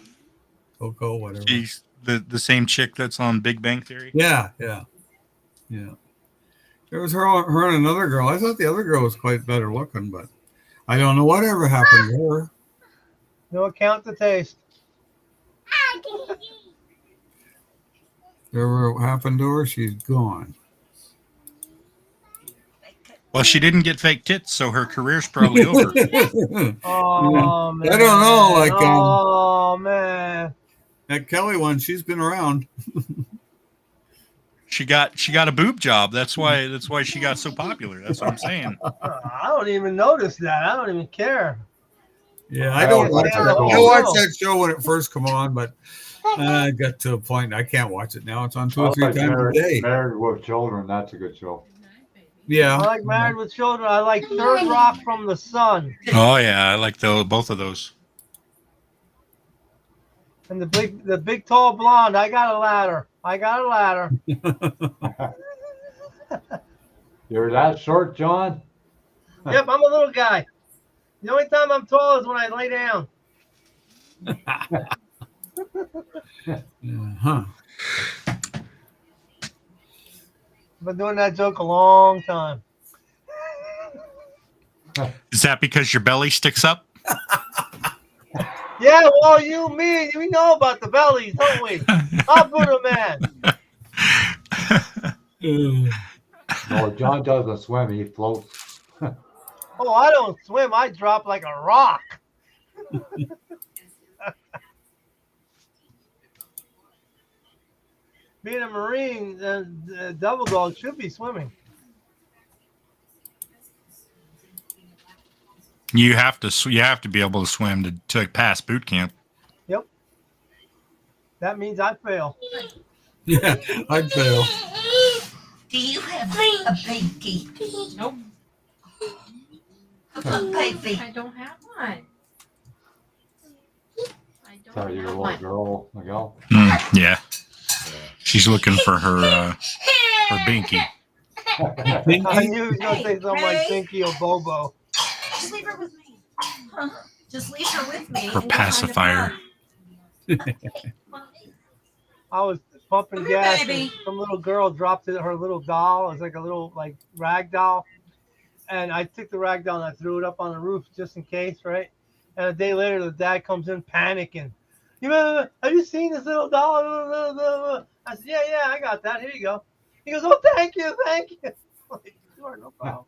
Coco, whatever. She's the same chick that's on Big Bang Theory. Yeah. There was her and another girl. I thought the other girl was quite better looking, but I don't know whatever happened to her. No account to taste. Whatever happened to her, she's gone. Well, she didn't get fake tits, so her career's probably over. Oh man. I don't know. Like oh man. that Kelly one, she's been around. She got a boob job. That's why she got so popular. That's what I'm saying. I don't even notice that. I don't even care. Yeah, I don't watch Yeah, that. I yeah. watched that show when it first came on, but I got to a point I can't watch it now. It's on 2 or 3 times a day. Married with Children. That's a good show. Yeah. I like Married with Children. I like Third Rock from the Sun. Oh yeah, I like both of those. And the big tall blonde. I got a ladder. You're that short, John? Yep, I'm a little guy. The only time I'm tall is when I lay down. Huh. I've been doing that joke a long time. Is that because your belly sticks up? Yeah, well, me, we know about the bellies, don't we? I'm Buddha man. No, John doesn't swim. He floats. Oh, I don't swim. I drop like a rock. Being a Marine, double dog should be swimming. You have to be able to swim to pass boot camp. Yep. That means I fail. Yeah, I'd fail. Do you have a baby? Nope. A baby. I don't have one. I don't Sorry, you're a have little one. girl, Miguel. Yeah. She's looking for her binky. I knew he was going to say something like Pinky or Bobo. Just leave her with me. Huh? Just leave her with me. Her pacifier. I was pumping Come here, gas. baby. And some little girl dropped her little doll. It was like a little rag doll. And I took the rag doll and I threw it up on the roof just in case, right? And a day later, the dad comes in panicking. Have you seen this little doll? I said, yeah, I got that. Here you go. He goes, oh, thank you. I'm like, sure, no problem.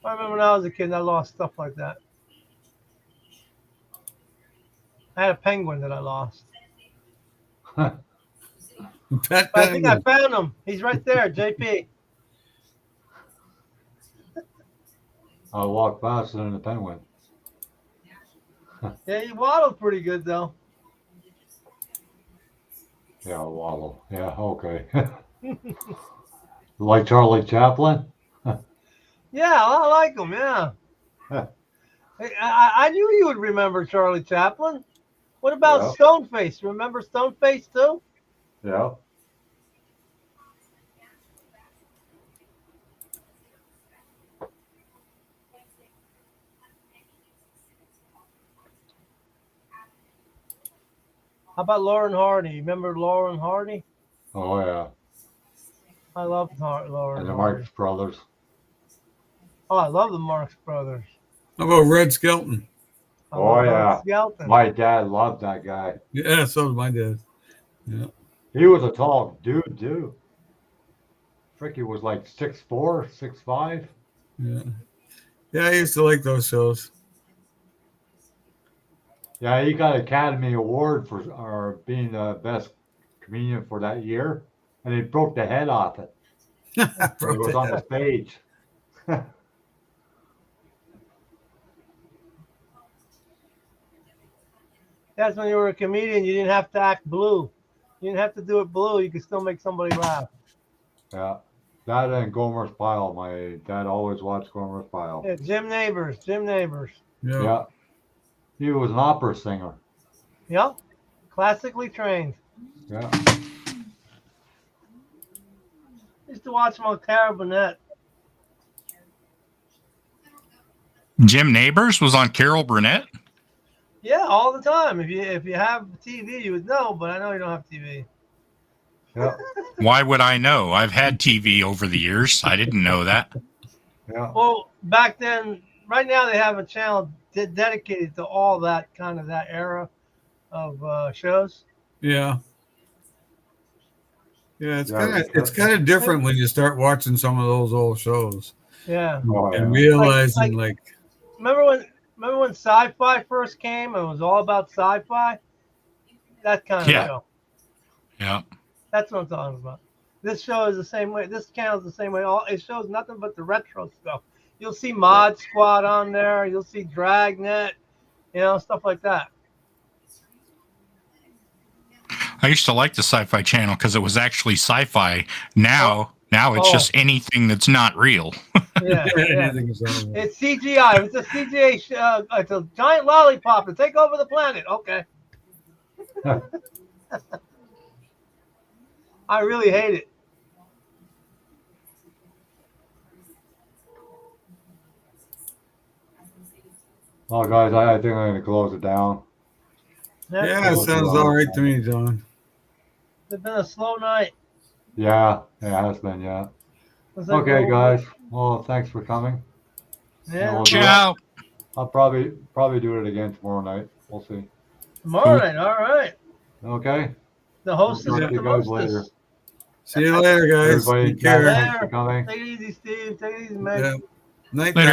I remember when I was a kid and I lost stuff like that. I had a penguin that I lost. Pat But I think I Penguin. found him. He's right there, JP. I walk faster than the penguin. Yeah, he waddled pretty good though. Yeah, waddle. Yeah, okay. Like Charlie Chaplin? Yeah, I like him. Yeah. Hey, I knew you would remember Charlie Chaplin. What about Yeah. Stoneface? Remember Stoneface too? Yeah. How about Lauren Hardy? Remember Lauren Hardy? Oh, yeah. I love Lauren And the Hardy. Marx Brothers. Oh, I love the Marx Brothers. How about Red Skelton? I Oh, love yeah. Skelton. My dad loved that guy. Yeah, so did my dad. Yeah. He was a tall dude, too. Tricky was like 6'4", 6'5". Yeah. Yeah, I used to like those shows. Yeah, he got an Academy Award for being the best comedian for that year, and he broke the head off it. He was on the stage. That's when you were a comedian. You didn't have to act blue. You didn't have to do it blue. You could still make somebody laugh. Yeah, that and Gomer's Pile. My dad always watched Gomer's Pile. Yeah, Jim Neighbors. Yeah. Yeah, he was an opera singer. Yep. Classically trained. Yeah, Used to watch them on Carol Burnett. Jim Neighbors was on Carol Burnett. Yeah, all the time. If you have TV, you would know, but I know you don't have TV. Yeah, Why would I know? I've had TV over the years. I didn't know that. yeah. Well, back then, right now they have a channel dedicated to all that kind of that era of shows. Yeah. Yeah, it's Yeah, kind of different when you start watching some of those old shows Yeah. Oh, and yeah. realizing Remember when sci-fi first came and it was all about sci-fi? That kind of Yeah. show. Yeah. That's what I'm talking about. This show is the same way. This channel is the same way. It shows nothing but the retro stuff. You'll see Mod Squad on there. You'll see Dragnet, stuff like that. I used to like the Sci-Fi Channel because it was actually sci-fi. Now it's just anything that's not real. Yeah, yeah. anything is wrong. It's CGI. It's a CGI. It's a giant lollipop to take over the planet. Okay. I really hate it. Oh, guys, I think I'm gonna close it down. Yeah, it sounds all right to me, John. It's been a slow night. Yeah, it has been. Yeah. It's like Okay, a- guys. Well, thanks for coming. Yeah. Well, Ciao. I'll probably do it again tomorrow night. We'll see. Tomorrow night. All right. Okay. The hostess Talk is to you the guys hostess. later. See you later, guys. Everybody, Take care. thanks for coming. Take it easy, Steve. Take it easy, man. Yeah. Night, Later. guys.